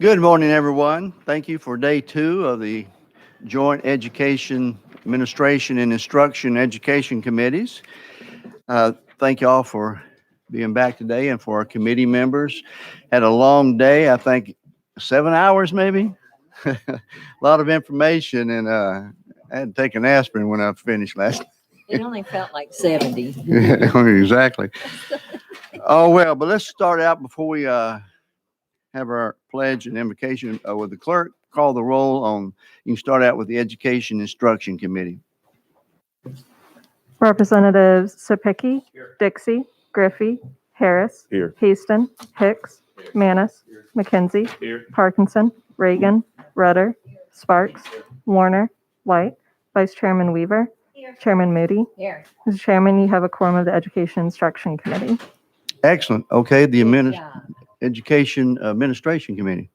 Good morning, everyone. Thank you for day 2 of the Joint Education Administration and Instruction Education Committees. Thank you all for being back today and for our committee members. Had a long day, I think 7 hours maybe. A lot of information, and I had to take an aspirin when I finished last. It only felt like 70. Exactly. Oh, well, but let's start out before we have our pledge and invocation with the clerk. Call the roll on. You can start out with the Education Instruction Committee. Representatives Sapicki, Dixie, Griffey, Harris, Here. Houston, Hicks, Manis, McKenzie, Here. Parkinson, Reagan, Rudder, Sparks, Warner, White, Vice Chairman Weaver, Chairman Moody. Here. Mr. Chairman, you have a quorum of the Education Instruction Committee. Excellent. Okay, the Good job. Education Administration Committee.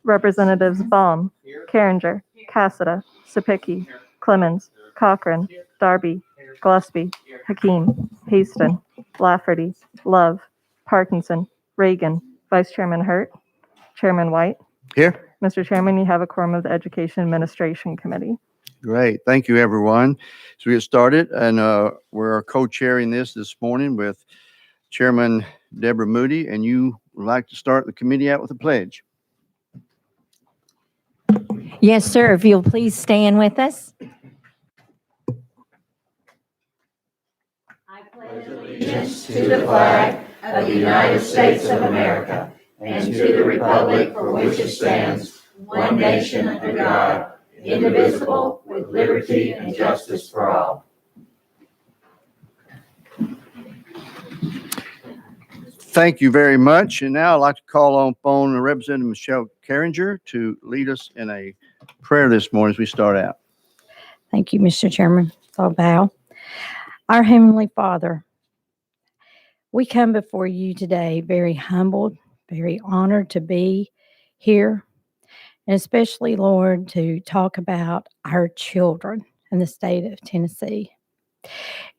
Representatives Baum, Carringer, Cassada, Sapicki, Clemens, Cochran, Darby, Gillespie, Hakeem, Haston, Lafferty, Love, Parkinson, Reagan, Vice Chairman Hurt, Chairman White. Here. Mr. Chairman, you have a quorum of the Education Administration Committee. Great. Thank you, everyone. So we get started, and we're co-chairing this morning with Chairman Deborah Moody, and you would like to start the committee out with a pledge. Yes, sir. If you'll please stand with us. I pledge allegiance to the flag of the United States of America and to the republic for which it stands, one nation under God, indivisible, with liberty and justice for all. Thank you very much. And now I'd like to call on phone Representative Michelle Carringer to lead us in a prayer this morning as we start out. Thank you, Mr. Chairman. I'll bow. Our Heavenly Father, we come before you today very humbled, very honored to be here, and especially, Lord, to talk about our children in the state of Tennessee.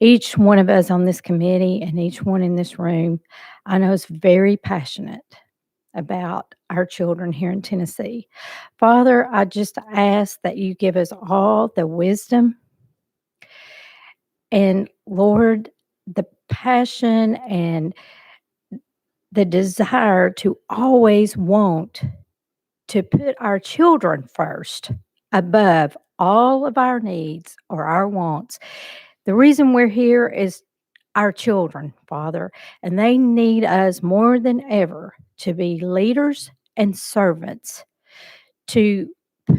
Each one of us on this committee and each one in this room, I know, is very passionate about our children here in Tennessee. Father, I just ask that you give us all the wisdom and, Lord, the passion and the desire to always want to put our children first above all of our needs or our wants. The reason we're here is our children, Father, and they need us more than ever to be leaders and servants, to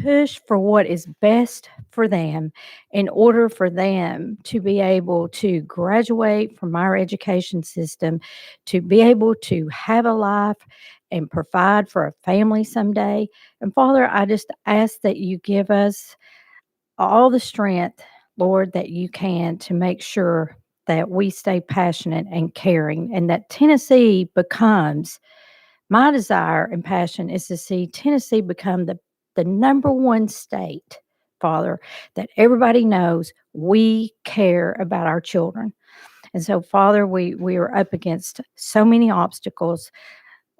push for what is best for them in order for them to be able to graduate from our education system, to be able to have a life and provide for a family someday. And Father, I just ask that you give us all the strength, Lord, that you can to make sure that we stay passionate and caring, and that Tennessee becomes, my desire and passion is to see Tennessee become the number one state, Father, that everybody knows we care about our children. And so, Father, we are up against so many obstacles,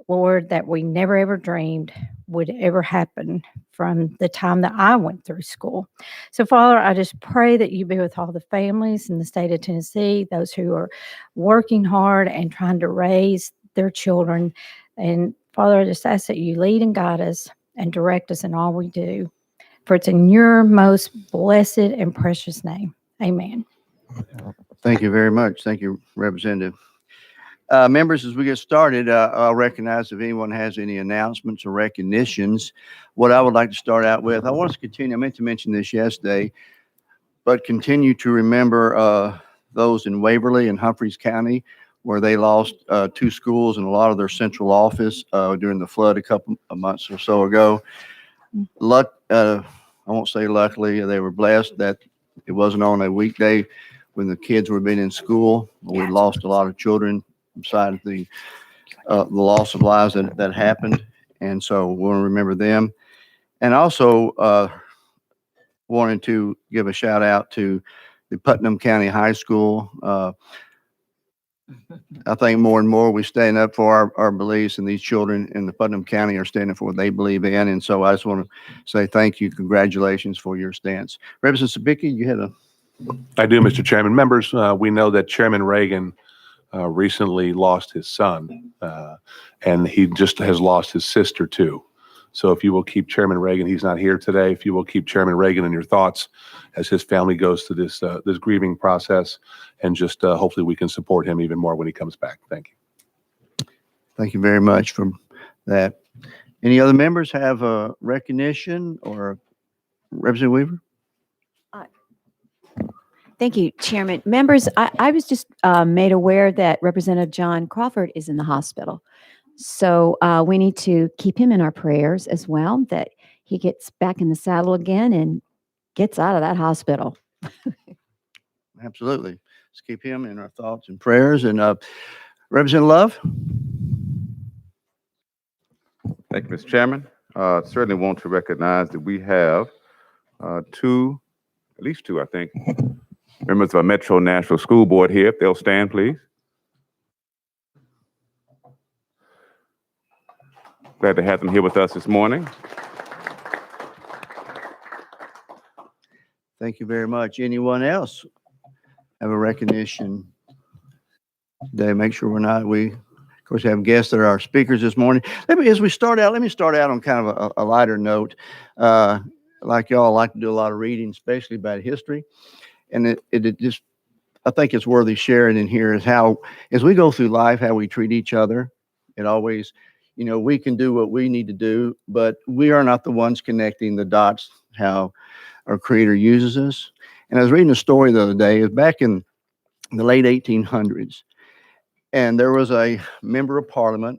Lord, that we never ever dreamed would ever happen from the time that I went through school. So, Father, I just pray that you be with all the families in the state of Tennessee, those who are working hard and trying to raise their children. And, Father, I just ask that you lead and guide us and direct us in all we do. For it's in your most blessed and precious name. Amen. Thank you very much. Thank you, Representative. Members, as we get started, I'll recognize if anyone has any announcements or recognitions. What I would like to start out with, I want us to continue, I meant to mention this yesterday, but continue to remember those in Waverly and Humphreys County, where they lost 2 schools and a lot of their central office during the flood a couple of months or so ago. I won't say luckily, they were blessed that it wasn't on a weekday when the kids were being in school. We lost a lot of children besides the loss of lives that happened. And so we want to remember them. And also wanted to give a shout out to the Putnam County High School. I think more and more we stand up for our beliefs, and these children in the Putnam County are standing for what they believe in. And so I just want to say thank you, congratulations for your stance. Representative Sabicki, you had a I do, Mr. Chairman. Members, we know that Chairman Reagan recently lost his son, and he just has lost his sister too. So if you will keep Chairman Reagan, he's not here today, if you will keep Chairman Reagan in your thoughts as his family goes through this grieving process, and just hopefully we can support him even more when he comes back. Thank you. Thank you very much for that. Any other members have a recognition or Representative Weaver? Thank you, Chairman. Members, I was just made aware that Representative John Crawford is in the hospital. So we need to keep him in our prayers as well, that he gets back in the saddle again and gets out of that hospital. Absolutely. Let's keep him in our thoughts and prayers. And Representative Love? Thank you, Mr. Chairman. Certainly want to recognize that we have at least two, I think, members of our Metro Nashville School Board here. If they'll stand, please. Glad to have them here with us this morning. Thank you very much. Anyone else have a recognition today? Make sure we, of course, have guests that are our speakers this morning. Let me start out on kind of a lighter note. Like y'all like to do a lot of reading, especially about history. And it just, I think it's worthy sharing in here is how, as we go through life, how we treat each other. It always, we can do what we need to do, but we are not the ones connecting the dots, how our Creator uses us. And I was reading a story the other day, it was back in the late 1800s. And there was a member of Parliament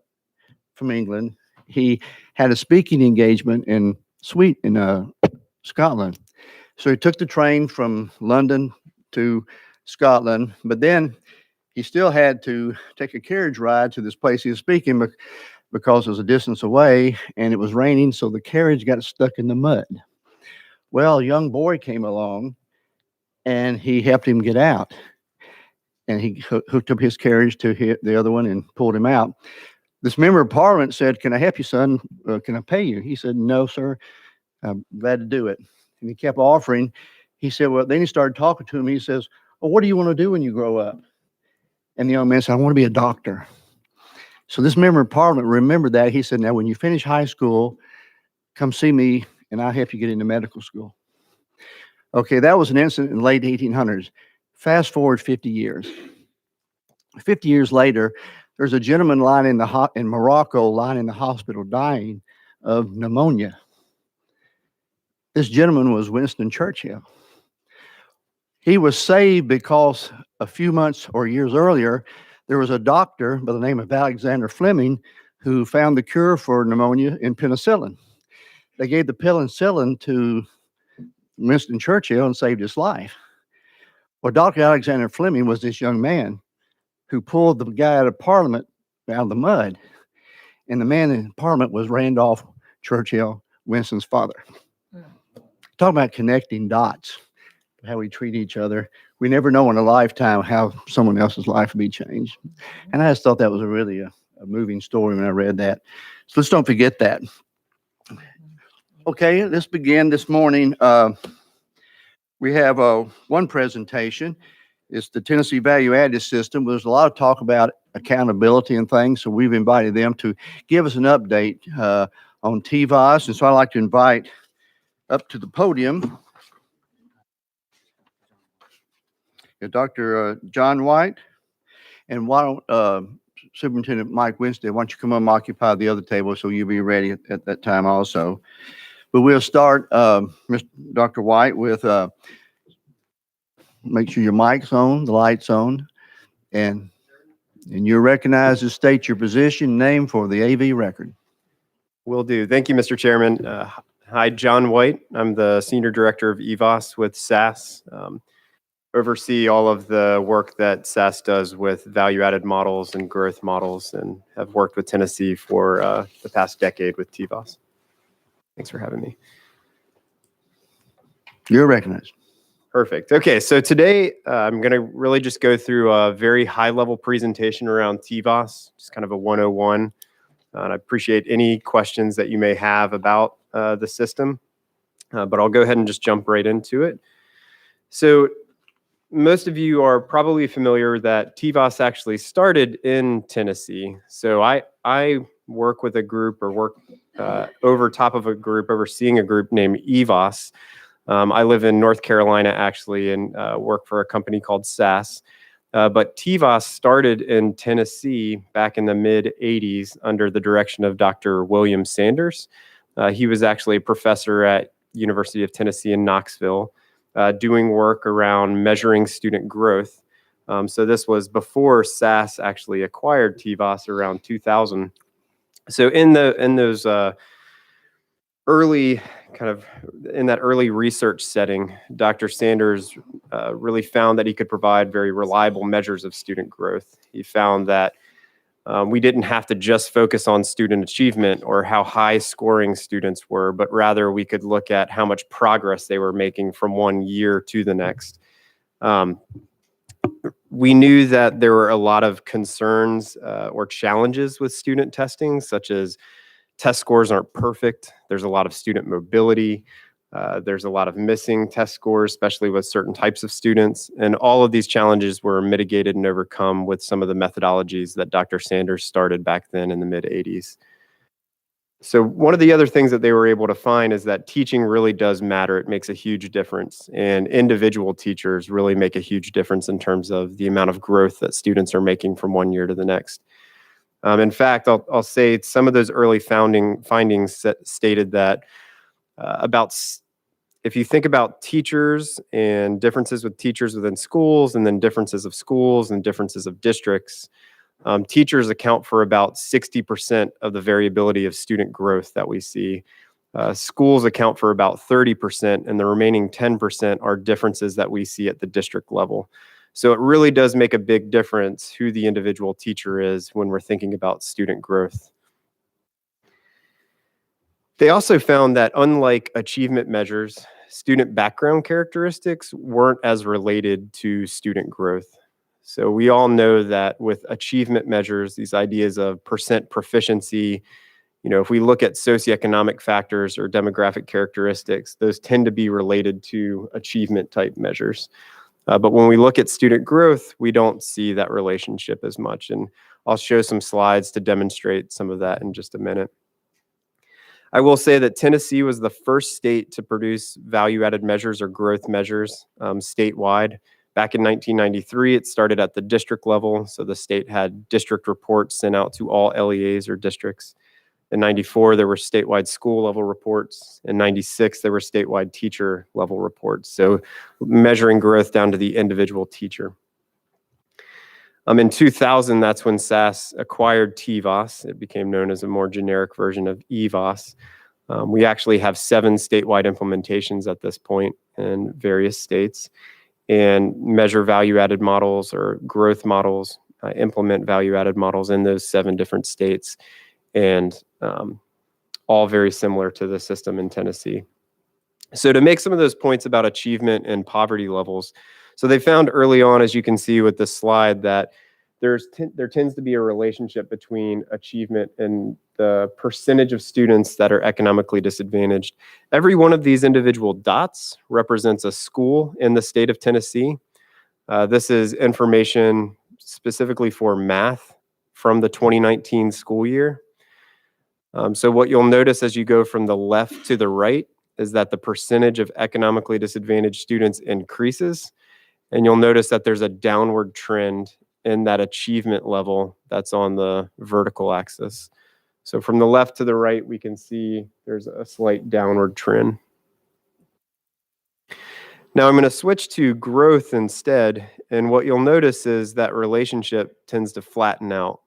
from England. He had a speaking engagement in Scotland. So he took the train from London to Scotland, but then he still had to take a carriage ride to this place he was speaking because it was a distance away and it was raining, so the carriage got stuck in the mud. Well, a young boy came along and he helped him get out. And he hooked up his carriage to the other one and pulled him out. This member of Parliament said, "Can I help you, son? Can I pay you?" He said, "No, sir. I'm glad to do it." And he kept offering. He said, well, then he started talking to him. He says, "Well, what do you want to do when you grow up?" And the young man said, "I want to be a doctor." So this member of Parliament remembered that. He said, "Now, when you finish high school, come see me and I'll help you get into medical school." Okay, that was an incident in the late 1800s. Fast forward 50 years. 50 years later, there's a gentleman lying in Morocco, lying in the hospital, dying of pneumonia. This gentleman was Winston Churchill. He was saved because a few months or years earlier, there was a doctor by the name of Alexander Fleming who found the cure for pneumonia in penicillin. They gave the penicillin to Winston Churchill and saved his life. Well, Dr. Alexander Fleming was this young man who pulled the guy out of Parliament out of the mud. And the man in Parliament was Randolph Churchill, Winston's father. Talk about connecting dots, how we treat each other. We never know in a lifetime how someone else's life will be changed. And I just thought that was really a moving story when I read that. So let's don't forget that. Okay, let's begin this morning. We have one presentation. It's the Tennessee Value Added System. There's a lot of talk about accountability and things, so we've invited them to give us an update on TVOS. And so I'd like to invite up to the podium Dr. John White, and why don't Superintendent Mike Winstead, why don't you come up and occupy the other table so you'll be ready at that time also. But we'll start, Dr. White, with make sure your mic's on, the light's on, and you're recognized to state your position, name for the AV record. Will do. Thank you, Mr. Chairman. Hi, John White. I'm the Senior Director of EVOS with SAS. Oversee all of the work that SAS does with value-added models and growth models, and have worked with Tennessee for the past decade with TVOS. Thanks for having me. You're recognized. Perfect. Okay, so today I'm going to really just go through a very high-level presentation around TVOS, just kind of a 101. And I appreciate any questions that you may have about the system, but I'll go ahead and just jump right into it. So most of you are probably familiar that TVOS actually started in Tennessee. So I work with a group or work over top of a group, overseeing a group named EVOS. I live in North Carolina, actually, and work for a company called SAS. But TVOS started in Tennessee back in the mid-'80s under the direction of Dr. William Sanders. He was actually a professor at University of Tennessee in Knoxville, doing work around measuring student growth. So this was before SAS actually acquired TVOS around 2000. So in those early in that early research setting, Dr. Sanders really found that he could provide very reliable measures of student growth. He found that we didn't have to just focus on student achievement or how high scoring students were, but rather we could look at how much progress they were making from one year to the next. We knew that there were a lot of concerns or challenges with student testing, such as test scores aren't perfect. There's a lot of student mobility. There's a lot of missing test scores, especially with certain types of students. And all of these challenges were mitigated and overcome with some of the methodologies that Dr. Sanders started back then in the mid-'80s. So one of the other things that they were able to find is that teaching really does matter. It makes a huge difference. And individual teachers really make a huge difference in terms of the amount of growth that students are making from one year to the next. In fact, I'll say some of those early findings stated that if you think about teachers and differences with teachers within schools, and then differences of schools and differences of districts, teachers account for about 60% of the variability of student growth that we see. Schools account for about 30%, and the remaining 10% are differences that we see at the district level. So it really does make a big difference who the individual teacher is when we're thinking about student growth. They also found that unlike achievement measures, student background characteristics weren't as related to student growth. So we all know that with achievement measures, these ideas of percent proficiency, if we look at socioeconomic factors or demographic characteristics, those tend to be related to achievement type measures. But when we look at student growth, we don't see that relationship as much. And I'll show some slides to demonstrate some of that in just a minute. I will say that Tennessee was the first state to produce value-added measures or growth measures statewide. Back in 1993, it started at the district level. So the state had district reports sent out to all LEAs or districts. In 94, there were statewide school level reports. In 96, there were statewide teacher level reports. So measuring growth down to the individual teacher. In 2000, that's when SAS acquired TVOS. It became known as a more generic version of EVOS. We actually have 7 statewide implementations at this point in various states, and measure value-added models or growth models, implement value-added models in those 7 different states, and all very similar to the system in Tennessee. So to make some of those points about achievement and poverty levels, so they found early on, as you can see with this slide, that there tends to be a relationship between achievement and the percentage of students that are economically disadvantaged. Every one of these individual dots represents a school in the state of Tennessee. This is information specifically for math from the 2019 school year. So what you'll notice as you go from the left to the right is that the percentage of economically disadvantaged students increases. And you'll notice that there's a downward trend in that achievement level that's on the vertical axis. So from the left to the right, we can see there's a slight downward trend. Now I'm going to switch to growth instead. And what you'll notice is that relationship tends to flatten out.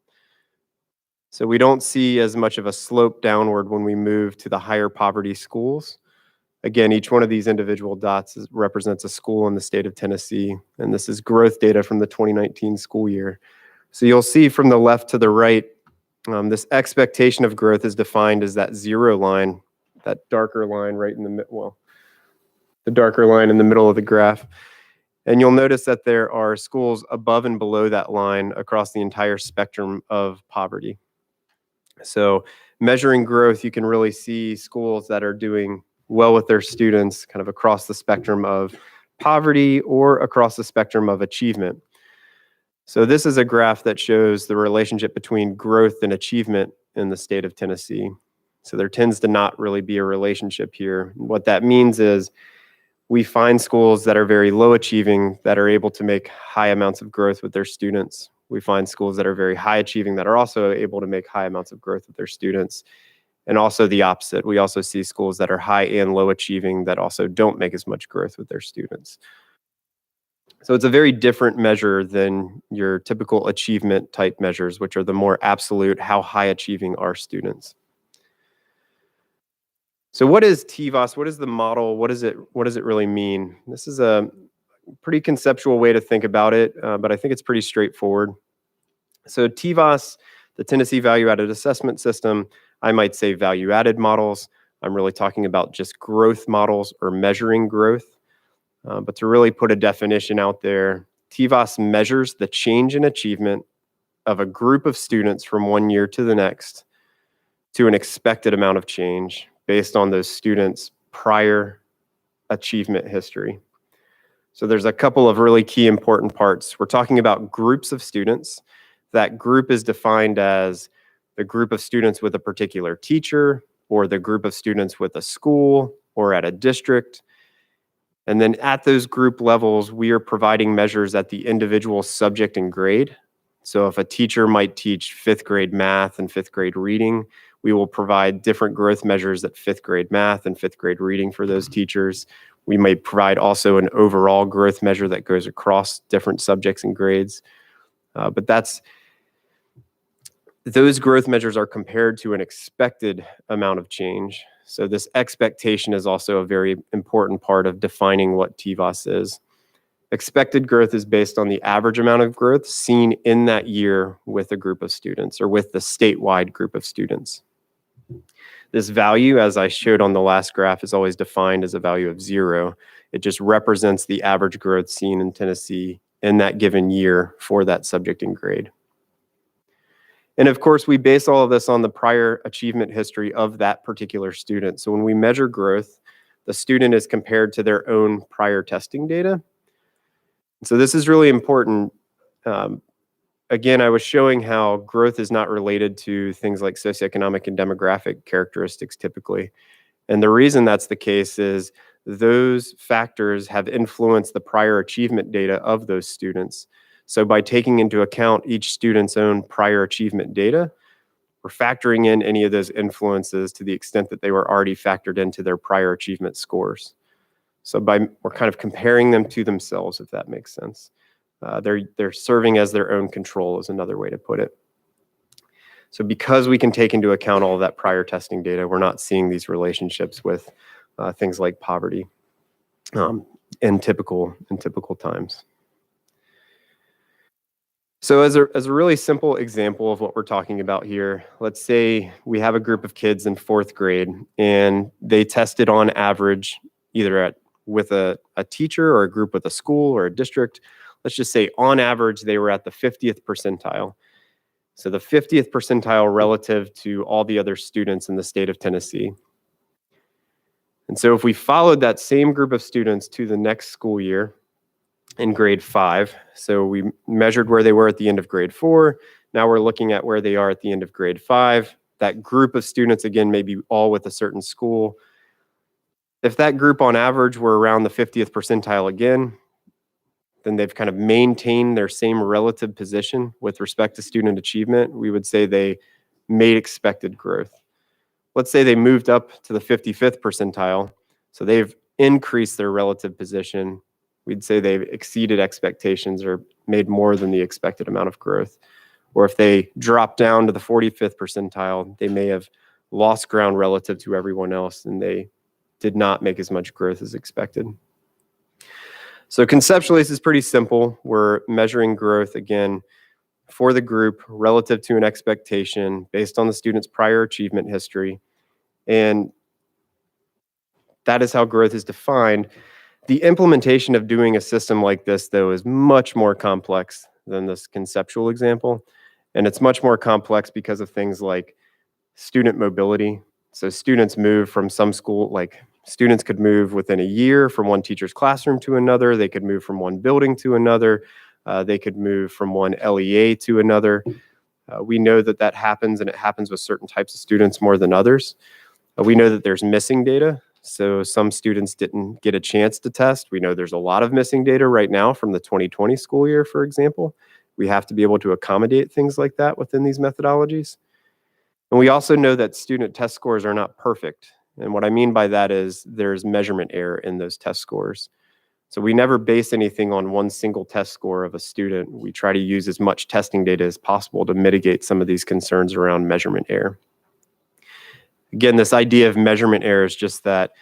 So we don't see as much of a slope downward when we move to the higher poverty schools. Again, each one of these individual dots represents a school in the state of Tennessee, and this is growth data from the 2019 school year. So you'll see from the left to the right, this expectation of growth is defined as that 0 line, that darker line right in the middle. Well, the darker line in the middle of the graph. And you'll notice that there are schools above and below that line across the entire spectrum of poverty. So measuring growth, you can really see schools that are doing well with their students kind of across the spectrum of poverty or across the spectrum of achievement. So this is a graph that shows the relationship between growth and achievement in the state of Tennessee. So there tends to not really be a relationship here. What that means is we find schools that are very low achieving that are able to make high amounts of growth with their students. We find schools that are very high achieving that are also able to make high amounts of growth with their students. And also the opposite. We also see schools that are high and low achieving that also don't make as much growth with their students. So it's a very different measure than your typical achievement type measures, which are the more absolute, how high achieving are students. So what is TVOS? What is the model? What does it really mean? This is a pretty conceptual way to think about it, but I think it's pretty straightforward. So TVOS, the Tennessee Value Added Assessment System, I might say value added models. I'm really talking about just growth models or measuring growth. But to really put a definition out there, TVOS measures the change in achievement of a group of students from one year to the next to an expected amount of change based on those students' prior achievement history. So there's a couple of really key important parts. We're talking about groups of students. That group is defined as the group of students with a particular teacher, or the group of students with a school or at a district. And then at those group levels, we are providing measures at the individual subject and grade. So if a teacher might teach 5th grade math and 5th grade reading, we will provide different growth measures at 5th grade math and 5th grade reading for those teachers. We may provide also an overall growth measure that goes across different subjects and grades. But those growth measures are compared to an expected amount of change. So this expectation is also a very important part of defining what TVOS is. Expected growth is based on the average amount of growth seen in that year with a group of students or with the statewide group of students. This value, as I showed on the last graph, is always defined as a value of 0. It just represents the average growth seen in Tennessee in that given year for that subject and grade. And of course, we base all of this on the prior achievement history of that particular student. So when we measure growth, the student is compared to their own prior testing data. So this is really important. Again, I was showing how growth is not related to things like socioeconomic and demographic characteristics typically. And the reason that's the case is those factors have influenced the prior achievement data of those students. So by taking into account each student's own prior achievement data, we're factoring in any of those influences to the extent that they were already factored into their prior achievement scores. So we're kind of comparing them to themselves, if that makes sense. They're serving as their own control is another way to put it. So because we can take into account all of that prior testing data, we're not seeing these relationships with things like poverty in typical times. So as a really simple example of what we're talking about here, let's say we have a group of kids in 4th grade and they tested on average either with a teacher or a group with a school or a district. Let's just say on average they were at the 50th percentile. So the 50th percentile relative to all the other students in the state of Tennessee. And so if we followed that same group of students to the next school year, in grade 5. So we measured where they were at the end of grade 4. Now we're looking at where they are at the end of grade 5. That group of students, again, may be all with a certain school. If that group on average were around the 50th percentile again, then they've kind of maintained their same relative position with respect to student achievement. We would say they made expected growth. Let's say they moved up to the 55th percentile. So they've increased their relative position. We'd say they've exceeded expectations or made more than the expected amount of growth. Or if they drop down to the 45th percentile, they may have lost ground relative to everyone else and they did not make as much growth as expected. So conceptually, this is pretty simple. We're measuring growth, again, for the group relative to an expectation based on the student's prior achievement history. And that is how growth is defined. The implementation of doing a system like this, though, is much more complex than this conceptual example. And it's much more complex because of things like student mobility. So students move from some school, like students could move within a year from one teacher's classroom to another. They could move from one building to another. They could move from one LEA to another. We know that that happens, and it happens with certain types of students more than others. We know that there's missing data. So some students didn't get a chance to test. We know there's a lot of missing data right now from the 2020 school year, for example. We have to be able to accommodate things like that within these methodologies. And we also know that student test scores are not perfect. And what I mean by that is there's measurement error in those test scores. So we never base anything on one single test score of a student. We try to use as much testing data as possible to mitigate some of these concerns around measurement error. Again, this idea of measurement error is just that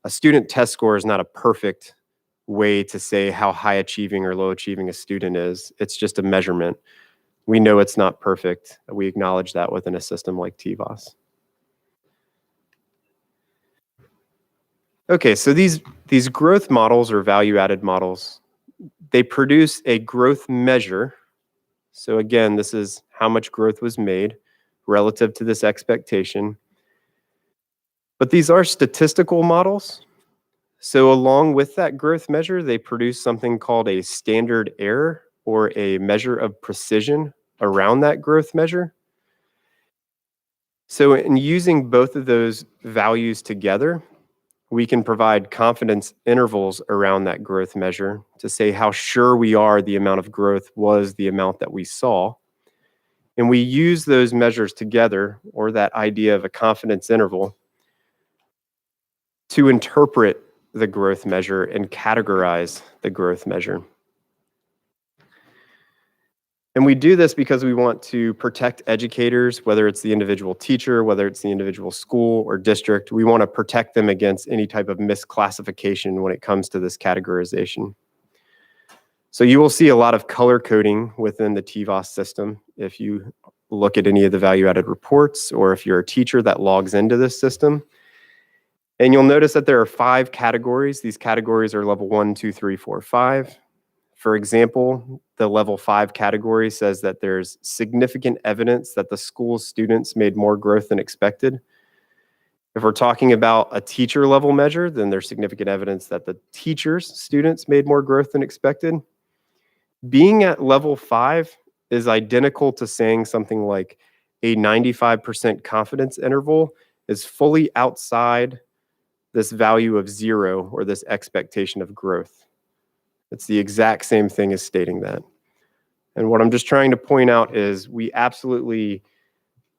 a student test score is not a perfect way to say how high achieving or low achieving a student is. It's just a measurement. We know it's not perfect. We acknowledge that within a system like TVOS. Okay, so these growth models or value-added models, they produce a growth measure. So again, this is how much growth was made relative to this expectation. But these are statistical models. So along with that growth measure, they produce something called a standard error or a measure of precision around that growth measure. So in using both of those values together, we can provide confidence intervals around that growth measure to say how sure we are the amount of growth was the amount that we saw. And we use those measures together, or that idea of a confidence interval, to interpret the growth measure and categorize the growth measure. And we do this because we want to protect educators, whether it's the individual teacher, whether it's the individual school or district. We want to protect them against any type of misclassification when it comes to this categorization. So you will see a lot of color coding within the TVOS system if you look at any of the value-added reports, or if you're a teacher that logs into this system. And you'll notice that there are 5 categories. These categories are level 1, 2, 3, 4, 5. For example, the level 5 category says that there's significant evidence that the school's students made more growth than expected. If we're talking about a teacher level measure, then there's significant evidence that the teacher's students made more growth than expected. Being at level 5 is identical to saying something like a 95% confidence interval is fully outside this value of 0 or this expectation of growth. It's the exact same thing as stating that. And what I'm just trying to point out is we absolutely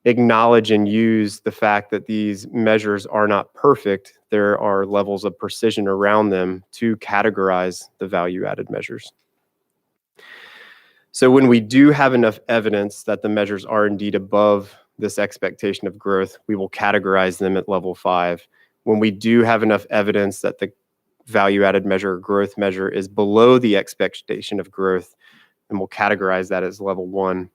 acknowledge and use the fact that these measures are not perfect. There are levels of precision around them to categorize the value-added measures. So when we do have enough evidence that the measures are indeed above this expectation of growth, we will categorize them at level 5. When we do have enough evidence that the value-added measure or growth measure is below the expectation of growth, and we'll categorize that as level 1.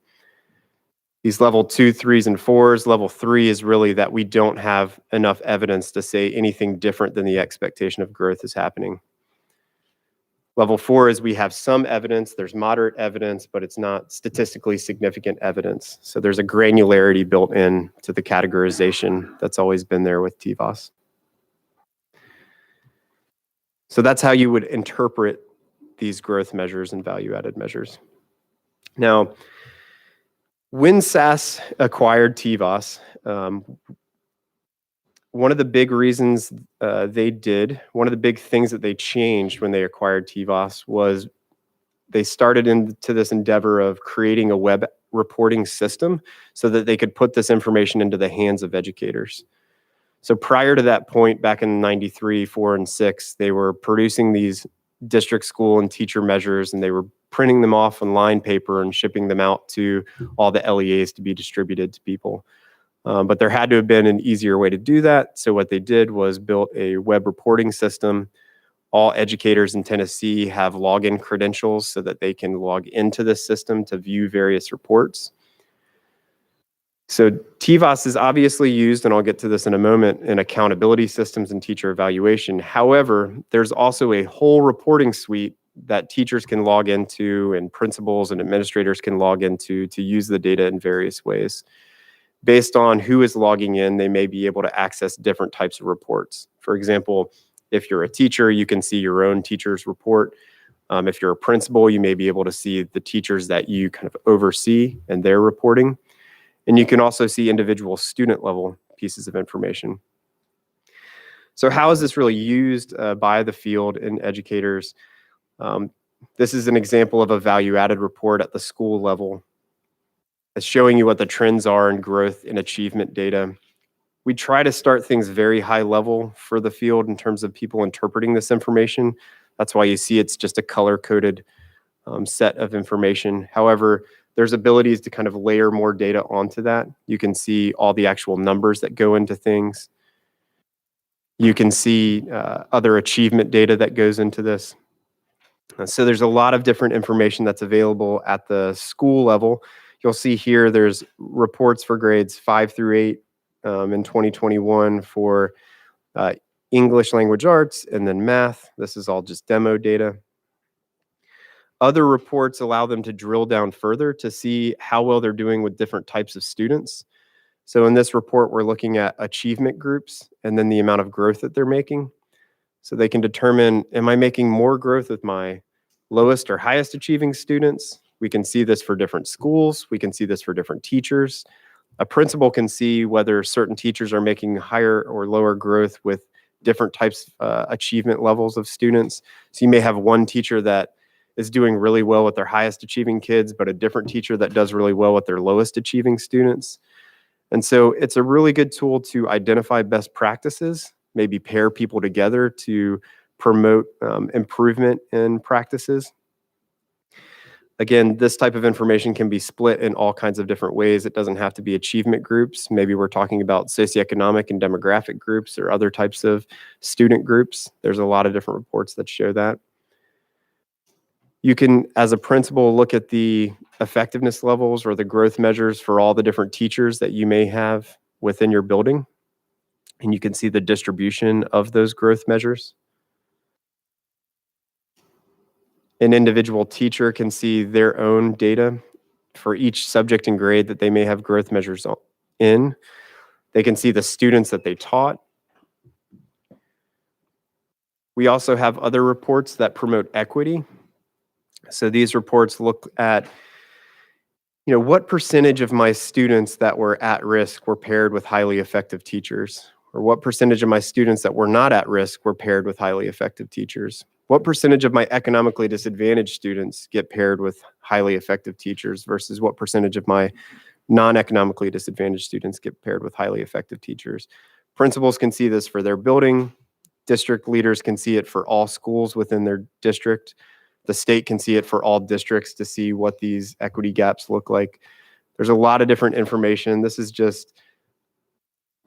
These level 2, 3s, and 4s, level 3 is really that we don't have enough evidence to say anything different than the expectation of growth is happening. Level 4 is we have some evidence, there's moderate evidence, but it's not statistically significant evidence. So there's a granularity built in to the categorization that's always been there with TVOS. So that's how you would interpret these growth measures and value-added measures. Now, when SAS acquired TVOS, one of the big reasons one of the big things that they changed when they acquired TVOS was they started into this endeavor of creating a web reporting system so that they could put this information into the hands of educators. So prior to that point, back in 93, 4, and 6, they were producing these district school and teacher measures, and they were printing them off on line paper and shipping them out to all the LEAs to be distributed to people. But there had to have been an easier way to do that. So what they did was built a web reporting system. All educators in Tennessee have login credentials so that they can log into this system to view various reports. So TVOS is obviously used, and I'll get to this in a moment, in accountability systems and teacher evaluation. However, there's also a whole reporting suite that teachers can log into and principals and administrators can log into to use the data in various ways. Based on who is logging in, they may be able to access different types of reports. For example, if you're a teacher, you can see your own teacher's report. If you're a principal, you may be able to see the teachers that you kind of oversee and their reporting. And you can also see individual student level pieces of information. So how is this really used by the field and educators? This is an example of a value-added report at the school level. It's showing you what the trends are in growth and achievement data. We try to start things very high level for the field in terms of people interpreting this information. That's why you see it's just a color-coded set of information. However, there's abilities to kind of layer more data onto that. You can see all the actual numbers that go into things. You can see other achievement data that goes into this. So there's a lot of different information that's available at the school level. You'll see here there's reports for grades 5 through 8 in 2021 for English language arts and then math. This is all just demo data. Other reports allow them to drill down further to see how well they're doing with different types of students. So in this report, we're looking at achievement groups and then the amount of growth that they're making. So they can determine, am I making more growth with my lowest or highest achieving students? We can see this for different schools. We can see this for different teachers. A principal can see whether certain teachers are making higher or lower growth with different types of achievement levels of students. So you may have one teacher that is doing really well with their highest achieving kids, but a different teacher that does really well with their lowest achieving students. And so it's a really good tool to identify best practices, maybe pair people together to promote improvement in practices. Again, this type of information can be split in all kinds of different ways. It doesn't have to be achievement groups. Maybe we're talking about socioeconomic and demographic groups or other types of student groups. There's a lot of different reports that show that. You can, as a principal, look at the effectiveness levels or the growth measures for all the different teachers that you may have within your building. And you can see the distribution of those growth measures. An individual teacher can see their own data for each subject and grade that they may have growth measures in. They can see the students that they taught. We also have other reports that promote equity. So these reports look at, what percentage of my students that were at risk were paired with highly effective teachers? Or what percentage of my students that were not at risk were paired with highly effective teachers? What percentage of my economically disadvantaged students get paired with highly effective teachers versus what percentage of my non-economically disadvantaged students get paired with highly effective teachers? Principals can see this for their building. District leaders can see it for all schools within their district. The state can see it for all districts to see what these equity gaps look like. There's a lot of different information. This is just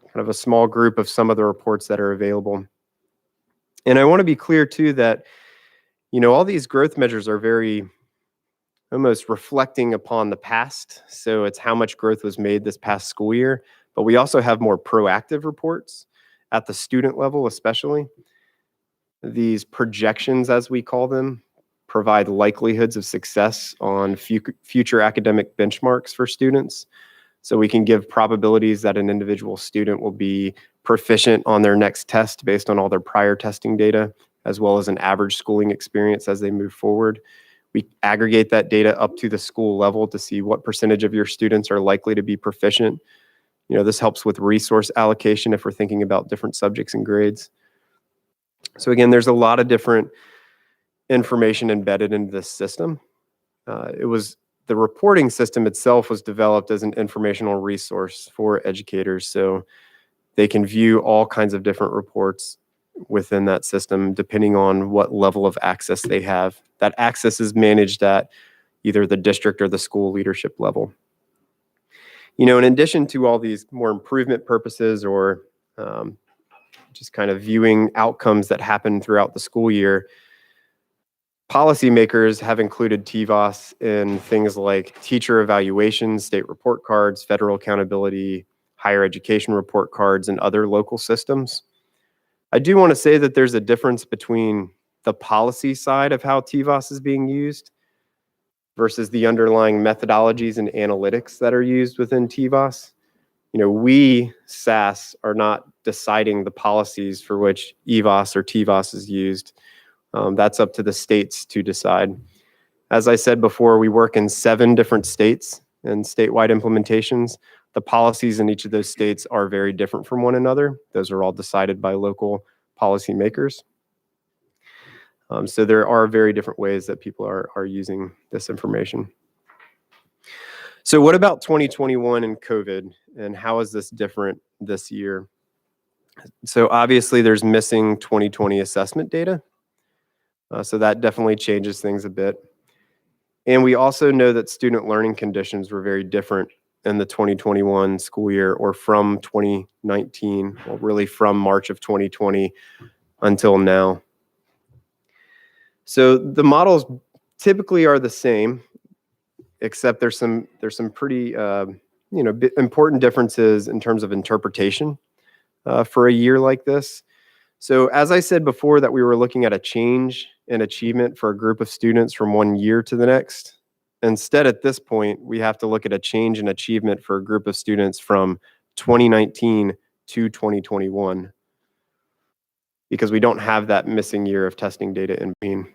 kind of a small group of some of the reports that are available. And I want to be clear too that, all these growth measures are very almost reflecting upon the past. So it's how much growth was made this past school year, but we also have more proactive reports at the student level, especially. These projections, as we call them, provide likelihoods of success on future academic benchmarks for students. So we can give probabilities that an individual student will be proficient on their next test based on all their prior testing data, as well as an average schooling experience as they move forward. We aggregate that data up to the school level to see what percentage of your students are likely to be proficient. This helps with resource allocation if we're thinking about different subjects and grades. So again, there's a lot of different information embedded into this system. The reporting system itself was developed as an informational resource for educators, so they can view all kinds of different reports within that system depending on what level of access they have. That access is managed at either the district or the school leadership level. In addition to all these more improvement purposes or just kind of viewing outcomes that happen throughout the school year, Policymakers have included TVOS in things like teacher evaluations, state report cards, federal accountability, higher education report cards, and other local systems. I do want to say that there's a difference between the policy side of how TVOS is being used versus the underlying methodologies and analytics that are used within TVOS. We, SAS, are not deciding the policies for which EVOS or TVOS is used. That's up to the states to decide. As I said before, we work in 7 different states and statewide implementations. The policies in each of those states are very different from one another. Those are all decided by local policymakers. So there are very different ways that people are using this information. So what about 2021 and COVID, and how is this different this year? So obviously there's missing 2020 assessment data. So that definitely changes things a bit. And we also know that student learning conditions were very different in the 2021 school year, or from 2019, well, really from March of 2020 until now. So the models typically are the same, except there's some pretty important differences in terms of interpretation for a year like this. So as I said before, that we were looking at a change in achievement for a group of students from one year to the next. Instead, at this point, we have to look at a change in achievement for a group of students from 2019 to 2021, because we don't have that missing year of testing data in between.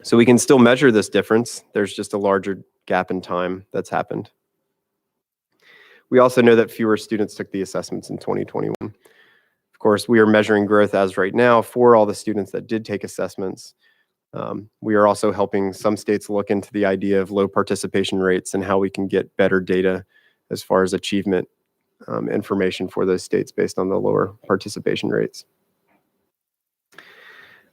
So we can still measure this difference. There's just a larger gap in time that's happened. We also know that fewer students took the assessments in 2021. Of course, we are measuring growth as right now for all the students that did take assessments. We are also helping some states look into the idea of low participation rates and how we can get better data as far as achievement information for those states based on the lower participation rates.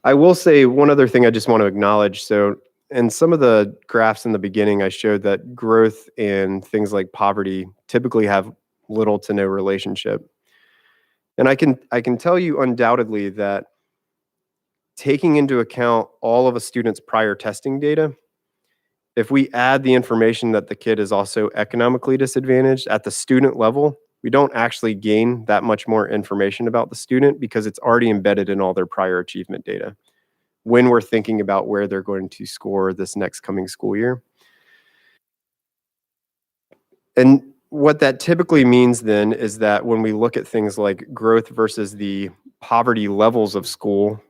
I will say one other thing I just want to acknowledge. So in some of the graphs in the beginning, I showed that growth and things like poverty typically have little to no relationship. And I can tell you undoubtedly that taking into account all of a student's prior testing data, if we add the information that the kid is also economically disadvantaged at the student level, we don't actually gain that much more information about the student because it's already embedded in all their prior achievement data when we're thinking about where they're going to score this next coming school year. And what that typically means then is that when we look at things like growth versus the poverty levels of school,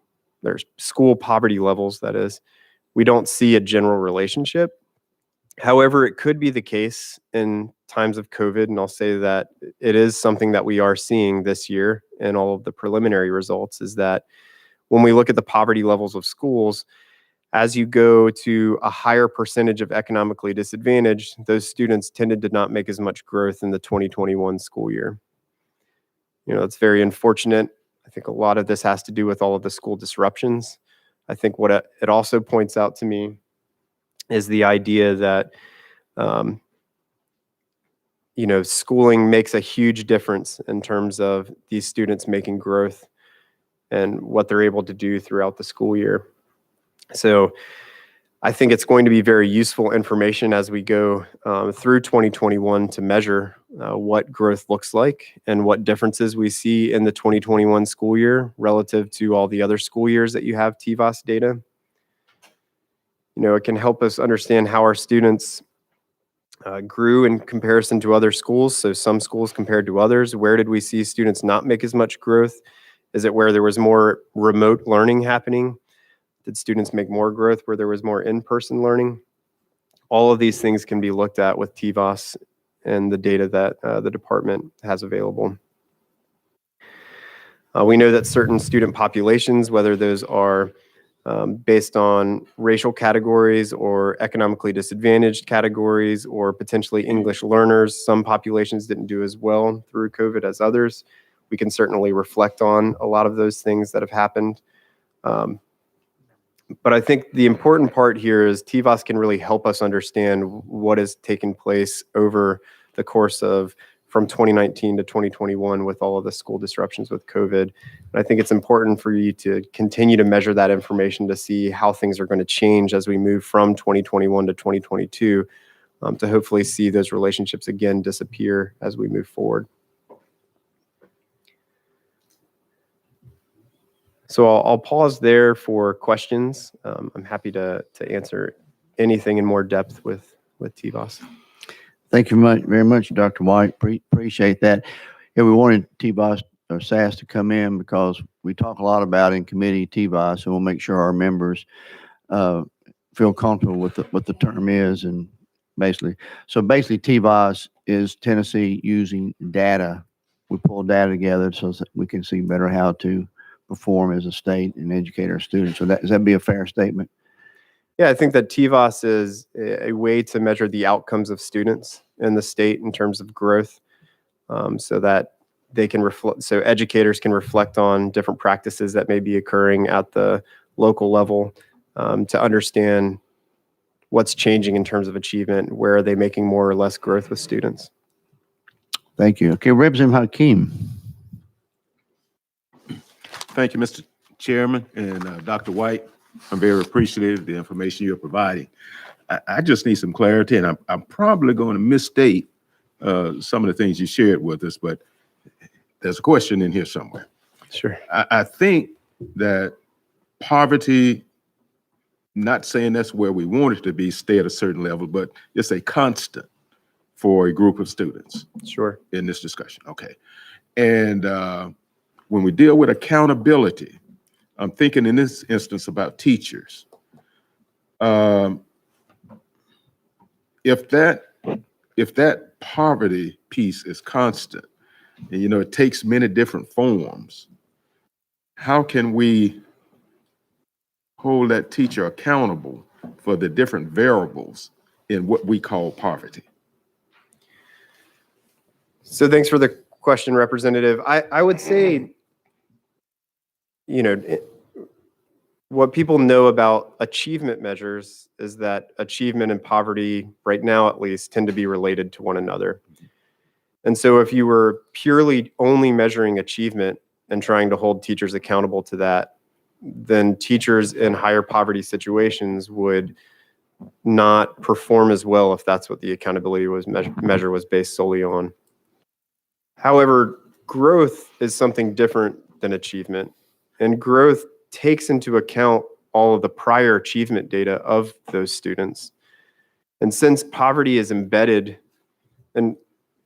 there's school poverty levels, that is, we don't see a general relationship. However, it could be the case in times of COVID, and I'll say that it is something that we are seeing this year in all of the preliminary results, is that when we look at the poverty levels of schools, as you go to a higher percentage of economically disadvantaged, those students tended to not make as much growth in the 2021 school year. It's very unfortunate. I think a lot of this has to do with all of the school disruptions. I think what it also points out to me is the idea that, schooling makes a huge difference in terms of these students making growth and what they're able to do throughout the school year. So I think it's going to be very useful information as we go through 2021 to measure what growth looks like and what differences we see in the 2021 school year relative to all the other school years that you have TVOS data. It can help us understand how our students grew in comparison to other schools. So some schools compared to others, where did we see students not make as much growth? Is it where there was more remote learning happening? Did students make more growth where there was more in-person learning? All of these things can be looked at with TVOS and the data that the department has available. We know that certain student populations, whether those are based on racial categories or economically disadvantaged categories or potentially English learners, some populations didn't do as well through COVID as others. We can certainly reflect on a lot of those things that have happened. But I think the important part here is TVOS can really help us understand what has taken place over the course of from 2019 to 2021 with all of the school disruptions with COVID. And I think it's important for you to continue to measure that information to see how things are going to change as we move from 2021 to 2022, to hopefully see those relationships again disappear as we move forward. So I'll pause there for questions. I'm happy to answer anything in more depth with TBOS. Thank you very much, Dr. White. Appreciate that. Yeah, we wanted TBOS or SAS to come in because we talk a lot about in committee TBOS, and we'll make sure our members feel comfortable with what the term is. And basically TBOS is Tennessee using data. We pull data together so that we can see better how to perform as a state and educate our students. So does that be a fair statement? Yeah, I think that TVOS is a way to measure the outcomes of students in the state in terms of growth, so that they can reflect, so educators can reflect on different practices that may be occurring at the local level, to understand what's changing in terms of achievement, where are they making more or less growth with students. Thank you. Okay, Representative Hakeem. Thank you, Mr. Chairman, and Dr. White. I'm very appreciative of the information you're providing. I just need some clarity, and I'm probably going to misstate some of the things you shared with us, but there's a question in here somewhere. Sure. I think that poverty, not saying that's where we want it to be, stay at a certain level, but it's a constant for a group of students. Sure. In this discussion. Okay. And when we deal with accountability, I'm thinking in this instance about teachers. If that poverty piece is constant, and it takes many different forms, how can we hold that teacher accountable for the different variables in what we call poverty? So thanks for the question, Representative. I would say, what people know about achievement measures is that achievement and poverty, right now at least, tend to be related to one another. And so if you were purely only measuring achievement and trying to hold teachers accountable to that, then teachers in higher poverty situations would not perform as well if that's what the accountability measure was based solely on. However, growth is something different than achievement, and growth takes into account all of the prior achievement data of those students. And since poverty is embedded, and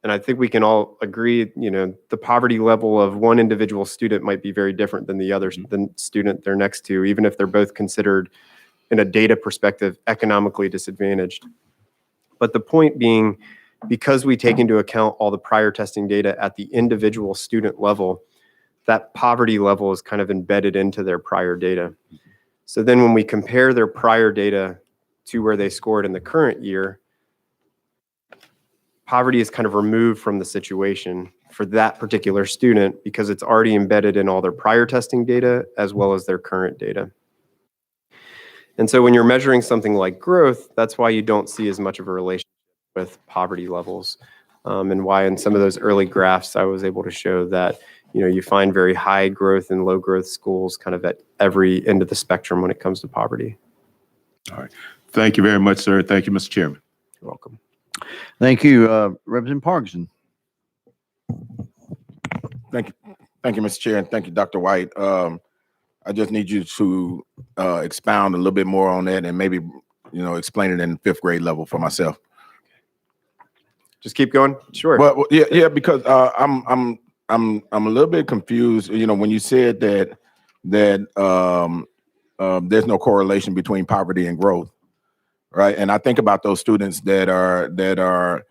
I think we can all agree, the poverty level of one individual student might be very different than the other student they're next to, even if they're both considered, in a data perspective, economically disadvantaged. But the point being, because we take into account all the prior testing data at the individual student level, that poverty level is kind of embedded into their prior data. So then when we compare their prior data to where they scored in the current year, poverty is kind of removed from the situation for that particular student because it's already embedded in all their prior testing data as well as their current data. And so when you're measuring something like growth, that's why you don't see as much of a relationship with poverty levels, and why in some of those early graphs I was able to show that you find very high growth and low growth schools kind of at every end of the spectrum when it comes to poverty. All right. Thank you very much, sir. Thank you, Mr. Chairman. You're welcome. Thank you, Representative Parkinson. Thank you, Mr. Chair, and thank you, Dr. White. I just need you to expound a little bit more on that and maybe explain it in fifth grade level for myself. Just keep going. Sure. Well, yeah, because I'm a little bit confused. When you said that there's no correlation between poverty and growth, right? And I think about those students that are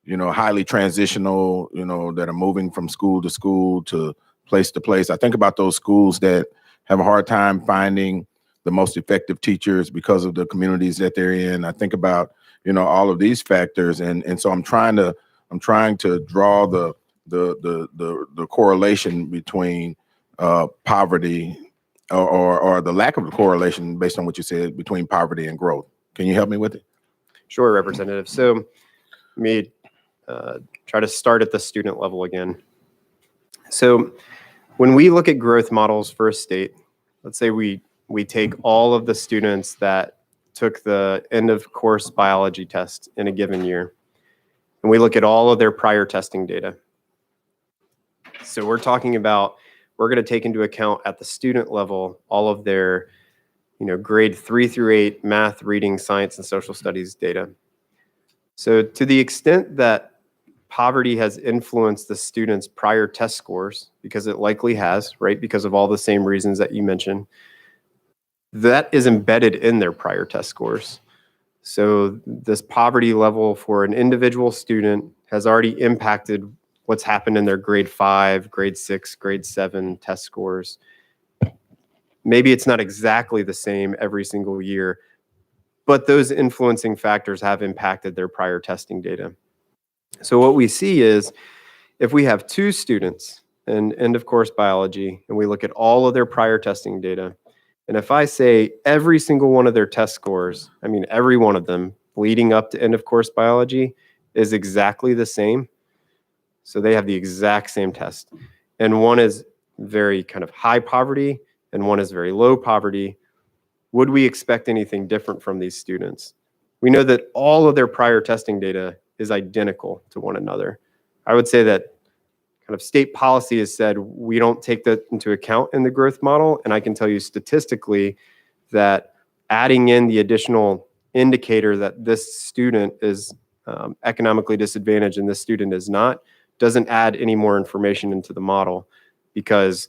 highly transitional, that are moving from school to place. I think about those schools that have a hard time finding the most effective teachers because of the communities that they're in. I think about all of these factors, and so I'm trying to draw the correlation between poverty or the lack of a correlation based on what you said between poverty and growth. Can you help me with it? Sure, Representative. So let me try to start at the student level again. So when we look at growth models for a state, let's say we take all of the students that took the end of course biology test in a given year, and we look at all of their prior testing data. So we're talking about, we're going to take into account at the student level all of their, grade 3 through 8 math, reading, science, and social studies data. So to the extent that poverty has influenced the students' prior test scores, because it likely has, right, because of all the same reasons that you mentioned, that is embedded in their prior test scores. So this poverty level for an individual student has already impacted what's happened in their grade 5, grade 6, grade 7 test scores. Maybe it's not exactly the same every single year, but those influencing factors have impacted their prior testing data. So what we see is, if we have 2 students in end of course biology, and we look at all of their prior testing data, and if I say every single one of their test scores, I mean every one of them leading up to end of course biology is exactly the same. So they have the exact same test. And one is very kind of high poverty and one is very low poverty. Would we expect anything different from these students? We know that all of their prior testing data is identical to one another. I would say that kind of state policy has said we don't take that into account in the growth model. And I can tell you statistically that adding in the additional indicator that this student is economically disadvantaged and this student is not, doesn't add any more information into the model, because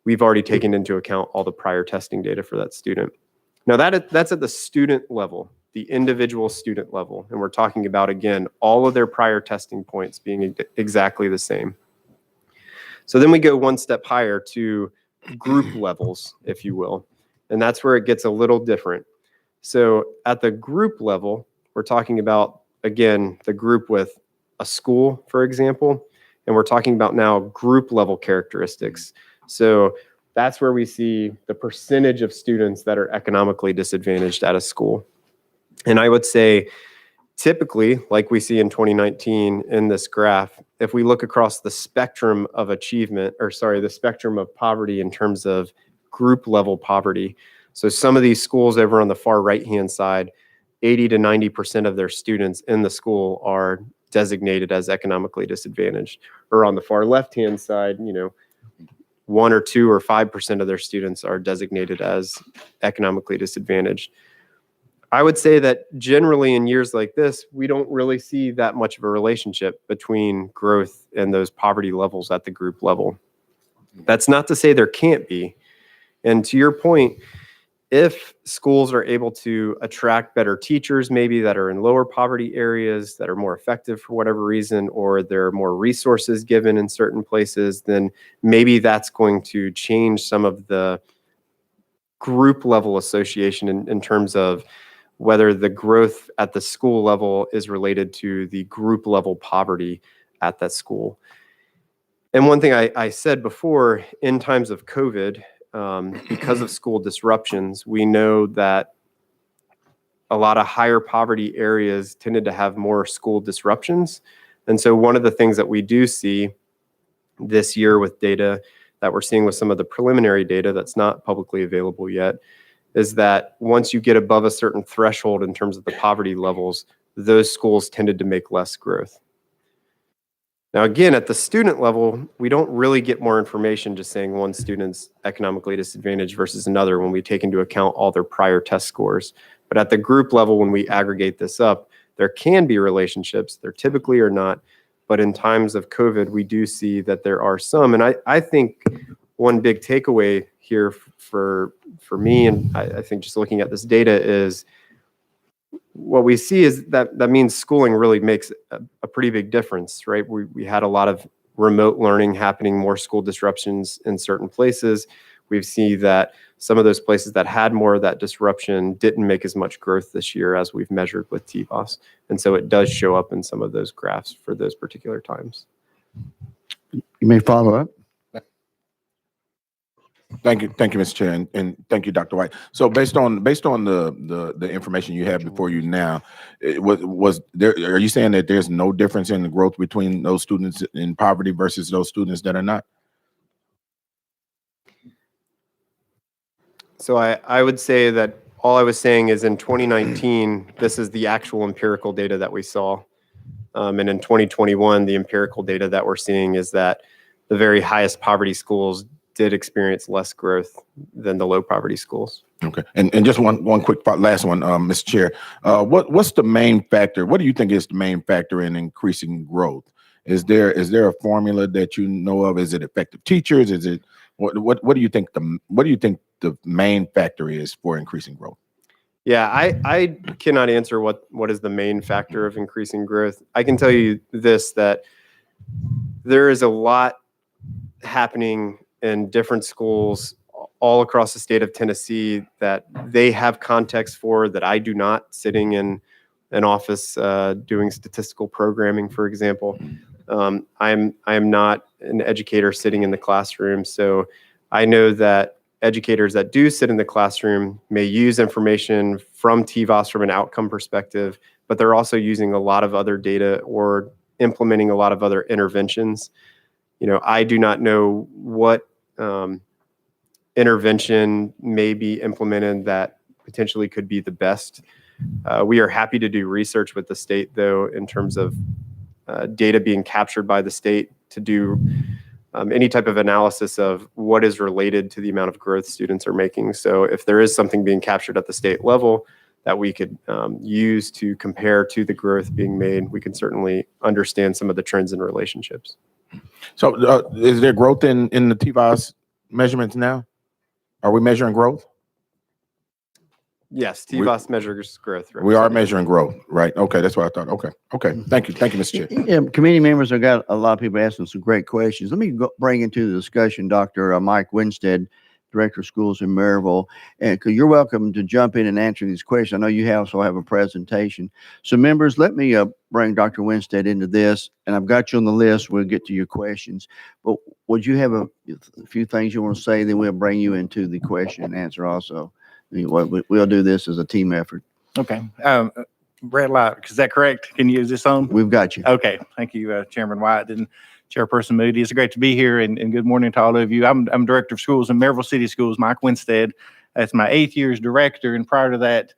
we've already taken into account all the prior testing data for that student. Now that's at the student level, the individual student level. And we're talking about, again, all of their prior testing points being exactly the same. So then we go one step higher to group levels, if you will. And that's where it gets a little different. So at the group level, we're talking about, again, the group with a school, for example, and we're talking about now group level characteristics. So that's where we see the percentage of students that are economically disadvantaged at a school. And I would say typically, like we see in 2019 in this graph, if we look across the spectrum of achievement, the spectrum of poverty in terms of group level poverty. So some of these schools over on the far right-hand side, 80 to 90% of their students in the school are designated as economically disadvantaged. Or on the far left-hand side, 1 or 2 or 5% of their students are designated as economically disadvantaged. I would say that generally in years like this, we don't really see that much of a relationship between growth and those poverty levels at the group level. That's not to say there can't be. And to your point, if schools are able to attract better teachers, maybe that are in lower poverty areas, that are more effective for whatever reason, or there are more resources given in certain places, then maybe that's going to change some of the group level association in terms of whether the growth at the school level is related to the group level poverty at that school. And one thing I said before, in times of COVID, because of school disruptions, we know that a lot of higher poverty areas tended to have more school disruptions. And so one of the things that we do see this year with data that we're seeing with some of the preliminary data that's not publicly available yet is that once you get above a certain threshold in terms of the poverty levels, those schools tended to make less growth. Now, again, at the student level, we don't really get more information just saying one student's economically disadvantaged versus another when we take into account all their prior test scores. But at the group level, when we aggregate this up, there can be relationships. There typically are not. But in times of COVID, we do see that there are some. And I think one big takeaway here for me, and I think just looking at this data, is what we see is that means schooling really makes a pretty big difference, right? We had a lot of remote learning happening, more school disruptions in certain places. We've seen that some of those places that had more of that disruption didn't make as much growth this year as we've measured with TVOS. And so it does show up in some of those graphs for those particular times. You may follow up. Thank you, Mr. Chair, and thank you, Dr. White. So based on the information you have before you now, was there? Are you saying that there's no difference in the growth between those students in poverty versus those students that are not? So I would say that all I was saying is in 2019, this is the actual empirical data that we saw. And in 2021, the empirical data that we're seeing is that the very highest poverty schools did experience less growth than the low poverty schools. Okay, and just one quick last one, Mr. Chair. What's the main factor? What do you think is the main factor in increasing growth? Is there a formula that you know of? Is it effective teachers? Is it what do you think the main factor is for increasing growth? Yeah, I cannot answer what is the main factor of increasing growth. I can tell you this, that there is a lot happening in different schools all across the state of Tennessee that they have context for that I do not, sitting in an office doing statistical programming, for example. I am not an educator sitting in the classroom, so I know that educators that do sit in the classroom may use information from TVOS from an outcome perspective, but they're also using a lot of other data or implementing a lot of other interventions. I do not know what intervention may be implemented that potentially could be the best. We are happy to do research with the state, though, in terms of data being captured by the state to do any type of analysis of what is related to the amount of growth students are making. So if there is something being captured at the state level that we could use to compare to the growth being made, we can certainly understand some of the trends and relationships. So is there growth in the TVOS measurements now? Are we measuring growth? Yes, TVOS measures growth. We are measuring growth, right? Okay, that's what I thought. Okay. Thank you, Mr. Chair. Yeah, committee members, I've got a lot of people asking some great questions. Let me bring into the discussion Dr. Mike Winstead, Director of Schools in Maryville, and you're welcome to jump in and answer these questions. I know you also have a presentation. So members, let me bring Dr. Winstead into this, and I've got you on the list. We'll get to your questions, but would you have a few things you want to say? Then we'll bring you into the question and answer also. We'll do this as a team effort. Okay. Red light, is that correct? Can you use this on? We've got you. Okay. Thank you, Chairman White and Chairperson Moody. It's great to be here, and good morning to all of you. I'm Director of Schools in Maryville City Schools, Mike Winstead. That's my 8th year as director, and prior to that,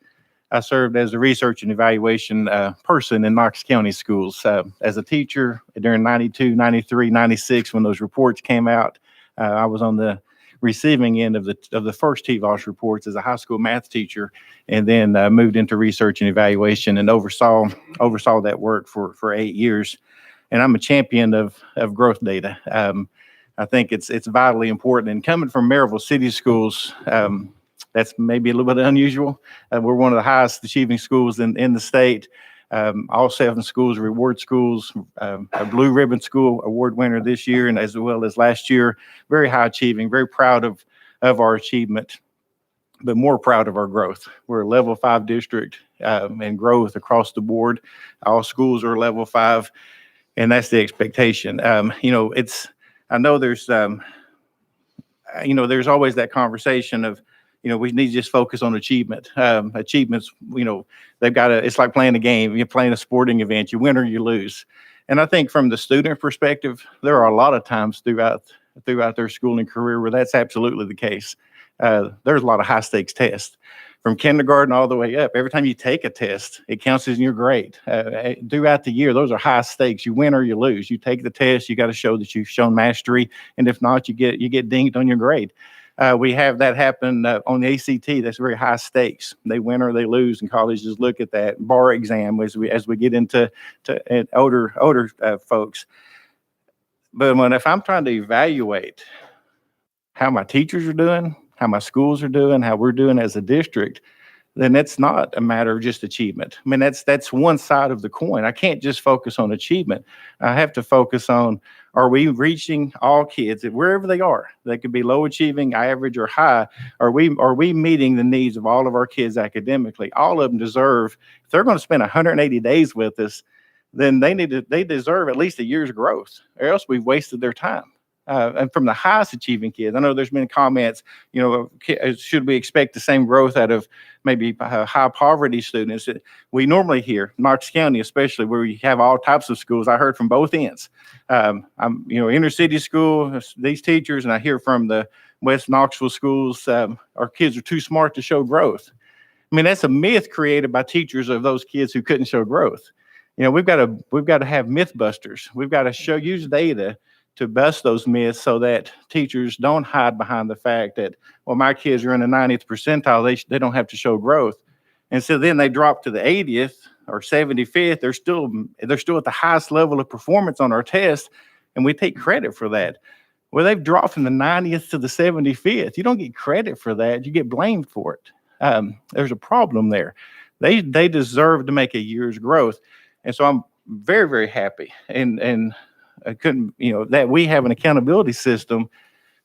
I served as a research and evaluation person in Knox County schools. As a teacher during 92, 93, 96, when those reports came out, I was on the receiving end of the first TVOS reports as a high school math teacher, and then moved into research and evaluation and oversaw that work for 8 years. And I'm a champion of growth data. I think it's vitally important. And coming from Maryville City Schools, that's maybe a little bit unusual. We're one of the highest achieving schools in the state. All 7 schools are reward schools, a Blue Ribbon School award winner this year, and as well as last year. Very high achieving, very proud of our achievement, but more proud of our growth. We're a level 5 district and growth across the board. All schools are level 5, and that's the expectation. I know there's always that conversation of, we need to just focus on achievement. Achievements, they've got it's like playing a game. You're playing a sporting event. You win or you lose. And I think from the student perspective, there are a lot of times throughout their schooling career where that's absolutely the case. There's a lot of high stakes tests from kindergarten all the way up. Every time you take a test, it counts as your grade. Throughout the year, those are high stakes. You win or you lose. You take the test, you got to show that you've shown mastery. And if not, you get dinged on your grade. We have that happen on the ACT. That's very high stakes. They win or they lose, and colleges look at that. Bar exam as we get into older folks. But if I'm trying to evaluate how my teachers are doing, how my schools are doing, how we're doing as a district, then it's not a matter of just achievement. I mean, that's one side of the coin. I can't just focus on achievement. I have to focus on, are we reaching all kids wherever they are? They could be low achieving, average, or high. Are we meeting the needs of all of our kids academically? All of them deserve, if they're going to spend 180 days with us, then they deserve at least a year's growth, or else we've wasted their time. and from the highest achieving kids. I know there's been comments, should we expect the same growth out of maybe high poverty students? We normally hear, Knox County especially, where we have all types of schools. I heard from both ends. I'm, inner city school, these teachers, and I hear from the West Knoxville schools, our kids are too smart to show growth. I mean, that's a myth created by teachers of those kids who couldn't show growth. We've got to have myth busters. We've got to use data to bust those myths so that teachers don't hide behind the fact that, well, my kids are in the 90th percentile, they don't have to show growth. And so then they drop to the 80th or 75th, they're still at the highest level of performance on our test, and we take credit for that. Well, they've dropped from the 90th to the 75th. You don't get credit for that, you get blamed for it. There's a problem there. They deserve to make a year's growth. And so I'm very, very happy. And I couldn't, that we have an accountability system,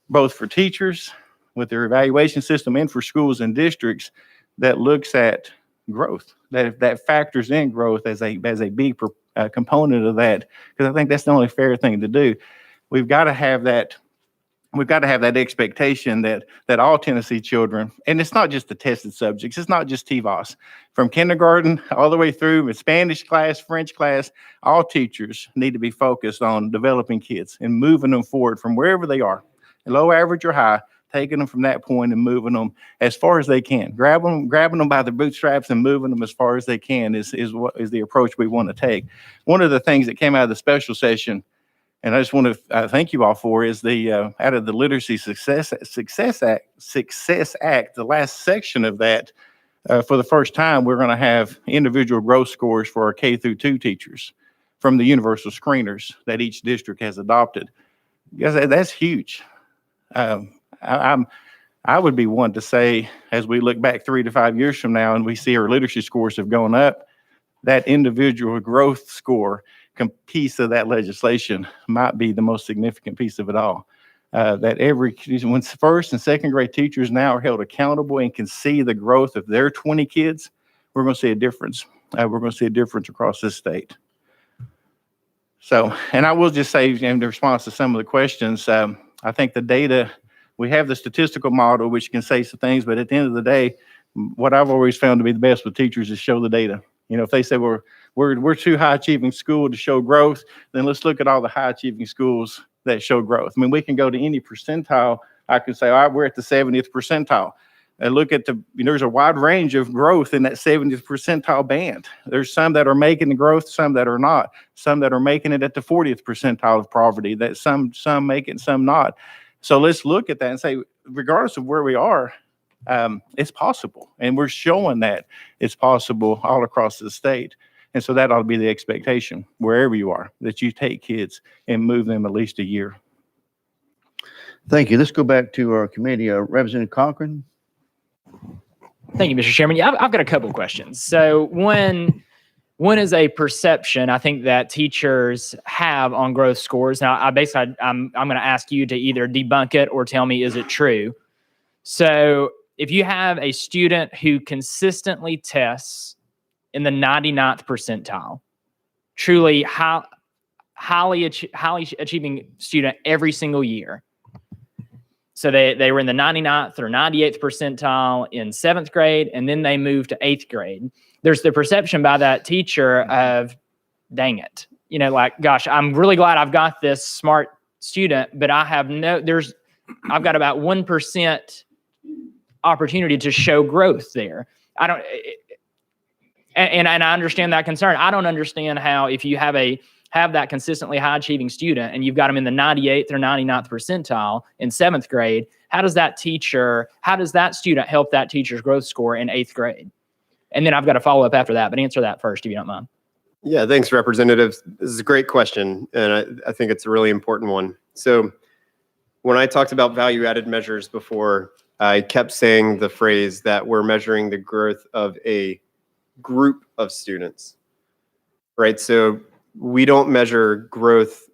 both for teachers with their evaluation system and for schools and districts that looks at growth, that factors in growth as a big component of that, because I think that's the only fair thing to do. We've got to have that. We've got to have that expectation that all Tennessee children, and it's not just the tested subjects, it's not just TVOS, from kindergarten all the way through with Spanish class, French class, all teachers need to be focused on developing kids and moving them forward from wherever they are, low, average, or high, taking them from that point and moving them as far as they can. Grabbing them by the bootstraps and moving them as far as they can is the approach we want to take. One of the things that came out of the special session, and I just want to thank you all for, is the out of the Literacy Success Act, the last section of that, for the first time, we're going to have individual growth scores for our K through 2 teachers from the universal screeners that each district has adopted. Because that's huge. I would be one to say, as we look back 3 to 5 years from now and we see our literacy scores have gone up, that individual growth score piece of that legislation might be the most significant piece of it all. When first and second grade teachers now are held accountable and can see the growth of their 20 kids, we're going to see a difference. We're going to see a difference across this state. So, and I will just say in response to some of the questions, I think the data, we have the statistical model, which can say some things, but at the end of the day, what I've always found to be the best with teachers is show the data. If they say we're too high achieving school to show growth, then let's look at all the high achieving schools that show growth. I mean, we can go to any percentile. I can say, all right, we're at the 70th percentile. And look at there's a wide range of growth in that 70th percentile band. There's some that are making the growth, some that are not. Some that are making it at the 40th percentile of poverty, that some make it, some not. So let's look at that and say, regardless of where we are, it's possible. And we're showing that it's possible all across the state. And so that ought to be the expectation, wherever you are, that you take kids and move them at least a year. Thank you. Let's go back to our committee. Representative Cochran. Thank you, Mr. Chairman. Yeah, I've got a couple of questions. So one is a perception I think that teachers have on growth scores. Now, I'm going to ask you to either debunk it or tell me, is it true? So if you have a student who consistently tests in the 99th percentile, truly highly achieving student every single year. So they were in the 99th or 98th percentile in 7th grade, and then they moved to 8th grade. There's the perception by that teacher of, dang it, gosh, I'm really glad I've got this smart student, but I've got about 1% opportunity to show growth there. And I understand that concern. I don't understand how, if you have that consistently high achieving student and you've got them in the 98th or 99th percentile in 7th grade, how does that student help that teacher's growth score in 8th grade? And then I've got a follow up after that, but answer that first if you don't mind. Yeah, thanks, Representative. This is a great question, and I think it's a really important one. So when I talked about value-added measures before, I kept saying the phrase that we're measuring the growth of a group of students, right? So we don't measure growth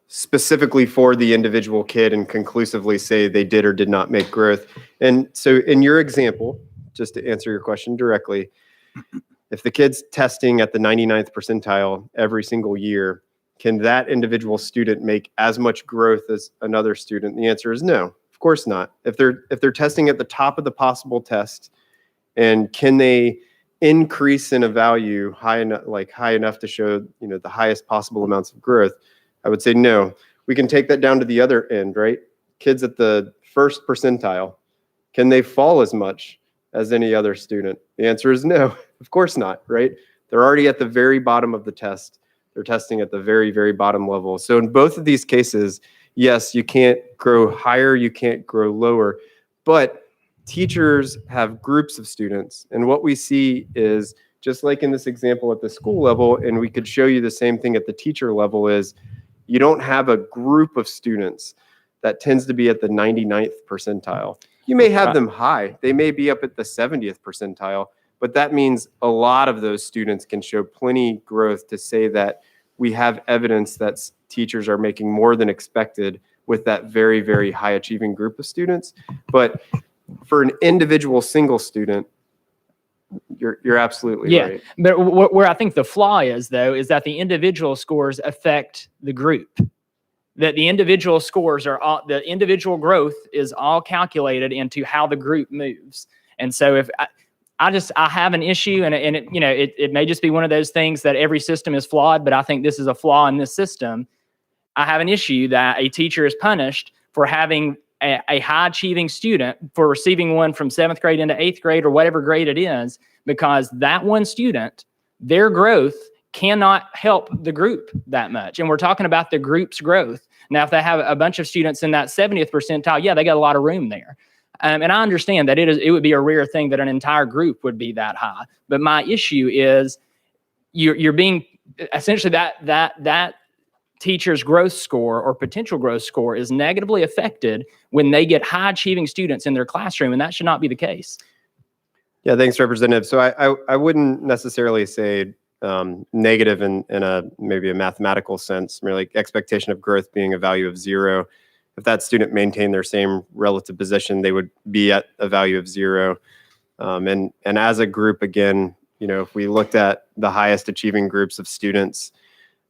specifically for the individual kid and conclusively say they did or did not make growth. And so in your example, just to answer your question directly, if the kid's testing at the 99th percentile every single year, Can that individual student make as much growth as another student? The answer is no, of course not. If they're testing at the top of the possible test, and can they increase in a value high enough to show, the highest possible amounts of growth? I would say no. We can take that down to the other end, right? Kids at the first percentile, can they fall as much as any other student? The answer is no, of course not, right? They're already at the very bottom of the test. They're testing at the very, very bottom level. So in both of these cases, yes, you can't grow higher, you can't grow lower, but teachers have groups of students. And what we see is, just like in this example at the school level, and we could show you the same thing at the teacher level, is you don't have a group of students that tends to be at the 99th percentile. You may have them high. They may be up at the 70th percentile, but that means a lot of those students can show plenty growth to say that we have evidence that teachers are making more than expected with that very, very high achieving group of students. But for an individual single student, you're absolutely right. But where I think the flaw is, though, is that the individual scores affect the group. That the individual scores the individual growth is all calculated into how the group moves. And so if I have an issue, and it may just be one of those things that every system is flawed, but I think this is a flaw in this system. I have an issue that a teacher is punished for having a high achieving student, for receiving one from 7th grade into 8th grade or whatever grade it is, because that one student, their growth cannot help the group that much. And we're talking about the group's growth. Now, if they have a bunch of students in that 70th percentile, yeah, they got a lot of room there. And I understand that it would be a rare thing that an entire group would be that high. But my issue is you're being essentially that teacher's growth score or potential growth score is negatively affected when they get high achieving students in their classroom, and that should not be the case. Yeah, thanks, Representative. So I wouldn't necessarily say negative in maybe a mathematical sense, merely expectation of growth being a value of 0. If that student maintained their same relative position, they would be at a value of 0. And as a group, again, if we looked at the highest achieving groups of students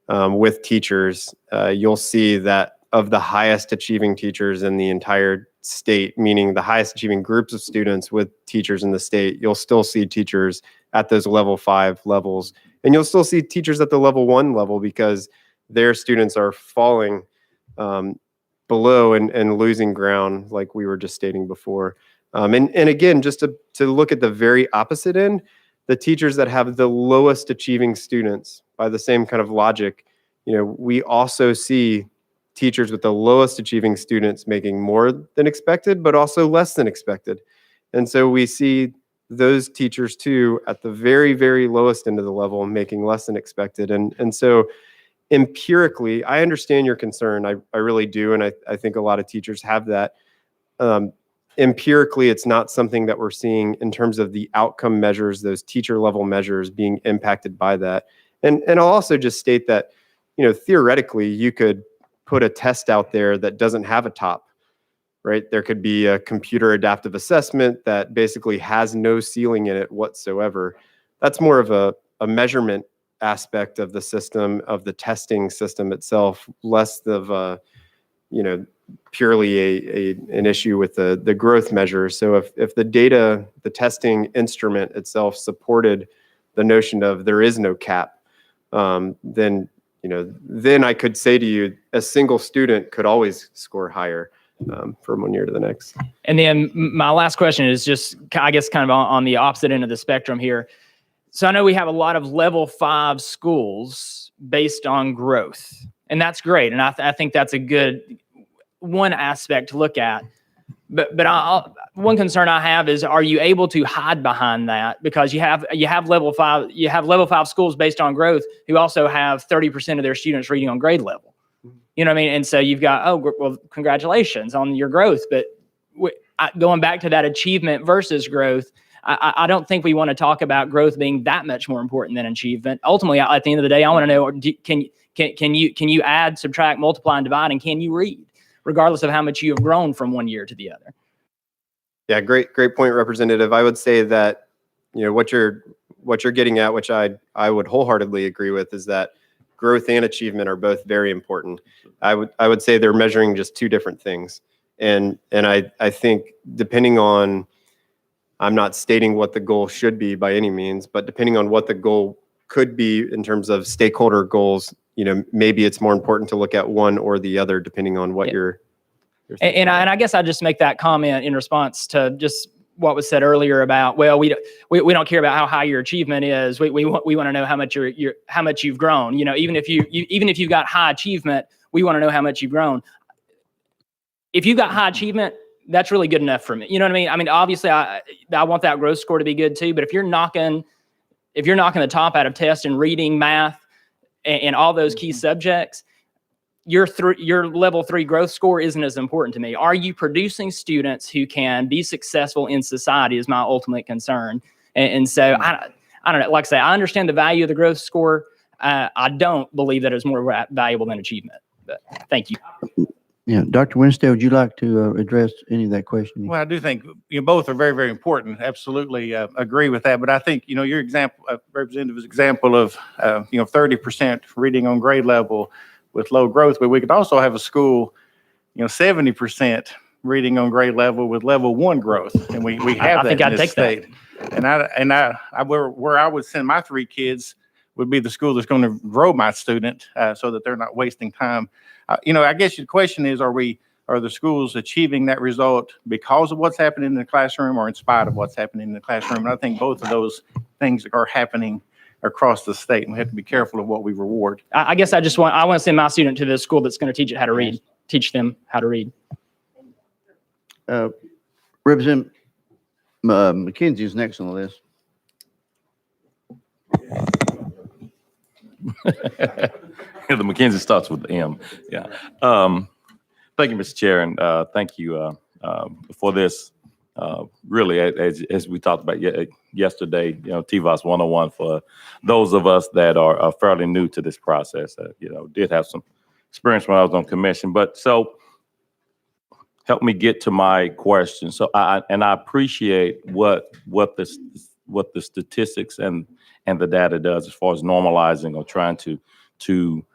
with teachers, you'll see that of the highest achieving teachers in the entire state, meaning the highest achieving groups of students with teachers in the state, you'll still see teachers at those level 5 levels. And you'll still see teachers at the level 1 level because their students are falling below and losing ground, like we were just stating before. And again, just to look at the very opposite end, the teachers that have the lowest achieving students, by the same kind of logic, we also see teachers with the lowest achieving students making more than expected, but also less than expected. And so we see those teachers too at the very, very lowest end of the level making less than expected. And so empirically, I understand your concern. I really do. And I think a lot of teachers have that. Empirically, it's not something that we're seeing in terms of the outcome measures, those teacher level measures being impacted by that. And I'll also just state that, theoretically, you could put a test out there that doesn't have a top, right? There could be a computer adaptive assessment that basically has no ceiling in it whatsoever. That's more of a measurement aspect of the system, of the testing system itself, less of a, purely an issue with the growth measure. So if the data, the testing instrument itself supported the notion of there is no cap, then I could say to you, a single student could always score higher from one year to the next. And then my last question is just, I guess, kind of on the opposite end of the spectrum here. So I know we have a lot of level 5 schools based on growth, and that's great. And I think that's a good one aspect to look at. But one concern I have is, are you able to hide behind that? Because you have level 5 schools based on growth who also have 30% of their students reading on grade level. You know what I mean? And so you've got, well, congratulations on your growth. But going back to that achievement versus growth, I don't think we want to talk about growth being that much more important than achievement. Ultimately, at the end of the day, I want to know, can you add, subtract, multiply, and divide, and can you read, regardless of how much you have grown from one year to the other? Yeah, great point, Representative. I would say that, what you're getting at, which I would wholeheartedly agree with, is that growth and achievement are both very important. I would say they're measuring just two different things. And I think depending on, I'm not stating what the goal should be by any means, but depending on what the goal could be in terms of stakeholder goals, maybe it's more important to look at one or the other, depending on what you're And I guess I just make that comment in response to just what was said earlier about, well, we don't care about how high your achievement is. We want to know how much how much you've grown. Even if you've got high achievement, we want to know how much you've grown. If you've got high achievement, that's really good enough for me. You know what I mean? I mean, obviously, I want that growth score to be good too. But if you're knocking the top out of tests in reading, math, and all those key subjects, your level 3 growth score isn't as important to me. Are you producing students who can be successful in society is my ultimate concern. And so I don't know, like I say, I understand the value of the growth score. I don't believe that it's more valuable than achievement, but thank you. Yeah, Dr. Winstead, would you like to address any of that question? Well, I do think both are very, very important. Absolutely agree with that. But I think, your example, Representative's example of, 30% reading on grade level with low growth, but we could also have a school, 70% reading on grade level with level 1 growth. And we have that in this state. And where I would send my 3 kids would be the school that's going to grow my student so that they're not wasting time. I guess the question is, are the schools achieving that result because of what's happening in the classroom or in spite of what's happening in the classroom? And I think both of those things are happening across the state, and we have to be careful of what we reward. I guess I want to send my student to the school that's going to teach them how to read. Representative McKenzie is next on the list. The McKenzie starts with M. Yeah. Thank you, Mr. Chair, and thank you for this. Really, as we talked about yesterday, TVOS 101 for those of us that are fairly new to this process. Did have some experience when I was on commission, but so help me get to my question. So I appreciate what the statistics and the data does as far as normalizing or trying to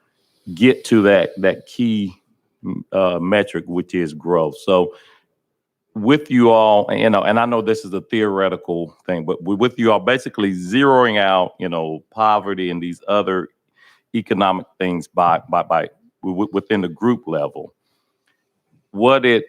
get to that key metric, which is growth. So with you all, and I know this is a theoretical thing, but with you all basically zeroing out, poverty and these other economic things within the group level, what it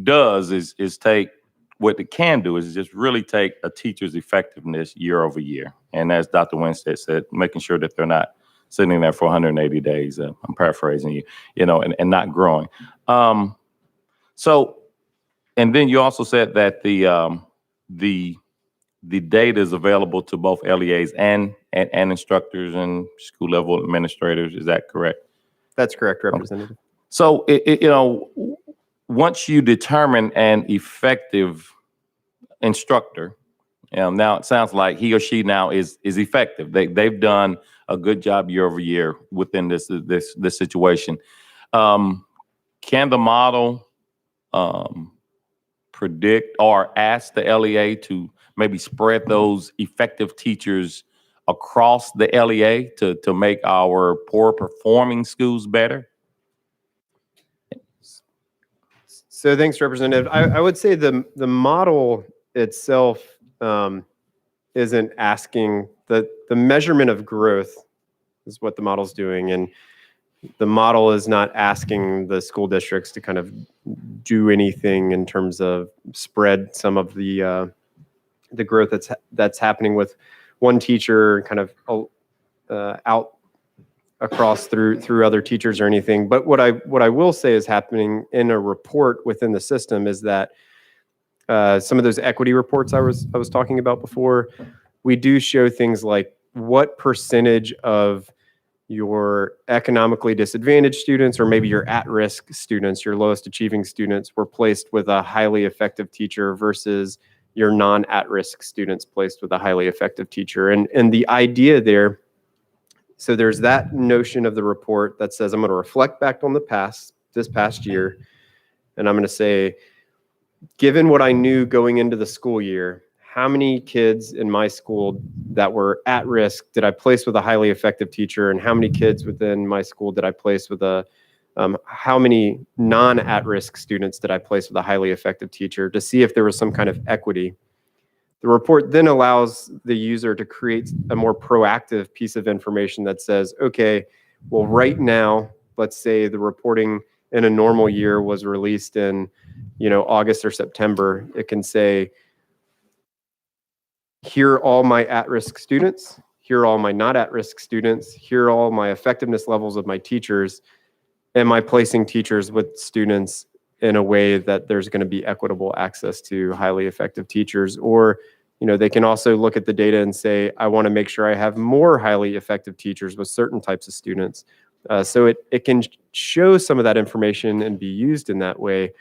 does is take, what it can do is just really take a teacher's effectiveness year over year. And as Dr. Winstead said, making sure that they're not sitting there for 180 days. I'm paraphrasing you, and not growing. And then you also said that the data is available to both LEAs and instructors and school level administrators. Is that correct? That's correct, Representative. So once you determine an effective instructor, now it sounds like he or she now is effective. They've done a good job year over year within this situation. Can the model predict or ask the LEA to maybe spread those effective teachers across the LEA to make our poor performing schools better? So thanks, Representative. I would say the model itself isn't asking, the measurement of growth is what the model's doing. And the model is not asking the school districts to kind of do anything in terms of spread some of the growth that's happening with one teacher kind of out across through other teachers or anything. But what I will say is happening in a report within the system is that some of those equity reports I was talking about before, we do show things like what percentage of your economically disadvantaged students, or maybe your at-risk students, your lowest achieving students, were placed with a highly effective teacher versus your non-at-risk students placed with a highly effective teacher. And the idea there, so there's that notion of the report that says, I'm going to reflect back on this past year, and I'm going to say, given what I knew going into the school year, how many kids in my school that were at risk did I place with a highly effective teacher, and how many kids within my school did I place with how many non-at-risk students did I place with a highly effective teacher, to see if there was some kind of equity. The report then allows the user to create a more proactive piece of information that says, okay, well, right now, let's say the reporting in a normal year was released in, August or September. It can say, here are all my at-risk students, here are all my not at-risk students, here are all my effectiveness levels of my teachers. Am I placing teachers with students in a way that there's going to be equitable access to highly effective teachers? Or, they can also look at the data and say, I want to make sure I have more highly effective teachers with certain types of students. So it can show some of that information and be used in that way,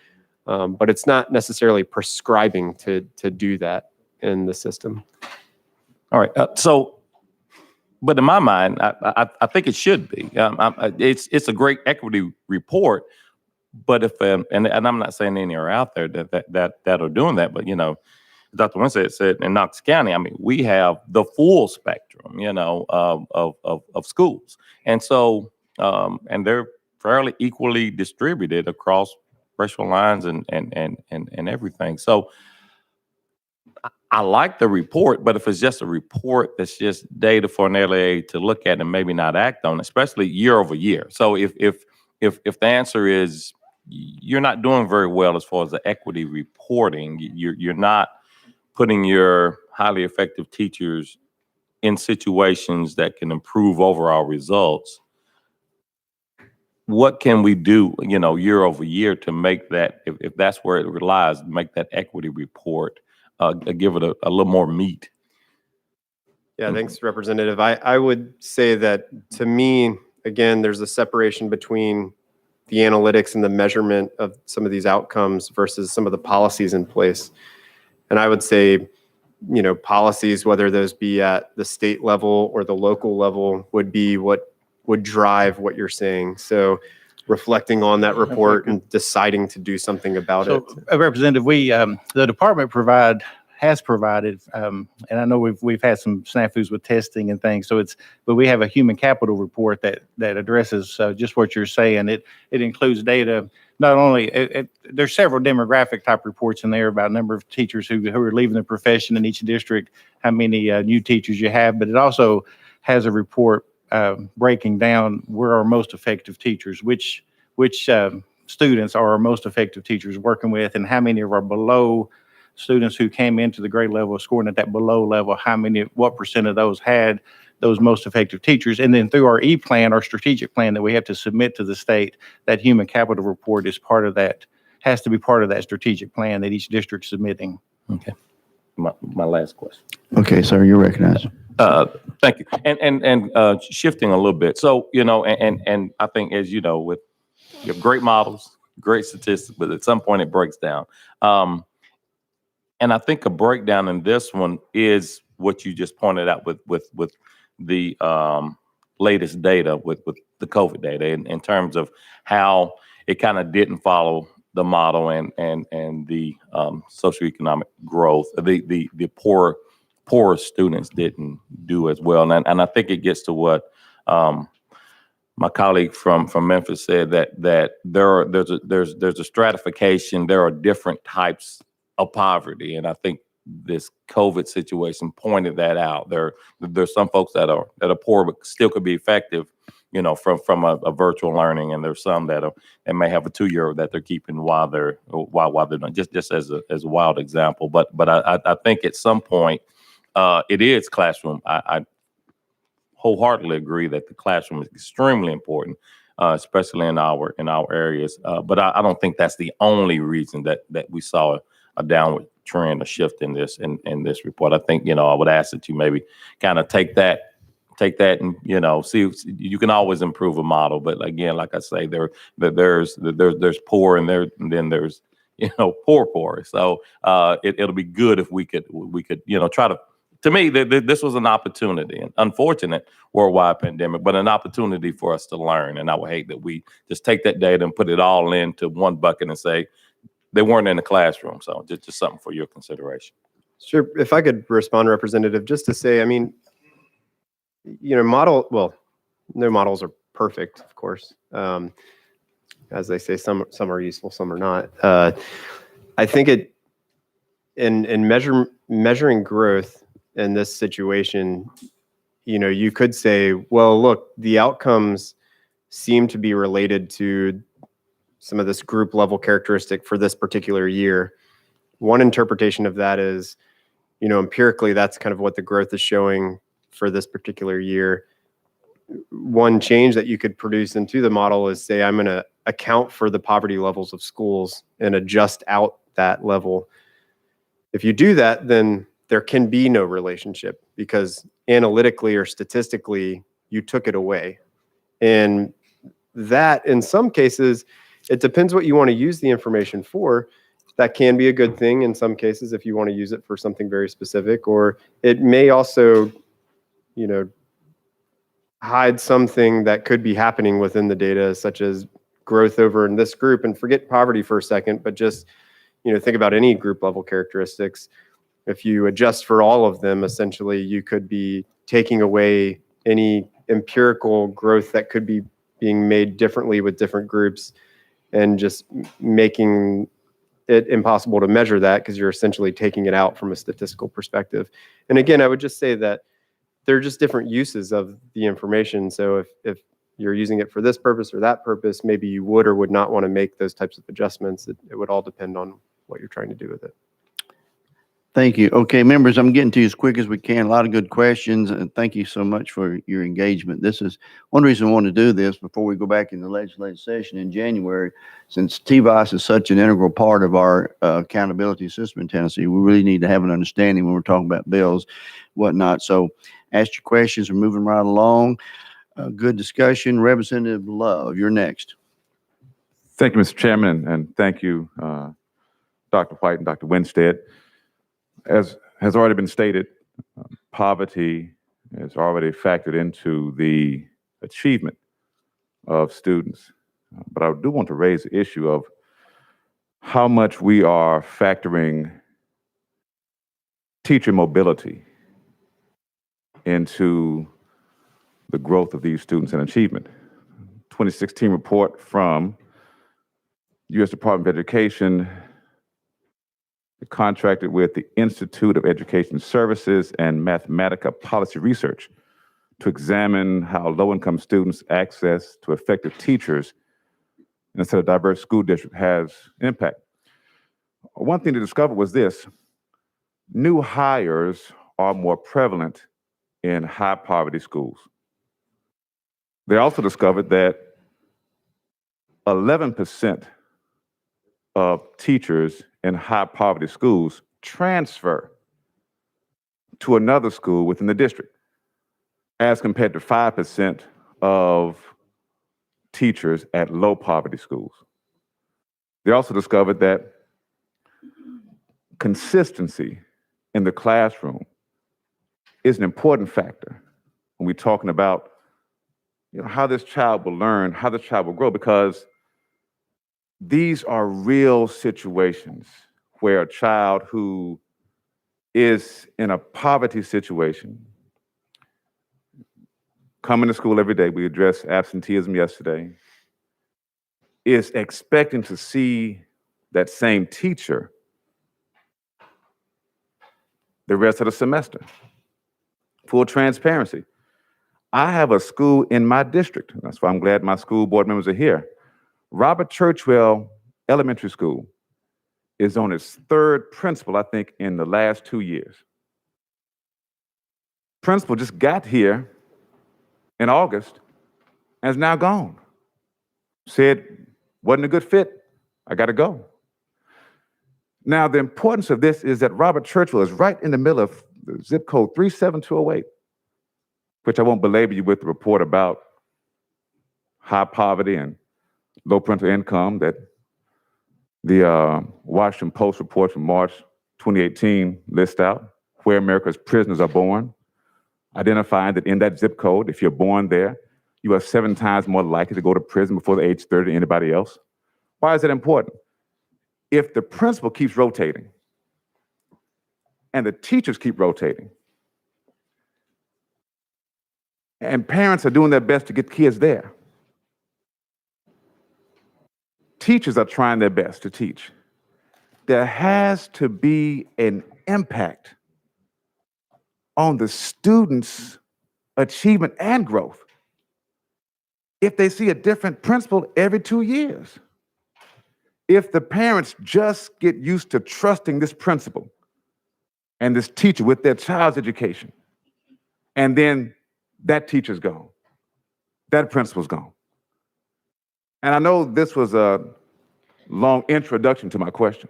but it's not necessarily prescribing to do that in the system. All right. But in my mind, I think it should be. It's a great equity report. But if and I'm not saying any are out there that are doing that, but Dr. Winstead said in Knox County, I mean, we have the full spectrum, of schools, and so and they're fairly equally distributed across racial lines and everything. So I like the report, but if it's just a report that's just data for an LAA to look at and maybe not act on, especially year over year. So if the answer is you're not doing very well as far as the equity reporting, you're not putting your highly effective teachers in situations that can improve overall results, what can we do, year over year to make that, if that's where it relies, make that equity report, give it a little more meat? Yeah, thanks, Representative. I would say that, to me, again, there's a separation between the analytics and the measurement of some of these outcomes versus some of the policies in place. And I would say, policies, whether those be at the state level or the local level, would be what would drive what you're saying. So reflecting on that report and deciding to do something about it. Representative, the department has provided, and I know we've had some snafus with testing and things. But we have a human capital report that addresses just what you're saying. It includes data. Not only there's several demographic type reports in there about number of teachers who are leaving the profession in each district, how many new teachers you have, but it also has a report breaking down where our most effective teachers, which students are our most effective teachers working with, and how many of our below students who came into the grade level scoring at that below level, what percent of those had those most effective teachers. And then through our E-plan, our strategic plan that we have to submit to the state, that human capital report is part of that, has to be part of that strategic plan that each district's submitting. Okay. My last question. Okay, sir, you're recognized. Thank you. And shifting a little bit. So, and I think, as you know, with you have great models, great statistics, but at some point it breaks down. And I think a breakdown in this one is what you just pointed out with the latest data, with the COVID data, in terms of how it kind of didn't follow the model and the socioeconomic growth. The poor students didn't do as well, and I think it gets to what my colleague from Memphis said, that there's a stratification. There are different types of poverty, and I think this COVID situation pointed that out. There's some folks that are poor but still could be effective, from a virtual learning, and there's some that may have a 2-year that they're keeping while they're not, just as a wild example. But I think at some point it is classroom. I wholeheartedly agree that the classroom is extremely important, especially in our areas. But I don't think that's the only reason that we saw a downward trend, a shift in this report. I think, I would ask that you maybe kind of take that and, see if you can always improve a model. But again, like I say, there's poor and then there's, poor. So it'll be good if we could, try to me, this was an opportunity, an unfortunate worldwide pandemic, but an opportunity for us to learn. And I would hate that we just take that data and put it all into one bucket and say, they weren't in the classroom. So just something for your consideration. Sure. If I could respond, Representative, just to say, I mean, no models are perfect, of course. As they say, some are useful, some are not. I think in measuring growth in this situation, you could say, well, look, the outcomes seem to be related to some of this group level characteristic for this particular year. One interpretation of that is, empirically, that's kind of what the growth is showing for this particular year. One change that you could produce into the model is say, I'm going to account for the poverty levels of schools and adjust out that level. If you do that, then there can be no relationship because analytically or statistically, you took it away. And that, in some cases, it depends what you want to use the information for. That can be a good thing in some cases if you want to use it for something very specific, or it may also, hide something that could be happening within the data, such as growth over in this group, and forget poverty for a second, but just, think about any group level characteristics. If you adjust for all of them, essentially, you could be taking away any empirical growth that could be being made differently with different groups and just making it impossible to measure that because you're essentially taking it out from a statistical perspective. And again, I would just say that there are just different uses of the information. So if you're using it for this purpose or that purpose, maybe you would or would not want to make those types of adjustments. It would all depend on what you're trying to do with it. Thank you. Okay, members, I'm getting to you as quick as we can. A lot of good questions, and thank you so much for your engagement. This is one reason I want to do this before we go back in the legislative session in January. Since TVOS is such an integral part of our accountability system in Tennessee, we really need to have an understanding when we're talking about bills, whatnot. So ask your questions. We're moving right along. Good discussion. Representative Love, you're next. Thank you, Mr. Chairman, and thank you, Dr. White and Dr. Winstead. As has already been stated, poverty is already factored into the achievement of students. But I do want to raise the issue of how much we are factoring teacher mobility into the growth of these students and achievement. 2016 report from U.S. Department of Education contracted with the Institute of Education Services and Mathematica Policy Research to examine how low-income students' access to effective teachers in a set of diverse school districts has impact. One thing to discover was this: new hires are more prevalent in high poverty schools. They also discovered that 11% of teachers in high poverty schools transfer to another school within the district, as compared to 5% of teachers at low poverty schools. They also discovered that consistency in the classroom is an important factor when we're talking about how this child will learn, how this child will grow, because these are real situations where a child who is in a poverty situation, coming to school every day, we addressed absenteeism yesterday, is expecting to see that same teacher the rest of the semester. Full transparency. I have a school in my district, and that's why I'm glad my school board members are here. Robert Churchwell Elementary School is on its third principal, I think, in the last 2 years. Principal just got here in August and is now gone. Said, wasn't a good fit, I gotta go. Now, the importance of this is that Robert Churchwell is right in the middle of the zip code 37208, which I won't belabor you with the report about high poverty and low parental income that the Washington Post report from March 2018 lists out, where America's prisoners are born, identifying that in that zip code, if you're born there, you are 7 times more likely to go to prison before the age 30 than anybody else. Why is that important? If the principal keeps rotating and the teachers keep rotating. And parents are doing their best to get kids there. Teachers are trying their best to teach. There has to be an impact on the students' achievement and growth if they see a different principal every 2 years. If the parents just get used to trusting this principal and this teacher with their child's education, and then that teacher's gone, that principal's gone. And I know this was a long introduction to my question,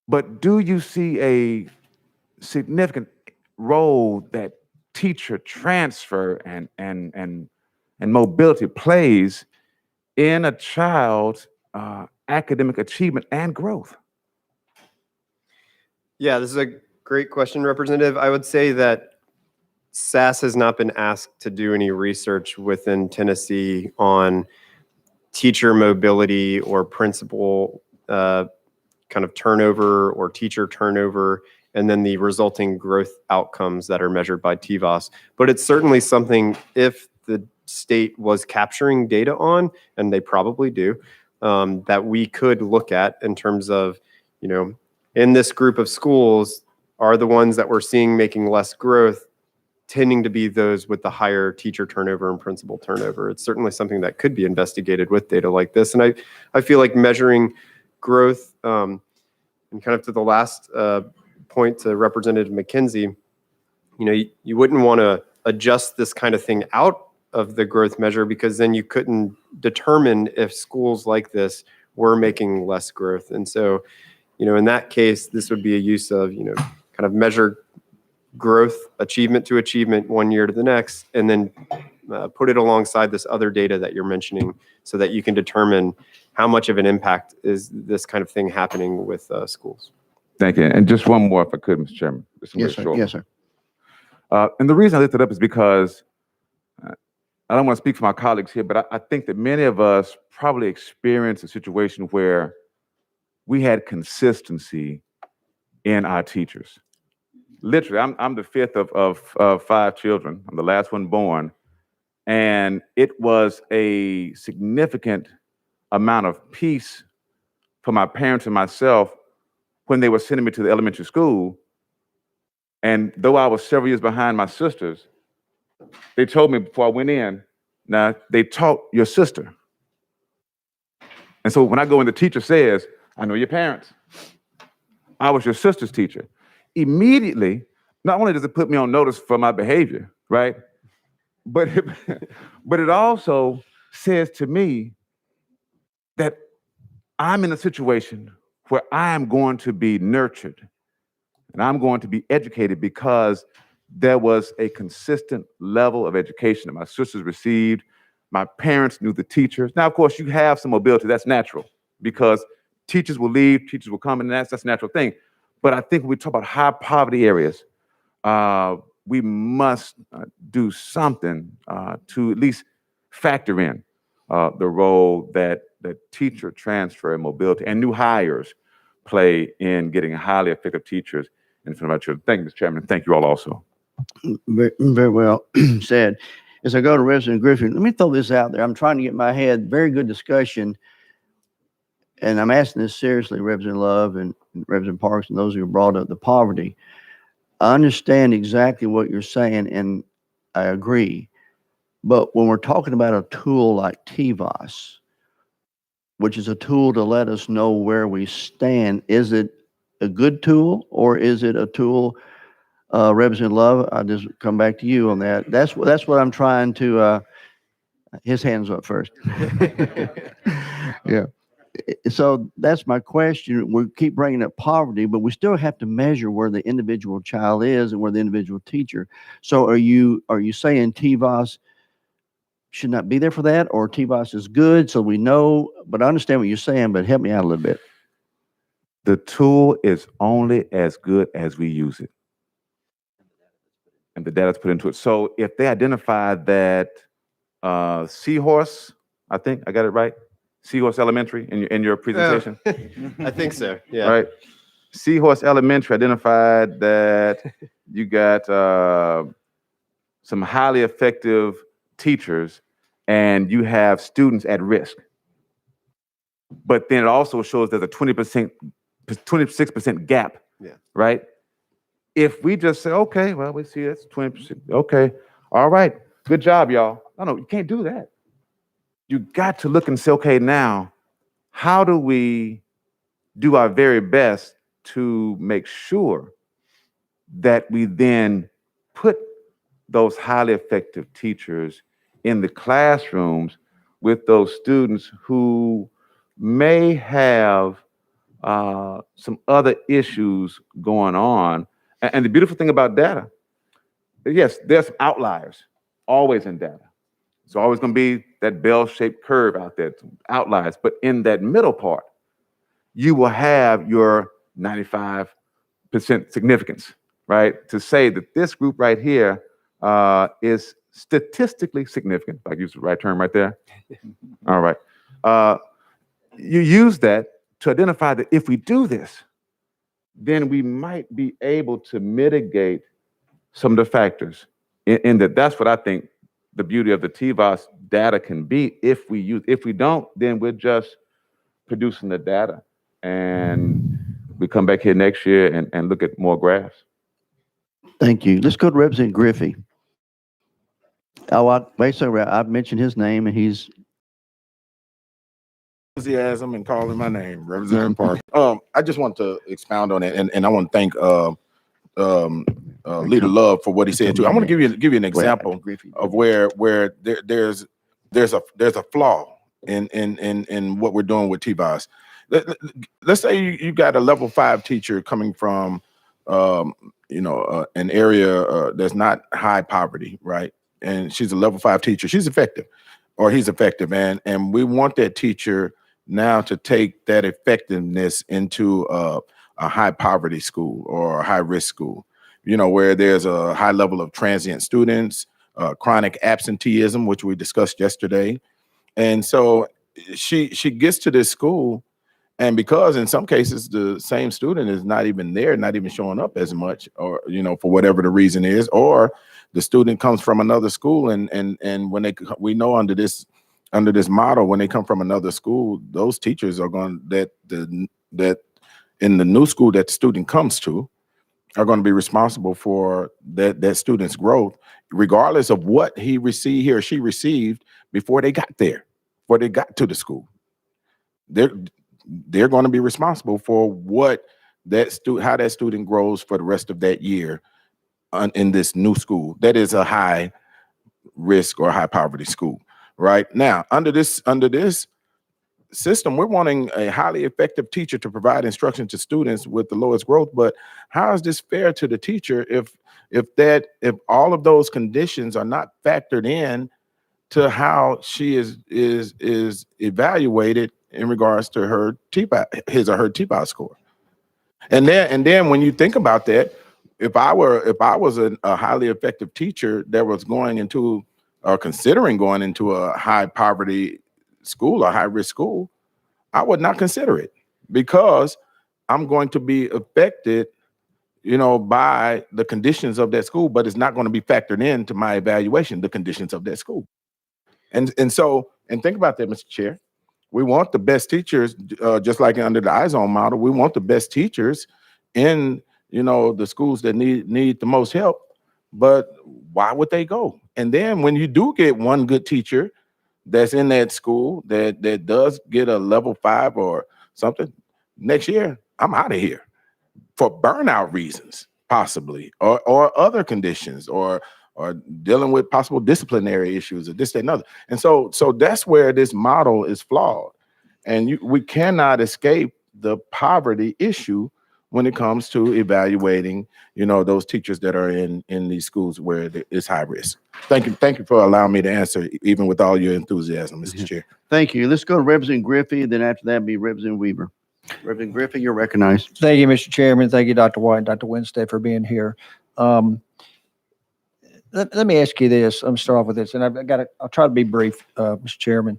but do you see a significant role that teacher transfer and mobility plays in a child's academic achievement and growth? Yeah, this is a great question, Representative. I would say that SAS has not been asked to do any research within Tennessee on teacher mobility or principal kind of turnover or teacher turnover, and then the resulting growth outcomes that are measured by TVOS. But it's certainly something, if the state was capturing data on, and they probably do, that we could look at in terms of, you know, in this group of schools, are the ones that we're seeing making less growth tending to be those with the higher teacher turnover and principal turnover. It's certainly something that could be investigated with data like this. And I feel like measuring growth, and kind of to the last point to Representative McKenzie, you know, you wouldn't want to adjust this kind of thing out of the growth measure, because then you couldn't determine if schools like this were making less growth. And so, you know, in that case, this would be a use of, you know, kind of measure growth, achievement to achievement, 1 year to the next, and then put it alongside this other data that you're mentioning so that you can determine how much of an impact is this kind of thing happening with schools. Thank you. And just one more, if I could, Mr. Chairman. Yes, sir. Yes, sir. And the reason I lifted up is because I don't want to speak for my colleagues here, but I think that many of us probably experienced a situation where we had consistency in our teachers. Literally, I'm the fifth of 5 children. I'm the last one born. And it was a significant amount of peace for my parents and myself when they were sending me to the elementary school. And though I was several years behind my sisters, they told me before I went in, now they taught your sister. And so when I go in, the teacher says, I know your parents. I was your sister's teacher. Immediately, not only does it put me on notice for my behavior, right? But it also says to me that I'm in a situation where I am going to be nurtured and I'm going to be educated because there was a consistent level of education that my sisters received. My parents knew the teachers. Now, of course, you have some mobility. That's natural because teachers will leave, teachers will come, and that's a natural thing. But I think when we talk about high poverty areas, we must do something to at least factor in the role that teacher transfer and mobility and new hires play in getting highly effective teachers in front of our children. Thank you, Mr. Chairman, and thank you all also. Very, very well said. As I go to Representative Griffin, let me throw this out there. I'm trying to get my head, very good discussion. And I'm asking this seriously, Representative Love and Representative Parks and those who brought up the poverty. I understand exactly what you're saying, and I agree. But when we're talking about a tool like TVOS, which is a tool to let us know where we stand, is it a good tool or is it a tool, Representative Love, I'll just come back to you on that. That's what I'm trying to, his hands up first. Yeah. So that's my question. We keep bringing up poverty, but we still have to measure where the individual child is and where the individual teacher. So are you saying TVOS should not be there for that, or TVOS is good so we know? But I understand what you're saying, but help me out a little bit. The tool is only as good as we use it and the data that's put into it. So if they identify that Seahorse, I think I got it right, Seahorse Elementary in your presentation. I think so. Yeah. Right. Seahorse Elementary identified that you got some highly effective teachers and you have students at risk. But then it also shows there's a 26% gap, Yeah. right? If we just say, okay, well, we see that's 20%. Okay, all right, good job, y'all. No, you can't do that. You got to look and say, okay, now, how do we do our very best to make sure that we then put those highly effective teachers in the classrooms with those students who may have some other issues going on. And the beautiful thing about data, yes, there's outliers always in data. It's always going to be that bell-shaped curve out there, outliers. But in that middle part, you will have your 95% significance, right? To say that this group right here is statistically significant, if I use the right term right there. All right. You use that to identify that if we do this, then we might be able to mitigate some of the factors in that. That's what I think the beauty of the TVOS data can be if we use. If we don't, then we're just producing the data and we come back here next year and look at more graphs. Thank you. Let's go to Representative Griffey. Basically, I've mentioned his name, and he's Enthusiasm and calling my name, Representative Parker. I just want to expound on it, and I want to thank Leader Love for what he said too. I want to give you an example of where there's a flaw in what we're doing with TVOS. Let's say you got a level 5 teacher coming from an area that's not high poverty, right? And she's a level 5 teacher. She's effective, or he's effective, and we want that teacher now to take that effectiveness into a high poverty school or a high risk school, where there's a high level of transient students, chronic absenteeism, which we discussed yesterday. And so she gets to this school, and because in some cases the same student is not even there, not even showing up as much, or for whatever the reason is, or the student comes from another school, and when we know under this model, when they come from another school, those teachers are going that in the new school that the student comes to are going to be responsible for that student's growth, regardless of what he or she received before they got there, before they got to the school. They're going to be responsible for what how that student grows for the rest of that year in this new school that is a high risk or high poverty school. Right now, under this system, we're wanting a highly effective teacher to provide instruction to students with the lowest growth. But how is this fair to the teacher if all of those conditions are not factored in to how she is evaluated in regards to her his or her TPOS score? And then when you think about that, if I was a highly effective teacher that was going into or considering going into a high poverty school or high risk school, I would not consider it, because I'm going to be affected, by the conditions of that school, but it's not going to be factored into my evaluation, the conditions of that school. And think about that, Mr. Chair. We want the best teachers, just like under the iZone model. We want the best teachers in the schools that need the most help. But why would they go? And then when you do get one good teacher that's in that school that does get a level 5 or something, next year I'm out of here for burnout reasons, possibly, or other conditions, or dealing with possible disciplinary issues, or this, that, and other. And so that's where this model is flawed. And we cannot escape the poverty issue when it comes to evaluating, those teachers that are in these schools where it's high risk. Thank you for allowing me to answer, even with all your enthusiasm, Mr. Chair. Thank you. Let's go to Representative Griffey, and then after that be Representative Weaver. Representative Griffey, you're recognized. Thank you, Mr. Chairman. Thank you, Dr. White and Dr. Winstead, for being here. Let me ask you this. I'm start off with this, and I'll try to be brief, Mr. Chairman.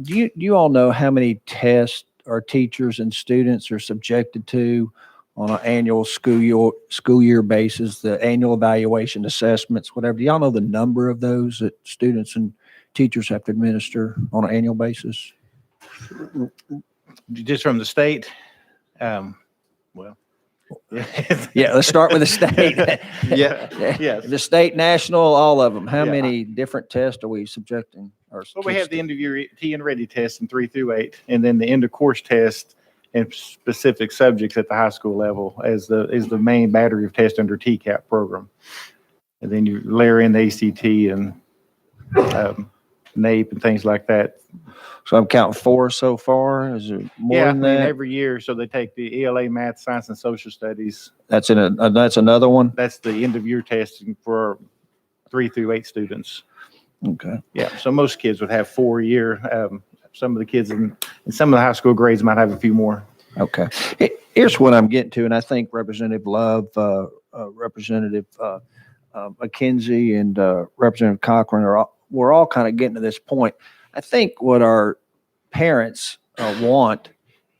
Do you all know how many tests our teachers and students are subjected to on an annual school year basis, the annual evaluation assessments, whatever. Do y'all know the number of those that students and teachers have to administer on an annual basis? Just from the state, well. Yeah, let's start with the state. Yeah, yes. The state, national, all of them. How Yeah. many different tests are we subjecting? Well, we have the end of year T and ready test in 3 through 8, and then the end of course test in specific subjects at the high school level is the main battery of tests under TCAP program. And then you layer in the ACT and NAEP and things like that. So I'm counting 4 so far. Is it more than that? every year. So they take the ELA, math, science, and social studies. That's that's another one. That's the end of year testing for 3 through 8 students. Okay. Yeah. So most kids would have 4 a year. Some of the kids in some of the high school grades might have a few more. Okay. Here's what I'm getting to, and I think Representative Love, Representative McKenzie, and Representative Cochran we're all kind of getting to this point. I think what our parents want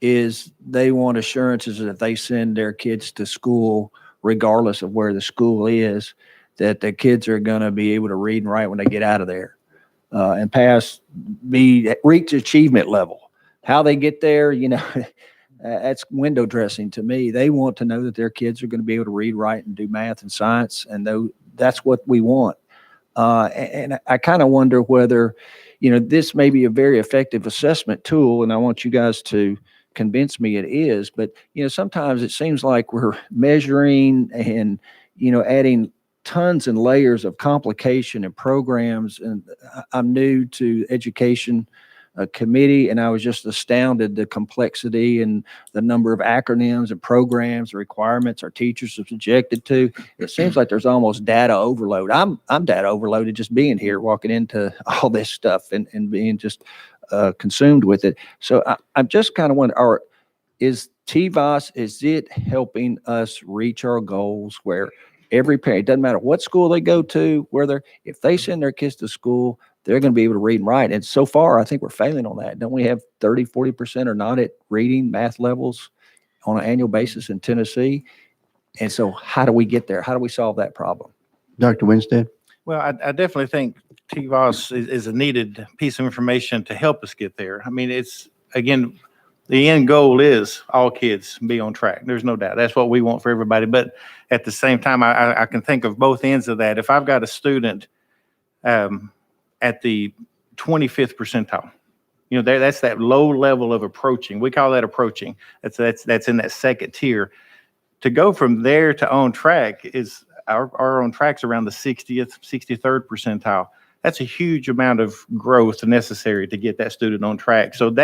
is they want assurances that if they send their kids to school, regardless of where the school is, that the kids are going to be able to read and write when they get out of there and reach achievement level. How they get there, that's window dressing to me. They want to know that their kids are going to be able to read, write, and do math and science, and that's what we want. And I kind of wonder whether, this may be a very effective assessment tool, and I want you guys to convince me it is. But, sometimes it seems like we're measuring and, adding tons and layers of complication and programs. And I'm new to education committee, and I was just astounded the complexity and the number of acronyms and programs, requirements our teachers are subjected to. It seems like there's almost data overload. I'm data overloaded just being here, walking into all this stuff and being just consumed with it. So I'm just kind of wondering, is TVOS, is it helping us reach our goals where every parent, doesn't matter what school they go to, if they send their kids to school, they're going to be able to read and write. And so far, I think we're failing on that. Don't we have 30, 40% are not at reading math levels on an annual basis in Tennessee? And so how do we get there? How do we solve that problem? Dr. Winstead? Well, I definitely think TVOS is a needed piece of information to help us get there. I mean, again, the end goal is all kids be on track. There's no doubt. That's what we want for everybody. But at the same time, I can think of both ends of that. If I've got a student at the 25th percentile, that's that low level of approaching. We call that approaching. That's in that second tier. To go from there to on track is our on track's around the 60th, 63rd percentile. That's a huge amount of growth necessary to get that student on track. So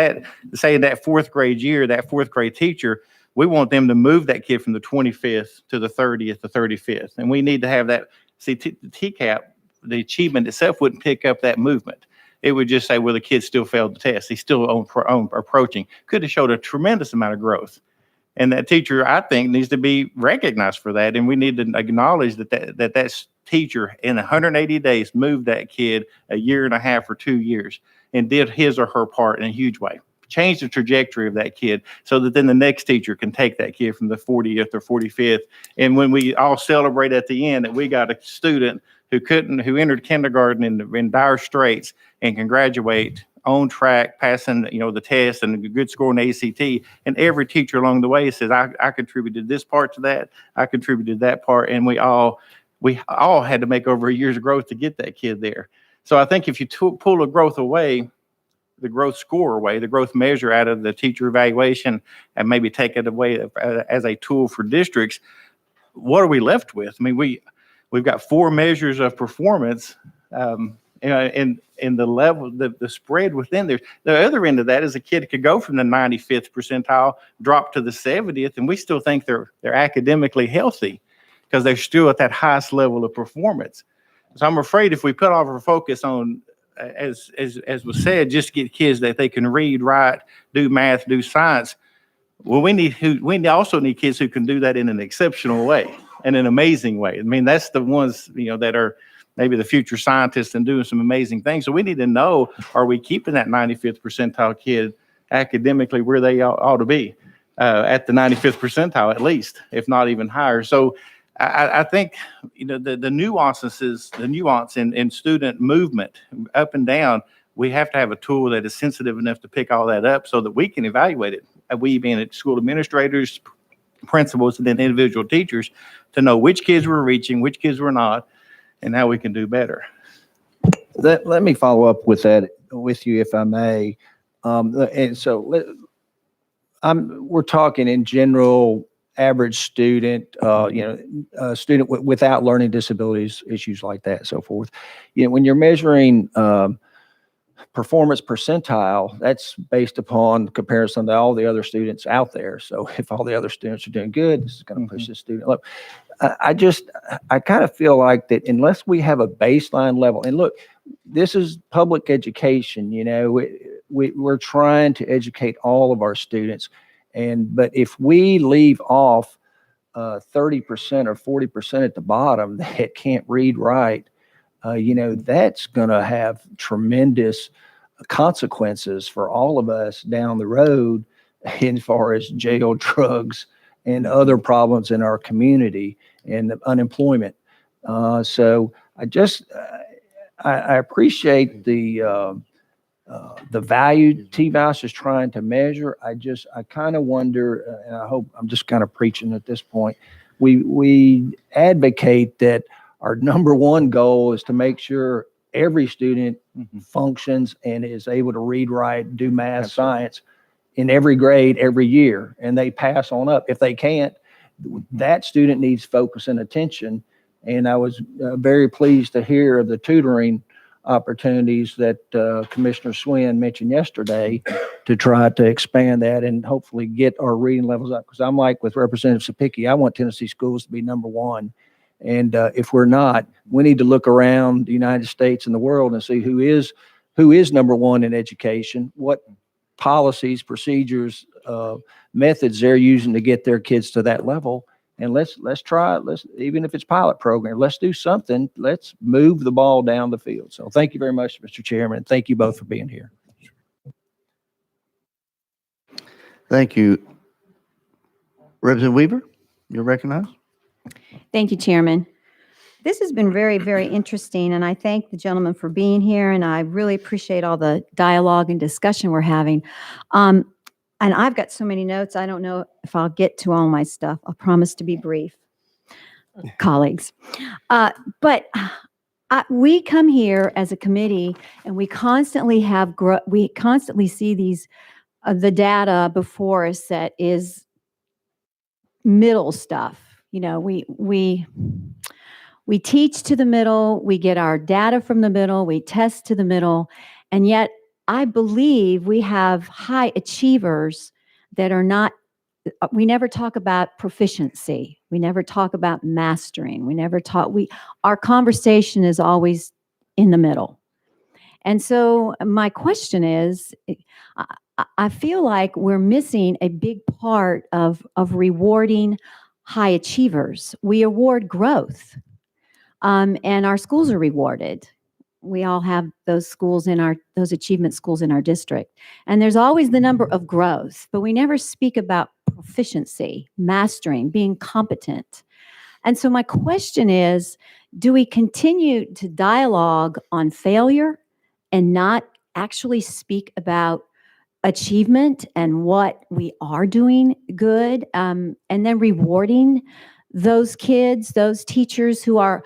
say that 4th grade year, that 4th grade teacher, we want them to move that kid from the 25th to the 30th, the 35th. And we need to have that. See, the TCAP, the achievement itself wouldn't pick up that movement. It would just say, well, the kid still failed the test. He's still on approaching. Could have showed a tremendous amount of growth. And that teacher, I think, needs to be recognized for that. And we need to acknowledge that teacher in 180 days moved that kid a year and a half or 2 years and did his or her part in a huge way. Change the trajectory of that kid so that then the next teacher can take that kid from the 40th or 45th. And when we all celebrate at the end that we got a student who entered kindergarten in dire straits and can graduate on track, passing, the test and a good score in the ACT. And every teacher along the way says, I contributed this part to that. I contributed that part. And we all had to make over a year's growth to get that kid there. So I think if you pull a growth away, the growth score away, the growth measure out of the teacher evaluation and maybe take it away as a tool for districts, what are we left with? I mean, we've got 4 measures of performance, and the level, the spread within there. The other end of that is a kid could go from the 95th percentile, drop to the 70th, and we still think they're academically healthy because they're still at that highest level of performance. So I'm afraid if we put all of our focus on, as was said, just get kids that they can read, write, do math, do science. Well, we also need kids who can do that in an exceptional way, in an amazing way. I mean, that's the ones, that are maybe the future scientists and doing some amazing things. So we need to know, are we keeping that 95th percentile kid academically where they ought to be? at the 95th percentile at least, if not even higher. So I think, the nuance in student movement up and down, we have to have a tool that is sensitive enough to pick all that up so that we can evaluate it. We being at school administrators, principals, and then individual teachers to know which kids we're reaching, which kids we're not, and how we can do better. Let me follow up with that with you, if I may. And so we're talking in general, average student, student without learning disabilities, issues like that, so forth. When you're measuring performance percentile, that's based upon comparison to all the other students out there. So if all the other students are doing good, this is going to push this student up. I kind of feel like that unless we have a baseline level, and look, this is public education, we're trying to educate all of our students. But if we leave off 30% or 40% at the bottom that can't read, write, that's going to have tremendous consequences for all of us down the road as far as jail, drugs, and other problems in our community and unemployment. So I appreciate the value TVOS is trying to measure. I kind of wonder, and I hope I'm just kind of preaching at this point. We advocate that our number one goal is to make sure every student functions and is able to read, write, do math, science in every grade every year, and they pass on up. If they can't, that student needs focus and attention. And I was very pleased to hear of the tutoring opportunities that Commissioner Swin mentioned yesterday to try to expand that and hopefully get our reading levels up. Because I'm like with Representative Sapicki, I want Tennessee schools to be number one. And if we're not, we need to look around the United States and the world and see who is number one in education, what policies, procedures, methods they're using to get their kids to that level. And let's try it. Even if it's pilot program, let's do something. Let's move the ball down the field. So thank you very much, Mr. Chairman. Thank you both for being here. Thank you. Representative Weaver, you're recognized. Thank you, Chairman. This has been very, very interesting, and I thank the gentleman for being here, and I really appreciate all the dialogue and discussion we're having. And I've got so many notes, I don't know if I'll get to all my stuff. I'll promise to be brief, colleagues. But we come here as a committee, and we constantly see these, the data before us that is middle stuff. We teach to the middle, we get our data from the middle, we test to the middle, and yet I believe we have high achievers that are not, we never talk about proficiency. We never talk about mastering. Our conversation is always in the middle. And so my question is, I feel like we're missing a big part of rewarding high achievers. We award growth, and our schools are rewarded. We all have those achievement schools in our district. And there's always the number of growth, but we never speak about proficiency, mastering, being competent. And so my question is, do we continue to dialogue on failure and not actually speak about achievement and what we are doing good, and then rewarding those kids, those teachers who are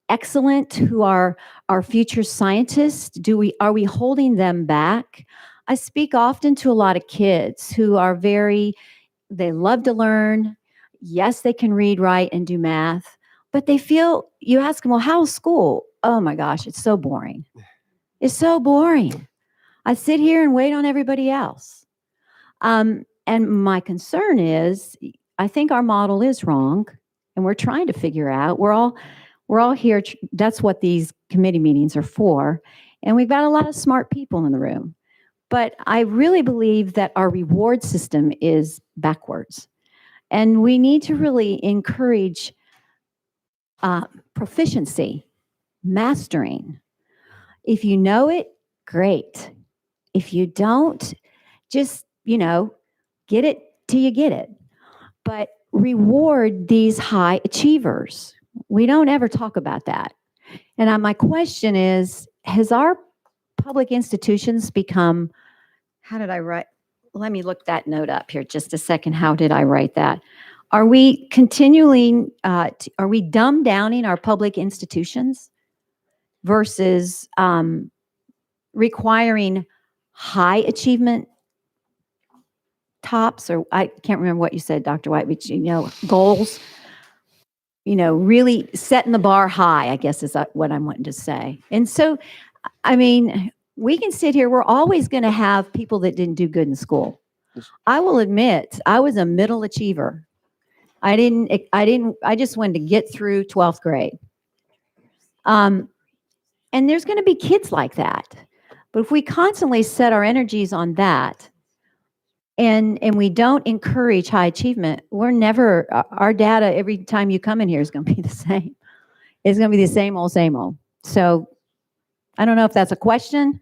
excellent, who are our future scientists? Are we holding them back? I speak often to a lot of kids who are they love to learn. Yes, they can read, write, and do math, but you ask them, well, how's school? Oh my gosh, it's so boring. It's so boring. I sit here and wait on everybody else. And my concern is, I think our model is wrong, and we're trying to figure out, we're all here. That's what these committee meetings are for. And we've got a lot of smart people in the room. But I really believe that our reward system is backwards. And we need to really encourage proficiency, mastering. If you know it, great. If you don't, just, get it till you get it. But reward these high achievers. We don't ever talk about that. And my question is, has our public institutions become, how did I write? Let me look that note up here just a second. How did I write that? Are we continually, are we dumb downing our public institutions versus requiring high achievement tops, or I can't remember what you said, Dr. White, but goals, really setting the bar high, I guess is what I'm wanting to say. And so, I mean, we can sit here, we're always going to have people that didn't do good in school. I will admit, I was a middle achiever. I just wanted to get through 12th grade. And there's going to be kids like that. But if we constantly set our energies on that, and we don't encourage high achievement, we're never, our data every time you come in here is going to be the same. It's going to be the same old, same old. So I don't know if that's a question,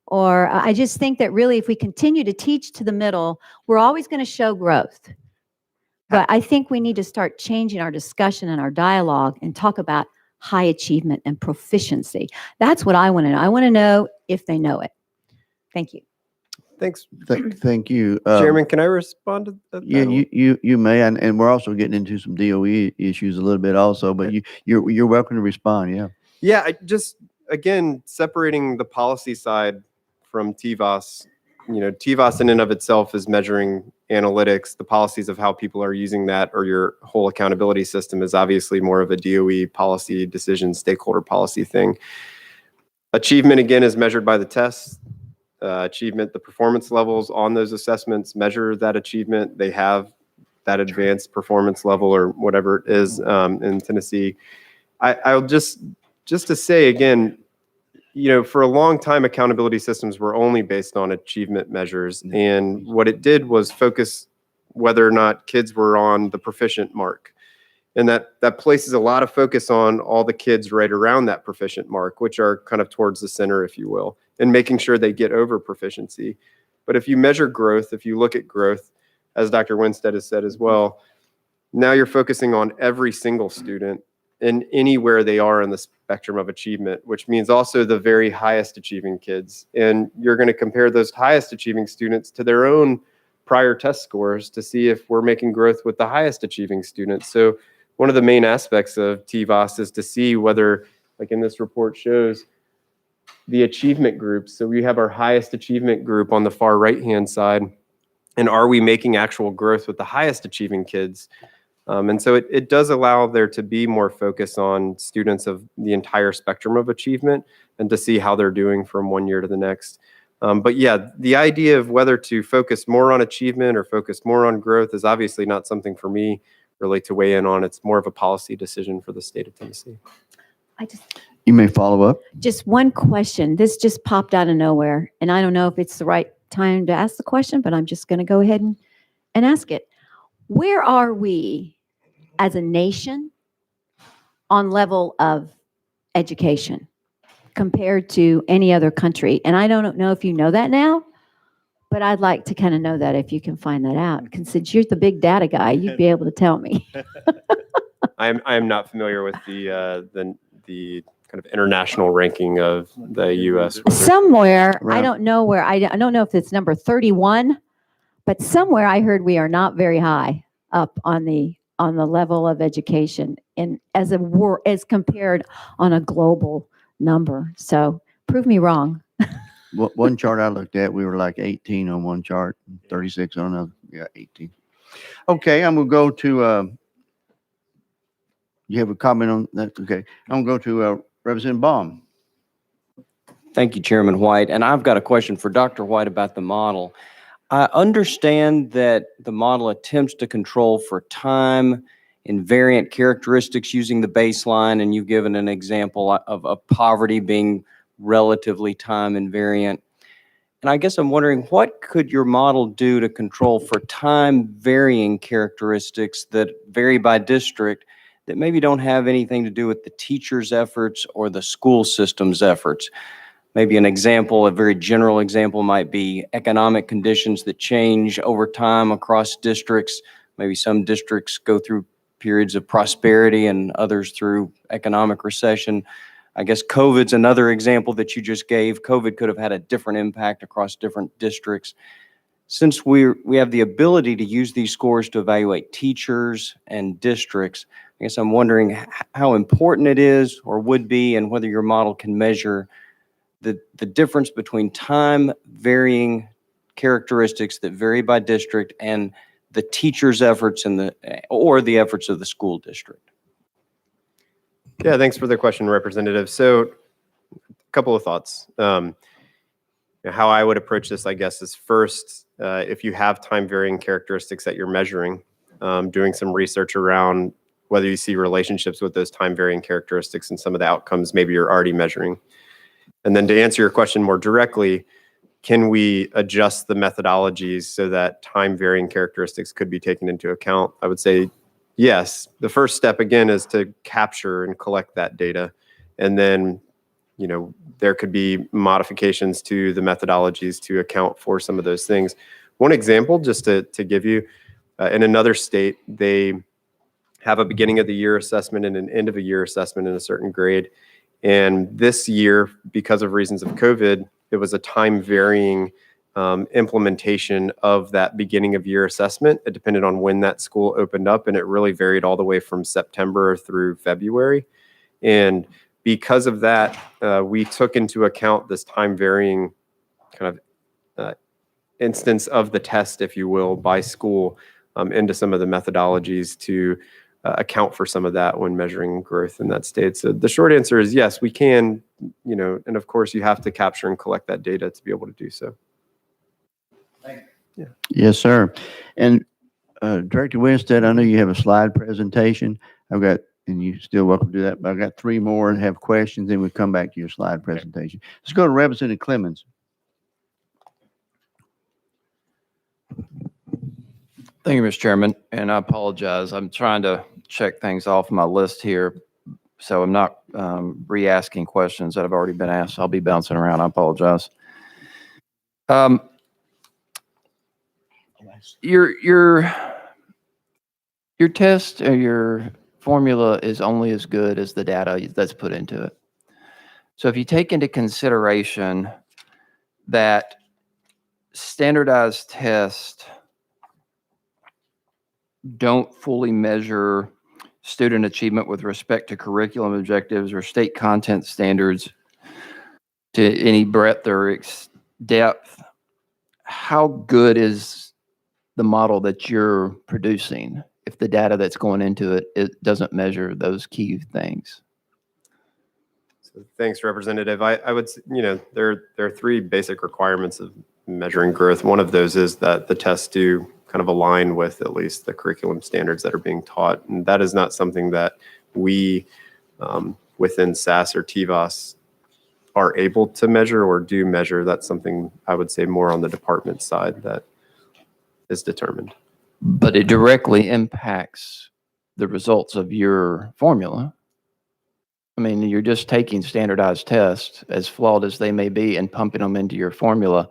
or I just think that really if we continue to teach to the middle, we're always going to show growth. But I think we need to start changing our discussion and our dialogue and talk about high achievement and proficiency. That's what I want to know. I want to know if they know it. Thank you. Thanks. Thank you. Chairman, can I respond to that? Yeah, you may, and we're also getting into some DOE issues a little bit also, but you're welcome to respond. Yeah. Yeah, I just, again, separating the policy side from TVOS, TVOS in and of itself is measuring analytics. The policies of how people are using that, or your whole accountability system, is obviously more of a DOE policy decision, stakeholder policy thing. Achievement, again, is measured by the tests. Achievement, the performance levels on those assessments measure that achievement. They have that advanced performance level or whatever it is in Tennessee. I'll just to say again, for a long time, accountability systems were only based on achievement measures. And what it did was focus whether or not kids were on the proficient mark. And that places a lot of focus on all the kids right around that proficient mark, which are kind of towards the center, if you will, and making sure they get over proficiency. But if you measure growth, if you look at growth, as Dr. Winstead has said as well, now you're focusing on every single student and anywhere they are in the spectrum of achievement, which means also the very highest achieving kids. And you're going to compare those highest achieving students to their own prior test scores to see if we're making growth with the highest achieving students. So one of the main aspects of TVOS is to see whether, like in this report shows, the achievement groups. So we have our highest achievement group on the far right-hand side, and are we making actual growth with the highest achieving kids? And so it does allow there to be more focus on students of the entire spectrum of achievement and to see how they're doing from one year to the next. But yeah, the idea of whether to focus more on achievement or focus more on growth is obviously not something for me really to weigh in on. It's more of a policy decision for the state of Tennessee. You may follow up. Just one question. This just popped out of nowhere, and I don't know if it's the right time to ask the question, but I'm just going to go ahead and ask it. Where are we as a nation on level of education compared to any other country? And I don't know if you know that now, but I'd like to kind of know that if you can find that out. Because since you're the big data guy, you'd be able to tell me. I am not familiar with the kind of international ranking of the U.S. Somewhere, I don't know where, I don't know if it's number 31, but somewhere I heard we are not very high up on the level of education and as compared on a global number. So prove me wrong. One chart I looked at, we were like 18 on one chart, 36 on another. Yeah, 18. Okay, I'm gonna go to. You have a comment on that? Okay, I'm gonna go to Representative Baum. Thank you, Chairman White. And I've got a question for Dr. White about the model. I understand that the model attempts to control for time invariant characteristics using the baseline, and you've given an example of poverty being relatively time invariant. And I guess I'm wondering, what could your model do to control for time varying characteristics that vary by district that maybe don't have anything to do with the teacher's efforts or the school system's efforts? Maybe an example, a very general example might be economic conditions that change over time across districts. Maybe some districts go through periods of prosperity and others through economic recession. I guess COVID's another example that you just gave. COVID could have had a different impact across different districts. Since we have the ability to use these scores to evaluate teachers and districts, I guess I'm wondering how important it is or would be, and whether your model can measure the difference between time varying characteristics that vary by district and the teacher's efforts or the efforts of the school district. Yeah, thanks for the question, Representative. So a couple of thoughts. How I would approach this, I guess, is first, if you have time varying characteristics that you're measuring, doing some research around whether you see relationships with those time varying characteristics and some of the outcomes maybe you're already measuring. And then to answer your question more directly, can we adjust the methodologies so that time varying characteristics could be taken into account? I would say yes. The first step, again, is to capture and collect that data. And then, there could be modifications to the methodologies to account for some of those things. One example, just to give you, in another state, they have a beginning of the year assessment and an end of the year assessment in a certain grade. And this year, because of reasons of COVID, it was a time varying implementation of that beginning of year assessment. It depended on when that school opened up, and it really varied all the way from September through February. And because of that, we took into account this time varying kind of instance of the test, if you will, by school into some of the methodologies to account for some of that when measuring growth in that state. So the short answer is yes, we can, and of course you have to capture and collect that data to be able to do so. Yeah. Yes, sir. And Director Winstead, I know you have a slide presentation. And you still welcome to do that, but I've got 3 more and have questions, then we'll come back to your slide presentation. Let's go to Representative Clemens. Thank you, Mr. Chairman, and I apologize. I'm trying to check things off my list here, so I'm not re-asking questions that have already been asked. I'll be bouncing around. I apologize. Your test or your formula is only as good as the data that's put into it. So if you take into consideration that standardized tests don't fully measure student achievement with respect to curriculum objectives or state content standards to any breadth or depth, how good is the model that you're producing if the data that's going into it doesn't measure those key things? So thanks, Representative. I would, there are 3 basic requirements of measuring growth. One of those is that the tests do kind of align with at least the curriculum standards that are being taught. And that is not something that we within SAS or TVOS are able to measure or do measure. That's something I would say more on the department side that is determined. But it directly impacts the results of your formula. I mean, you're just taking standardized tests, as flawed as they may be, and pumping them into your formula,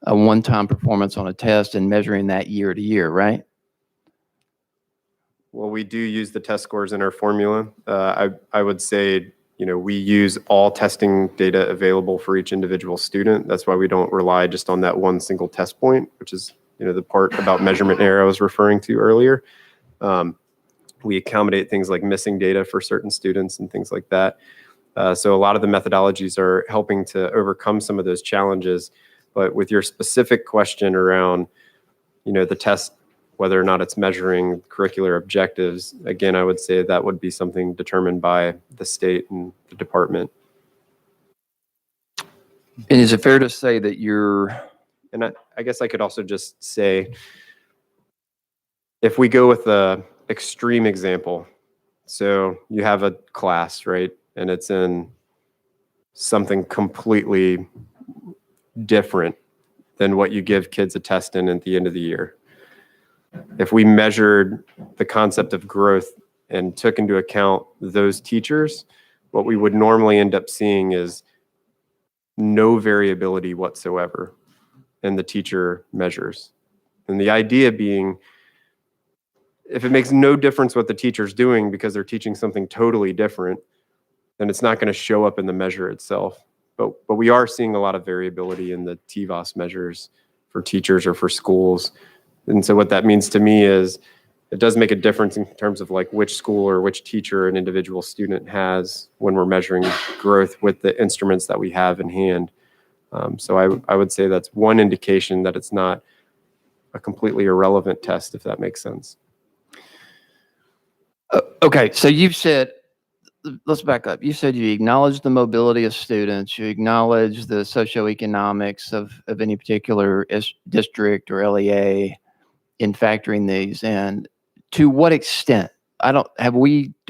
a one-time performance on a test and measuring that year to year, right? Well, we do use the test scores in our formula. I would say, we use all testing data available for each individual student. That's why we don't rely just on that one single test point, which is, the part about measurement error I was referring to earlier. We accommodate things like missing data for certain students and things like that. So a lot of the methodologies are helping to overcome some of those challenges. But with your specific question around, the test, whether or not it's measuring curricular objectives, again, I would say that would be something determined by the state and the department. And is it fair to say that and I guess I could also just say, if we go with the extreme example, so you have a class, right? And it's in something completely different than what you give kids a test in at the end of the year. If we measured the concept of growth and took into account those teachers, what we would normally end up seeing is no variability whatsoever in the teacher measures. And the idea being, if it makes no difference what the teacher's doing because they're teaching something totally different, then it's not going to show up in the measure itself. But we are seeing a lot of variability in the TVOS measures for teachers or for schools. And so what that means to me is it does make a difference in terms of like which school or which teacher an individual student has when we're measuring growth with the instruments that we have in hand. So I would say that's one indication that it's not a completely irrelevant test, if that makes sense. Okay, so you've said, let's back up. You said you acknowledge the mobility of students, you acknowledge the socioeconomics of any particular district or LEA in factoring these in. To what extent? Do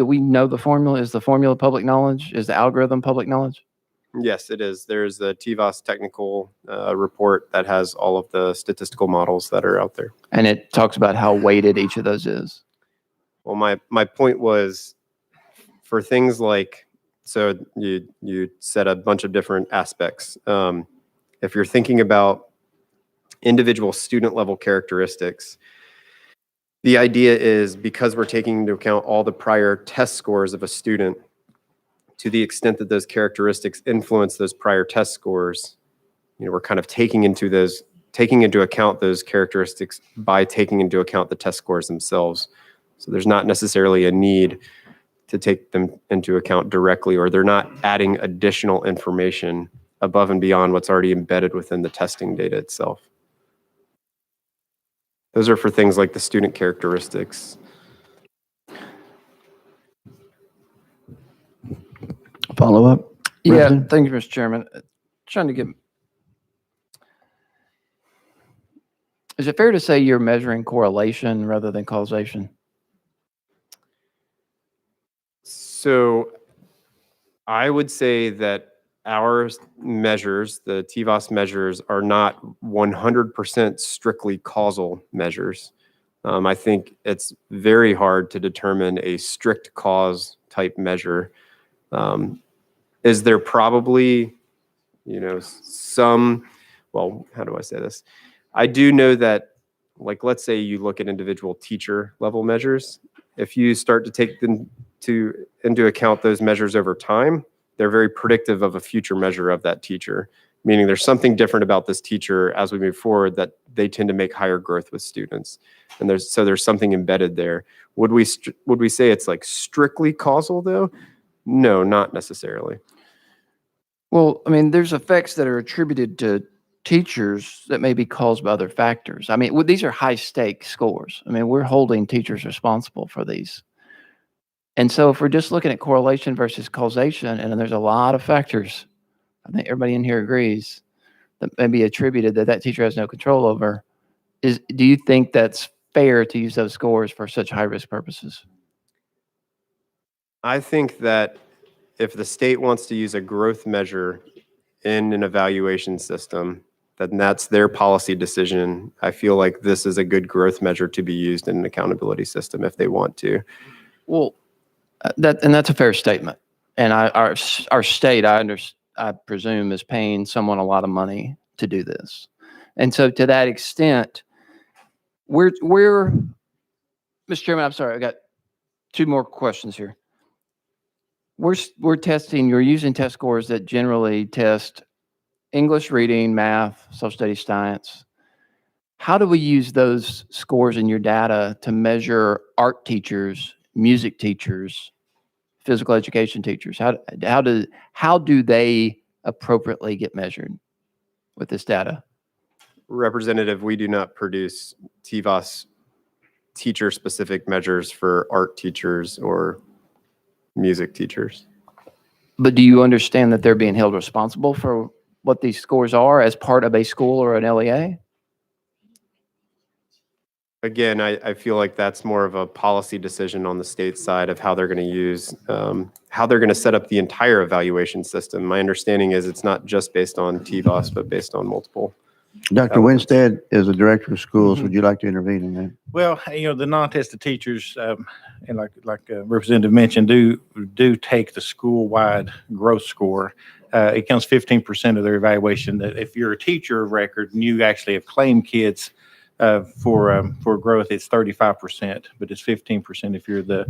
we know the formula? Is the formula public knowledge? Is the algorithm public knowledge? Yes, it is. There's the TVOS technical report that has all of the statistical models that are out there. And it talks about how weighted each of those is. Well, my point was for things like, so you said a bunch of different aspects. If you're thinking about individual student level characteristics, the idea is because we're taking into account all the prior test scores of a student, to the extent that those characteristics influence those prior test scores, we're kind of taking into account those characteristics by taking into account the test scores themselves. So there's not necessarily a need to take them into account directly, or they're not adding additional information above and beyond what's already embedded within the testing data itself. Those are for things like the student characteristics. Follow up? Yeah, Representative? thank you, Mr. Chairman. Trying to get, is it fair to say you're measuring correlation rather than causation? So I would say that our measures, the TVOS measures, are not 100% strictly causal measures. I think it's very hard to determine a strict cause type measure. Is there probably, some, well, how do I say this? I do know that, like, let's say you look at individual teacher level measures. If you start to take them into account those measures over time, they're very predictive of a future measure of that teacher, meaning there's something different about this teacher as we move forward that they tend to make higher growth with students. And there's something embedded there. Would we say it's like strictly causal though? No, not necessarily. Well, I mean, there's effects that are attributed to teachers that may be caused by other factors. I mean, these are high stake scores. I mean, we're holding teachers responsible for these. And so if we're just looking at correlation versus causation, and there's a lot of factors, I think everybody in here agrees, that may be attributed that teacher has no control over, do you think that's fair to use those scores for such high risk purposes? I think that if the state wants to use a growth measure in an evaluation system, then that's their policy decision. I feel like this is a good growth measure to be used in an accountability system if they want to. Well, that's a fair statement. And our state, I presume, is paying someone a lot of money to do this. And so to that extent, we're Mr. Chairman, I'm sorry, I got two more questions here. You're using test scores that generally test English, reading, math, social studies, science. How do we use those scores in your data to measure art teachers, music teachers, physical education teachers? How do they appropriately get measured with this data? Representative, we do not produce TVOS teacher-specific measures for art teachers or music teachers. But do you understand that they're being held responsible for what these scores are as part of a school or an LEA? Again, I feel like that's more of a policy decision on the state side of how they're going to use, how they're going to set up the entire evaluation system. My understanding is it's not just based on TVOS, but based on multiple Dr. Winstead is the director of schools. Would you like to intervene in that? Well, the non-tested teachers, and like Representative mentioned, do take the school-wide growth score. It counts 15% of their evaluation. That if you're a teacher of record and you actually have claimed kids for growth, it's 35%, but it's 15% if you're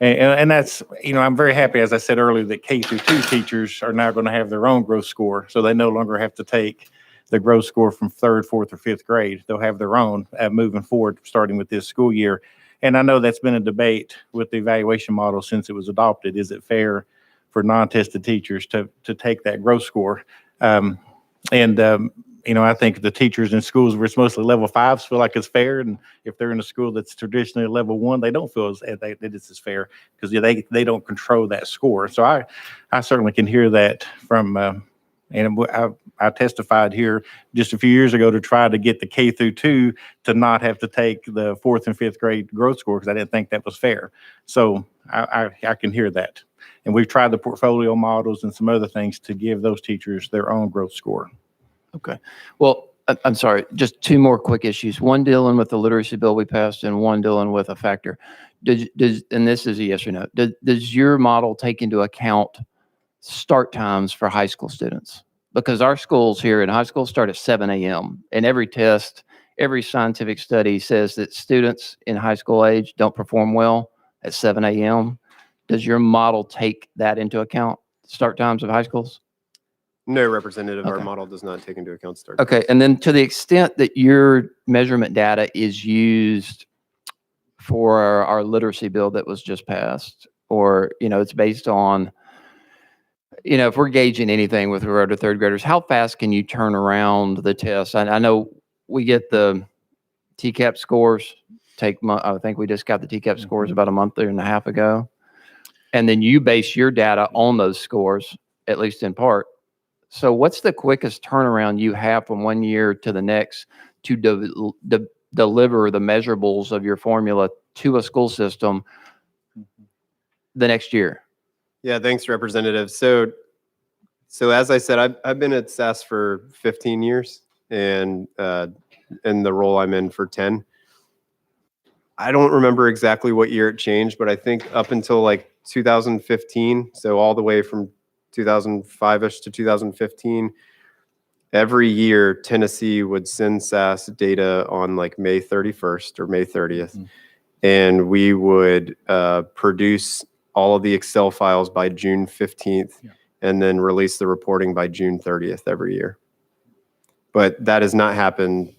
and that's, I'm very happy, as I said earlier, that K through 2 teachers are now going to have their own growth score, so they no longer have to take the growth score from 3rd, 4th, or 5th grade. They'll have their own moving forward, starting with this school year. And I know that's been a debate with the evaluation model since it was adopted. Is it fair for non-tested teachers to take that growth score? I think the teachers in schools where it's mostly level 5s feel like it's fair. And if they're in a school that's traditionally level 1, they don't feel that it's as fair because they don't control that score. So I certainly can hear that from, and I testified here just a few years ago to try to get the K through 2 to not have to take the 4th and 5th grade growth score because I didn't think that was fair. So I can hear that. And we've tried the portfolio models and some other things to give those teachers their own growth score. Okay. Well, I'm sorry, just 2 more quick issues. One dealing with the literacy bill we passed and one dealing with a factor. And this is a yes or no. Does your model take into account start times for high school students? Because our schools here in high school start at 7 a.m. and every test, every scientific study says that students in high school age don't perform well at 7 a.m. Does your model take that into account, start times of high schools? No, Representative, our Okay. model does not take into account start. Okay, and then to the extent that your measurement data is used for our literacy bill that was just passed, or, it's based on, if we're gauging anything with regard to 3rd graders, how fast can you turn around the test? I know we get the TCAP scores, I think we just got the TCAP scores about a month and a half ago. And then you base your data on those scores, at least in part. So what's the quickest turnaround you have from one year to the next to deliver the measurables of your formula to a school system the next year? Yeah, thanks, Representative. So as I said, I've been at SAS for 15 years and in the role I'm in for 10. I don't remember exactly what year it changed, but I think up until like 2015, so all the way from 2005-ish to 2015, every year Tennessee would send SAS data on like May 31st or May 30th. And we would produce all of the Excel files by June 15th and then release the reporting by June 30th every year. But that has not happened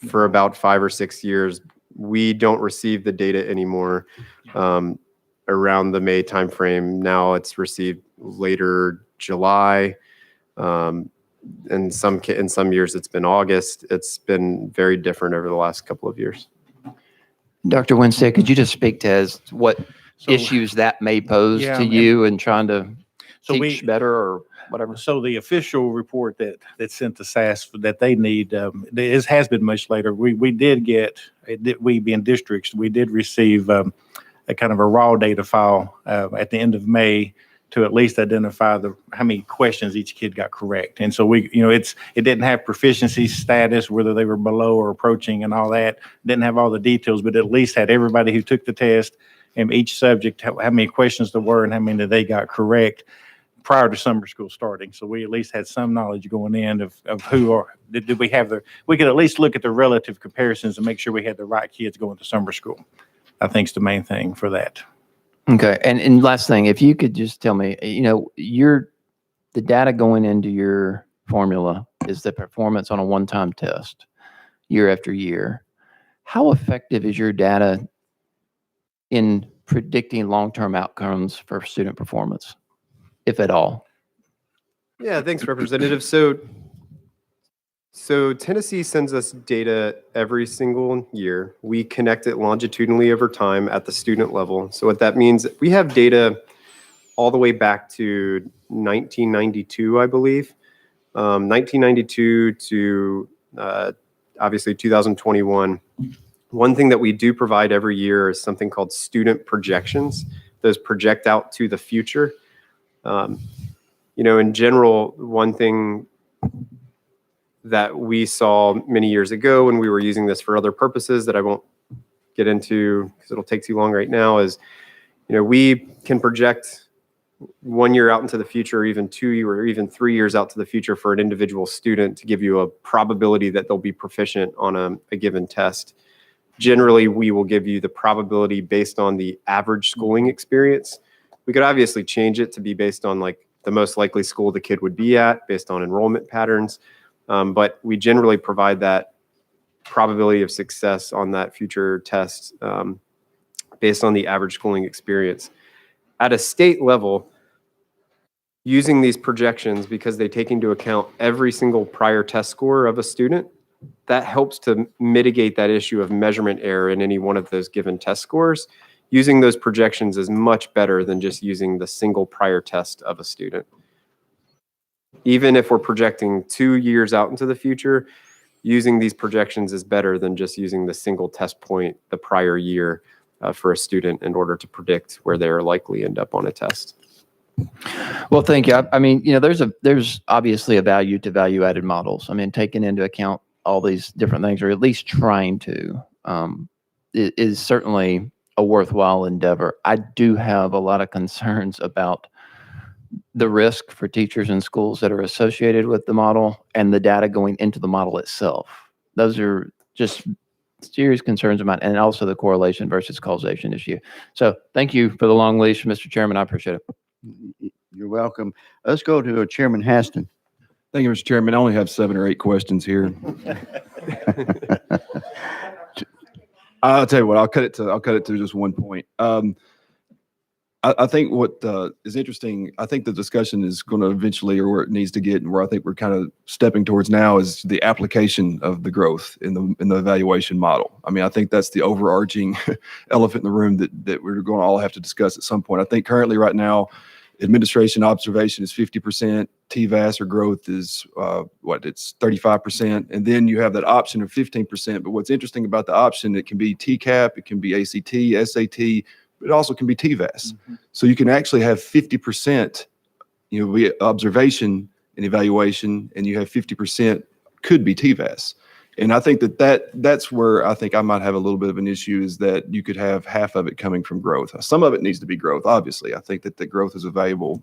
for about 5 or 6 years. We don't receive the data anymore around the May timeframe. Now it's received later July. In some years it's been August. It's been very different over the last couple of years. Dr. Winstead, could you just speak to what issues that may pose Yeah, to you in trying to teach better or whatever? So the official report that's sent to SAS that they need has been much later. We did get, we being districts, we did receive a kind of a raw data file at the end of May to at least identify how many questions each kid got correct. And so it didn't have proficiency status, whether they were below or approaching and all that. Didn't have all the details, but at least had everybody who took the test and each subject, how many questions there were and how many they got correct prior to summer school starting. So we at least had some knowledge going in of did we have we could at least look at the relative comparisons and make sure we had the right kids going to summer school. I think is the main thing for that. Okay. And last thing, if you could just tell me, the data going into your formula is the performance on a one-time test year after year. How effective is your data in predicting long-term outcomes for student performance, if at all? Yeah, thanks, Representative. So Tennessee sends us data every single year. We connect it longitudinally over time at the student level. So what that means, we have data all the way back to 1992, I believe. 1992 to obviously 2021. One thing that we do provide every year is something called student projections. Those project out to the future. In general, one thing that we saw many years ago when we were using this for other purposes that I won't get into because it'll take too long right now is, we can project 1 year out into the future, or even 2 years, or even 3 years out to the future for an individual student to give you a probability that they'll be proficient on a given test. Generally, we will give you the probability based on the average schooling experience. We could obviously change it to be based on like the most likely school the kid would be at based on enrollment patterns. But we generally provide that probability of success on that future test based on the average schooling experience. At a state level, using these projections, because they take into account every single prior test score of a student, that helps to mitigate that issue of measurement error in any one of those given test scores. Using those projections is much better than just using the single prior test of a student. Even if we're projecting 2 years out into the future, using these projections is better than just using the single test point the prior year for a student in order to predict where they're likely end up on a test. Well, thank you. I mean, there's obviously a value to value-added models. I mean, taking into account all these different things, or at least trying to, is certainly a worthwhile endeavor. I do have a lot of concerns about the risk for teachers and schools that are associated with the model and the data going into the model itself. Those are just serious concerns of mine, and also the correlation versus causation issue. So thank you for the long leash, Mr. Chairman. I appreciate it. You're welcome. Let's go to Chairman Haston. Thank you, Mr. Chairman. I only have 7 or 8 questions here. I'll tell you what, I'll cut it to just one point. I think what is interesting, I think the discussion is going to eventually, or where it needs to get, and where I think we're kind of stepping towards now, is the application of the growth in the evaluation model. I mean, I think that's the overarching elephant in the room that we're going to all have to discuss at some point. I think currently right now, administration observation is 50%, TVAS or growth is it's 35%, and then you have that option of 15%. But what's interesting about the option, it can be TCAP, it can be ACT, SAT, but it also can be TVAS. Mm-hmm. So you can actually have 50%, observation and evaluation, and you have 50% could be TVAS. And I think that's where I think I might have a little bit of an issue, is that you could have half of it coming from growth. Some of it needs to be growth, obviously. I think that the growth is a valuable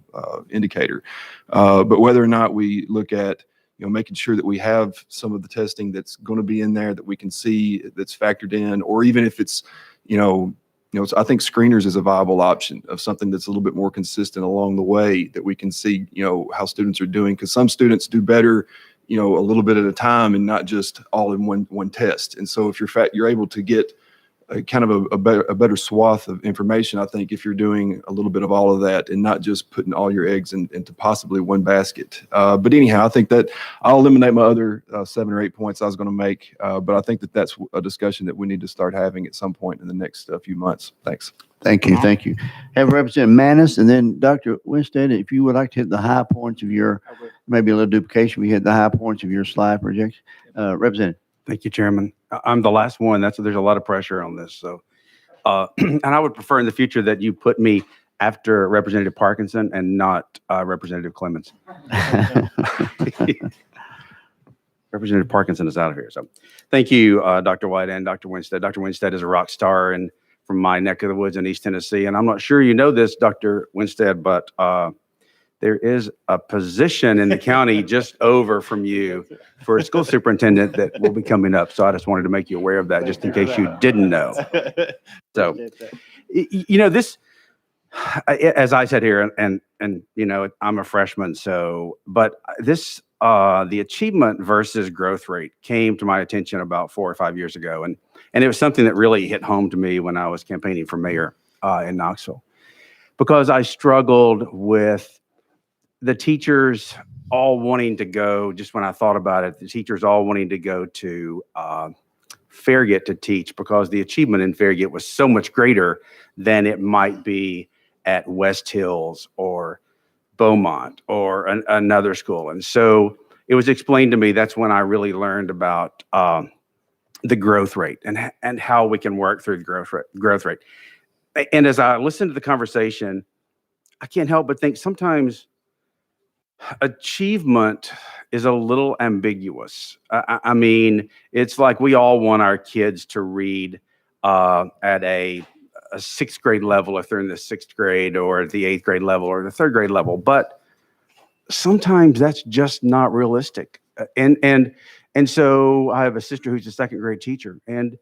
indicator. But whether or not we look at making sure that we have some of the testing that's going to be in there that we can see that's factored in, or even if it's, I think screeners is a viable option of something that's a little bit more consistent along the way, that we can see, how students are doing, because some students do better a little bit at a time and not just all in one test. And so if you're able to get a kind of a better swath of information, I think, if you're doing a little bit of all of that and not just putting all your eggs into possibly one basket. But anyhow, I think that I'll eliminate my other 7 or 8 points I was going to make. But I think that that's a discussion that we need to start having at some point in the next few months. Thanks. Thank you. Thank you. Have Representative Manis, and then Dr. Winstead, if you would like to hit the high points of maybe a little duplication, we hit the high points of your slide projection. Representative. Thank you, Chairman. I'm the last one. There's a lot of pressure on this. So, and I would prefer in the future that you put me after Representative Parkinson and not Representative Clemens. Representative Parkinson is out of here. So thank you, Dr. White and Dr. Winstead. Dr. Winstead is a rock star from my neck of the woods in East Tennessee. And I'm not sure you know this, Dr. Winstead, but there is a position in the county just over from you for a school superintendent that will be coming up. So I just wanted to make you aware of that, just in case you didn't know. So, this, as I said here, and I'm a freshman, but this, the achievement versus growth rate came to my attention about 4 or 5 years ago. And it was something that really hit home to me when I was campaigning for mayor in Knoxville, because I struggled with the teachers all wanting to go, just when I thought about it, the teachers all wanting to go to Farragut to teach, because the achievement in Farragut was so much greater than it might be at West Hills or Beaumont or another school. And so it was explained to me, that's when I really learned about the growth rate and how we can work through the growth rate. And as I listened to the conversation, I can't help but think sometimes Achievement is a little ambiguous. I mean, it's like we all want our kids to read at a sixth grade level if they're in the sixth grade, or the eighth grade level, or the third grade level. But sometimes that's just not realistic. And so I have a sister who's a second grade teacher, and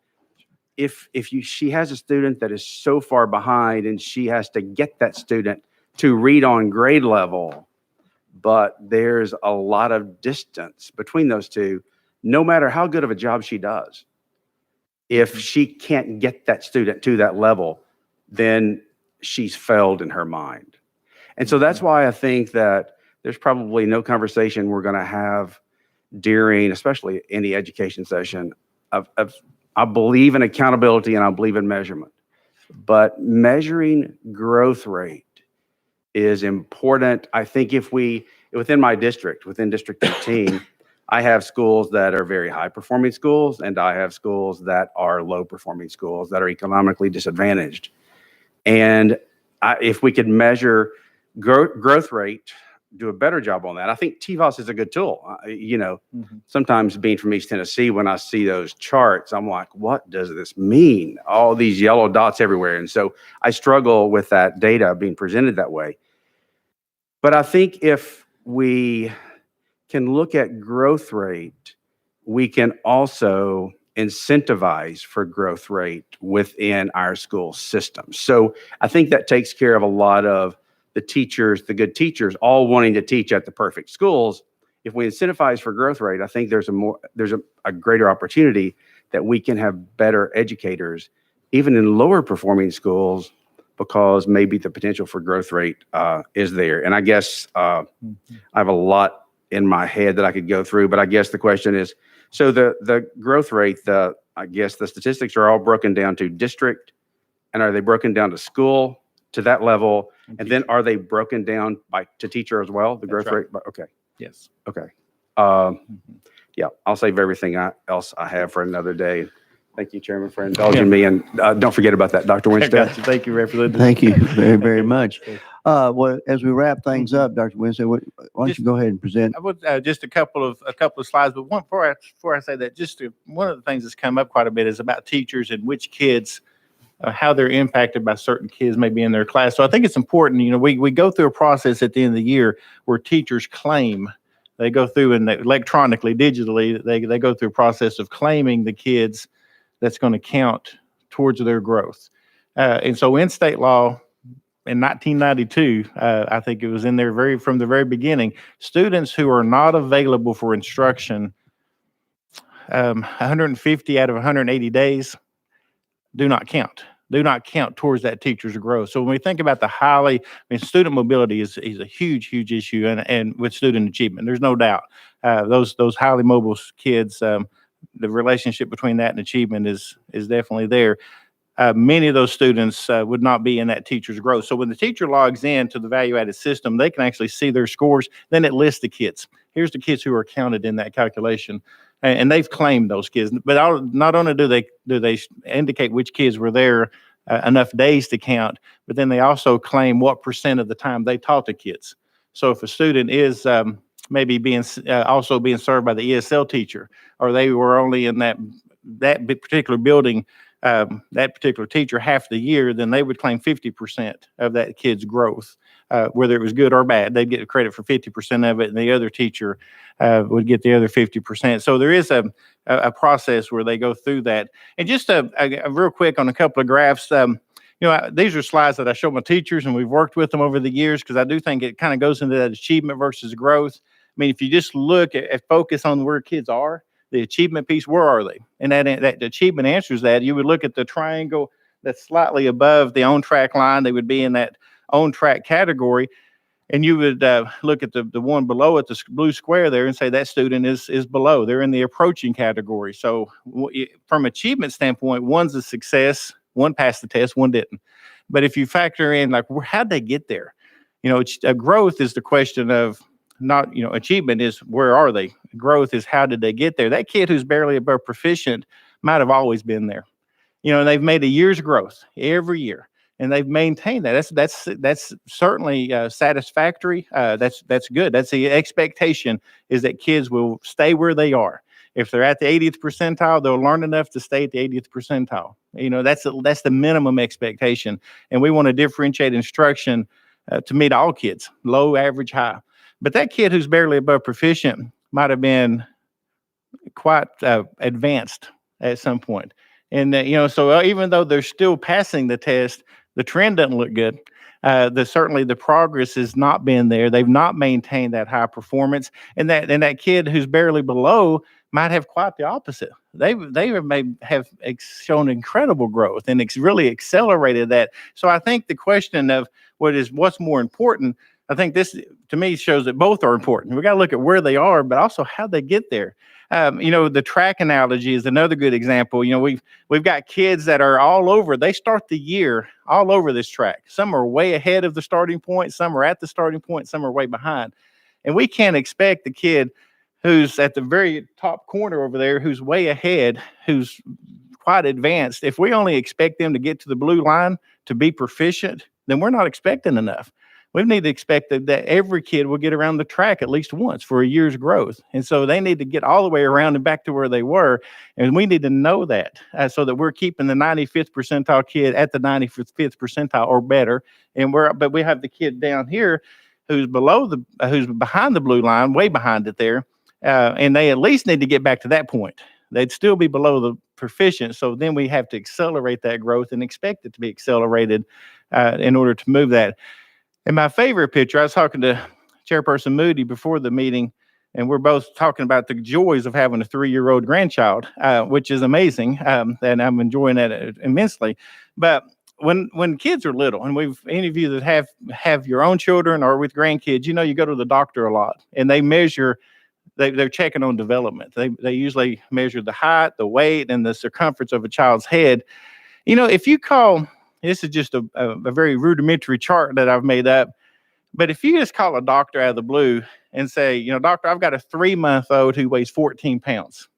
she has a student that is so far behind, and she has to get that student to read on grade level, but there's a lot of distance between those two, no matter how good of a job she does. If she can't get that student to that level, then she's failed in her mind. And so that's why I think that there's probably no conversation we're going to have during, especially any education session, I believe in accountability and I believe in measurement. But measuring growth rate is important. I think within my district, within District 18, I have schools that are very high performing schools, and I have schools that are low performing schools that are economically disadvantaged. And if we could measure growth rate, do a better job on that. I think TVOS is a good tool. Sometimes being from East Tennessee, when I see those charts, I'm like, what does this mean? All these yellow dots everywhere. And so I struggle with that data being presented that way. But I think if we can look at growth rate, we can also incentivize for growth rate within our school system. So I think that takes care of a lot of the teachers, the good teachers, all wanting to teach at the perfect schools. If we incentivize for growth rate, I think there's a greater opportunity that we can have better educators, even in lower performing schools, because maybe the potential for growth rate is there. And I guess I have a lot in my head that I could go through, but I guess the question is, so the growth rate, I guess the statistics are all broken down to district, and are they broken down to school to that level? And then are they broken down to teacher as well, the growth rate? Okay. Yes. Okay. Yeah, I'll save everything else I have for another day. Thank you, Chairman, for indulging me. And don't forget about that, Dr. Winstead. Thank you, Representative. Thank you very, very much. Well, as we wrap things up, Dr. Winstead, why don't you go ahead and present? I would just a couple of slides, but before I say that, one of the things that's come up quite a bit is about teachers and which kids, how they're impacted by certain kids maybe in their class. So I think it's important. We go through a process at the end of the year where teachers claim. They go through and electronically, digitally, they go through a process of claiming the kids that's going to count towards their growth. And so in state law, in 1992, I think it was in there from the very beginning, students who are not available for instruction 150 out of 180 days do not count towards that teacher's growth. So when we think about student mobility is a huge, huge issue, and with student achievement, there's no doubt. Those highly mobile kids, the relationship between that and achievement is definitely there. Many of those students would not be in that teacher's growth. So when the teacher logs in to the value-added system, they can actually see their scores. Then it lists the kids. Here's the kids who are counted in that calculation, and they've claimed those kids. But not only do they indicate which kids were there enough days to count, but then they also claim what % of the time they taught the kids. So if a student is maybe also being served by the ESL teacher, or they were only in that particular building, that particular teacher half the year, then they would claim 50% of that kid's growth, whether it was good or bad. They'd get credit for 50% of it, and the other teacher would get the other 50%. So there is a process where they go through that. And just a real quick on a couple of graphs. These are slides that I show my teachers, and we've worked with them over the years, because I do think it kind of goes into that achievement versus growth. I mean, if you just look at focus on where kids are, the achievement piece, where are they? And that achievement answers that. You would look at the triangle that's slightly above the on-track line. They would be in that on-track category. And you would look at the one below it, the blue square there, and say that student is below. They're in the approaching category. So from achievement standpoint, one's a success. One passed the test, one didn't. But if you factor in, how'd they get there? Growth is the question of not, achievement is where are they? Growth is how did they get there? That kid who's barely above proficient might have always been there. They've made a year's growth every year. and they've maintained that. That's certainly satisfactory. That's good. That's the expectation, is that kids will stay where they are. If they're at the 80th percentile, they'll learn enough to stay at the 80th percentile. That's the minimum expectation, and we want to differentiate instruction to meet all kids, low, average, high. But that kid who's barely above proficient might have been quite advanced at some point. And, so even though they're still passing the test, the trend doesn't look good. Certainly the progress has not been there. They've not maintained that high performance. And that kid who's barely below might have quite the opposite. They may have shown incredible growth and really accelerated that. So I think the question of what's more important, I think this, to me, shows that both are important. We got to look at where they are, but also how they get there. The track analogy is another good example. We've got kids that are all over. They start the year all over this track. Some are way ahead of the starting point. Some are at the starting point. Some are way behind. And we can't expect the kid who's at the very top corner over there, who's way ahead, who's quite advanced. If we only expect them to get to the blue line to be proficient, then we're not expecting enough. We need to expect that every kid will get around the track at least once for a year's growth. And so they need to get all the way around and back to where they were. And we need to know that so that we're keeping the 95th percentile kid at the 95th percentile or better. But we have the kid down here who's behind the blue line, way behind it there. And they at least need to get back to that point. They'd still be below the proficient. So then we have to accelerate that growth and expect it to be accelerated in order to move that. And my favorite picture, I was talking to Chairperson Moody before the meeting, and we're both talking about the joys of having a 3-year-old grandchild, which is amazing, and I'm enjoying that immensely. But when kids are little, and any of you that have your own children or with grandkids, you go to the doctor a lot, and they measure. They're checking on development. They usually measure the height, the weight, and the circumference of a child's head. If you call, this is just a very rudimentary chart that I've made up, but if you just call a doctor out of the blue and say, doctor, I've got a 3-month-old who weighs 14 pounds.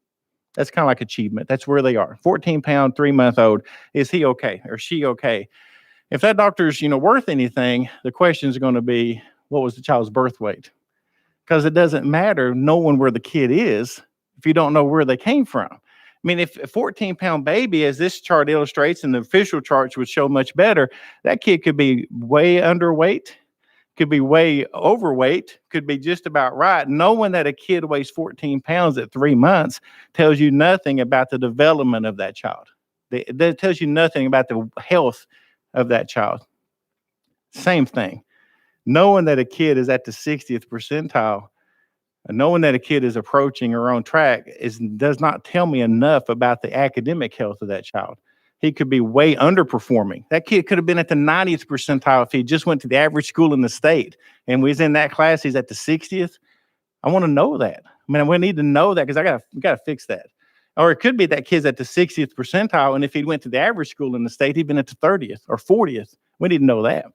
That's kind of like achievement. That's where they are. 14-pound, 3-month-old. Is he okay? Or she okay? If that doctor's, worth anything, the questions are going to be, what was the child's birth weight? Because it doesn't matter knowing where the kid is if you don't know where they came from. I mean, if a 14-pound baby, as this chart illustrates, and the official charts would show much better, that kid could be way underweight, could be way overweight, could be just about right. Knowing that a kid weighs 14 pounds at 3 months tells you nothing about the development of that child. That tells you nothing about the health of that child. Same thing. Knowing that a kid is at the 60th percentile, knowing that a kid is approaching her own track does not tell me enough about the academic health of that child. He could be way underperforming. That kid could have been at the 90th percentile if he just went to the average school in the state and was in that class. He's at the 60th. I want to know that. We need to know that because we got to fix that. Or it could be that kid's at the 60th percentile, and if he went to the average school in the state, he'd been at the 30th or 40th. We need to know that.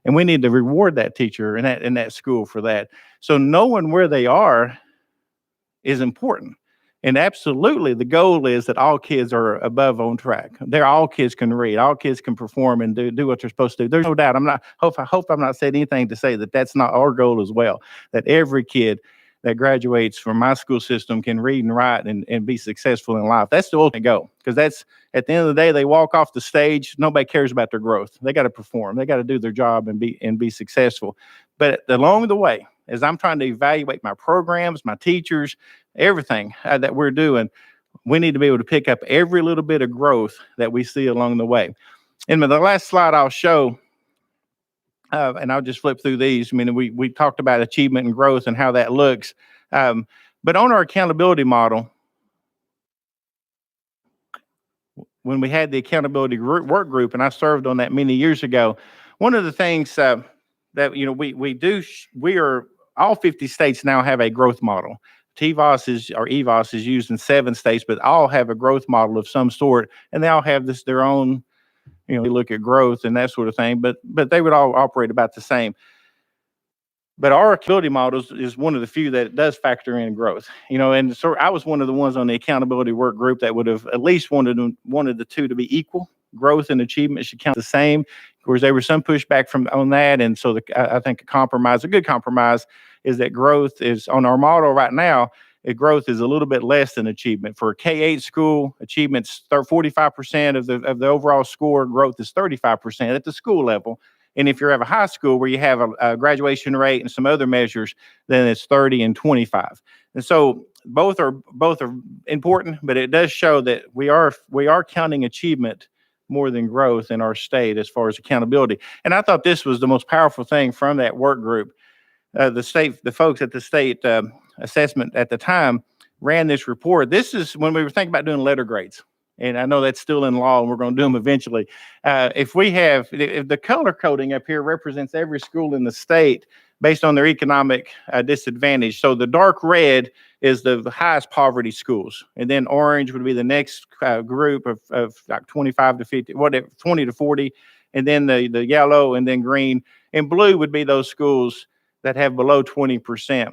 And we need to reward that teacher in that school for that. So knowing where they are is important. And absolutely, the goal is that all kids are above on track. All kids can read, all kids can perform and do what they're supposed to do. There's no doubt. I hope I'm not saying anything to say that that's not our goal as well. That every kid that graduates from my school system can read and write and be successful in life. That's the ultimate goal, because that's at the end of the day, they walk off the stage. Nobody cares about their growth. They got to perform. They got to do their job and be successful. But along the way, as I'm trying to evaluate my programs, my teachers, everything that we're doing, we need to be able to pick up every little bit of growth that we see along the way. And the last slide I'll show, and I'll just flip through these. We talked about achievement and growth and how that looks. But on our accountability model, when we had the accountability work group, and I served on that many years ago, one of the things that we are, all 50 states now have a growth model. EVOS is used in 7 states, but all have a growth model of some sort, and they all have their own. They look at growth and that sort of thing, but they would all operate about the same. But our accountability model is one of the few that does factor in growth. And so I was one of the ones on the accountability work group that would have at least wanted the two to be equal. Growth and achievement should count the same. scores. There was some pushback on that. And so I think a good compromise is that growth is on our model right now. Growth is a little bit less than achievement. For a K-8 school, achievement's 45% of the overall score. Growth is 35% at the school level. And if you're at a high school where you have a graduation rate and some other measures, then it's 30 and 25. And so both are important, but it does show that we are counting achievement more than growth in our state as far as accountability. And I thought this was the most powerful thing from that work group. The folks at the state assessment at the time ran this report. This is when we were thinking about doing letter grades. And I know that's still in law, and we're going to do them eventually. If the color coding up here represents every school in the state based on their economic disadvantage. So the dark red is the highest poverty schools. And then orange would be the next group of like 25 to 50, whatever, 20 to 40. And then the yellow, and then green. And blue would be those schools that have below 20%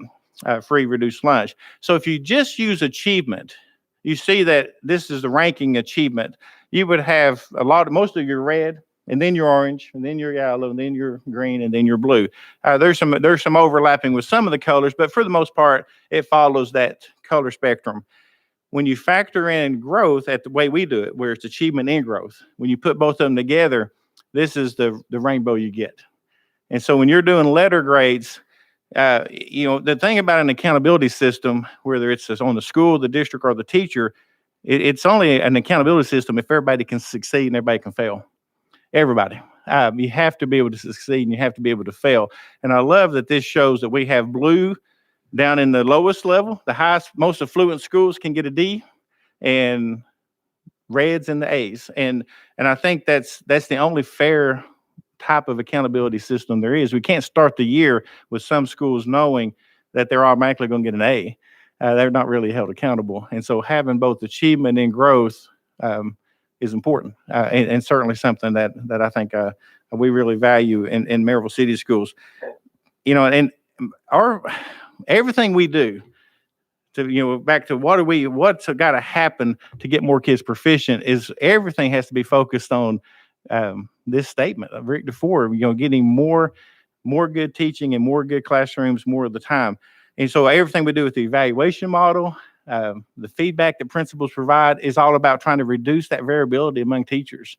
free reduced lunch. So if you just use achievement, you see that this is the ranking achievement. You would have most of your red, and then your orange, and then your yellow, and then your green, and then your blue. There's some overlapping with some of the colors, but for the most part, it follows that color spectrum. When you factor in growth at the way we do it, where it's achievement and growth, when you put both of them together, this is the rainbow you get. And so when you're doing letter grades, the thing about an accountability system, whether it's on the school, the district, or the teacher, it's only an accountability system if everybody can succeed and everybody can fail. Everybody. You have to be able to succeed and you have to be able to fail. And I love that this shows that we have blue down in the lowest level. The highest, most affluent schools can get a D, and reds in the A's. And I think that's the only fair type of accountability system there is. We can't start the year with some schools knowing that they're automatically going to get an A. They're not really held accountable. And so having both achievement and growth is important, and certainly something that I think we really value in Maryville City Schools. And everything we do to, back to what's got to happen to get more kids proficient is everything has to be focused on this statement of Rick DeFore, getting more good teaching and more good classrooms more of the time. And so everything we do with the evaluation model, the feedback that principals provide is all about trying to reduce that variability among teachers,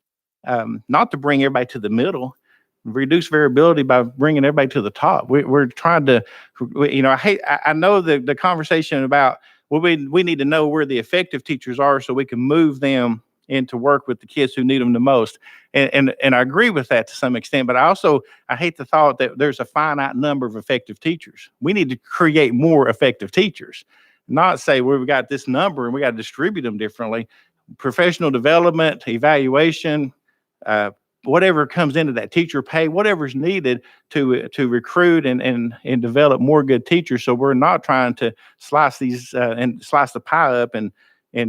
not to bring everybody to the middle, reduce variability by bringing everybody to the top. We're trying to, I know the conversation about, we need to know where the effective teachers are so we can move them into work with the kids who need them the most. And I agree with that to some extent, but I hate the thought that there's a finite number of effective teachers. We need to create more effective teachers, not say, well, we got this number and we got to distribute them differently. Professional development, evaluation, whatever comes into that, teacher pay, whatever's needed to recruit and develop more good teachers. So we're not trying to slice these and slice the pie up and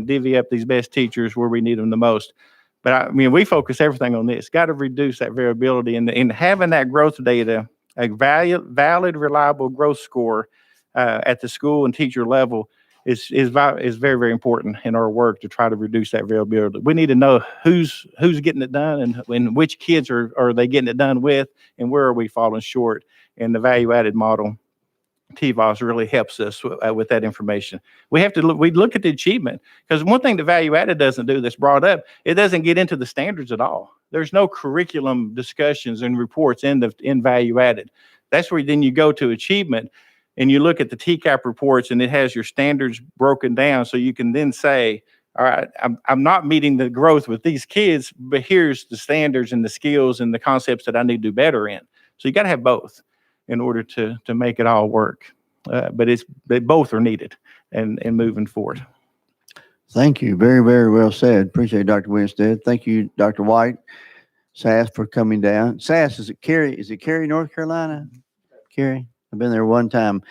divvy up these best teachers where we need them the most. But we focus everything on this. Got to reduce that variability, and having that growth data, a valid, reliable growth score at the school and teacher level is very, very important in our work to try to reduce that variability. We need to know who's getting it done and which kids are they getting it done with, and where are we falling short. And the value-added model, TVOS, really helps us with that information. We look at the achievement, because one thing the value-added doesn't do that's brought up, it doesn't get into the standards at all. There's no curriculum discussions and reports in value-added. That's where then you go to achievement, and you look at the TCAP reports, and it has your standards broken down, so you can then say, all right, I'm not meeting the growth with these kids, but here's the standards and the skills and the concepts that I need to do better in. So you got to have both in order to make it all work. But they both are needed and moving forward. Thank you. Very, very well said. Appreciate it, Dr. Winstead. Thank you, Dr. White, Sass, for coming down. Sass, is it Cary, North Carolina? Cary? I've been there one time.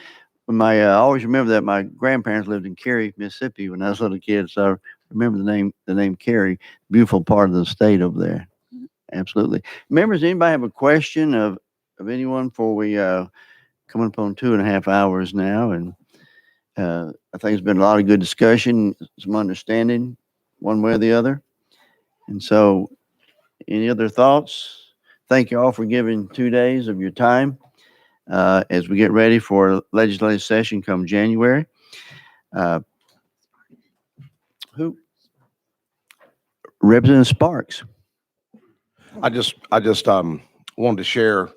I always remember that my grandparents lived in Cary, Mississippi when I was a little kid. So I remember the name Cary, beautiful part of the state over there. Absolutely. Members, anybody have a question of anyone before we coming up on 2.5 hours now? And I think it's been a lot of good discussion, some understanding one way or the other. And so any other thoughts? thank you all for giving 2 days of your time as we get ready for legislative session come January. Who? Representative Sparks. I just wanted to share,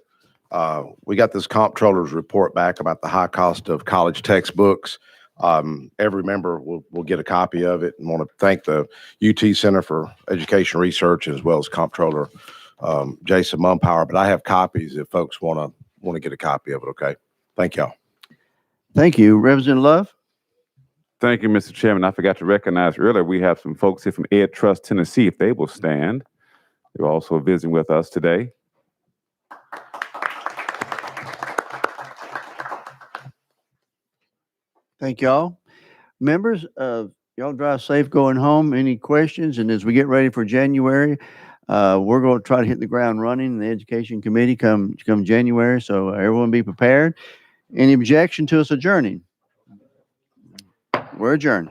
we got this comptroller's report back about the high cost of college textbooks. Every member will get a copy of it, and want to thank the UT Center for Education Research as well as Comptroller Jason Mumpower. But I have copies if folks want to get a copy of it. Okay, thank y'all. Thank you, Representative Love. Thank you, Mr. Chairman. I forgot to recognize earlier, we have some folks here from Ed Trust Tennessee, if they will stand. They're also visiting with us today. Thank y'all. Members, y'all drive safe going home. Any questions? And as we get ready for January, we're going to try to hit the ground running in the Education Committee come January. So everyone be prepared. Any objection to us adjourning? We're adjourned.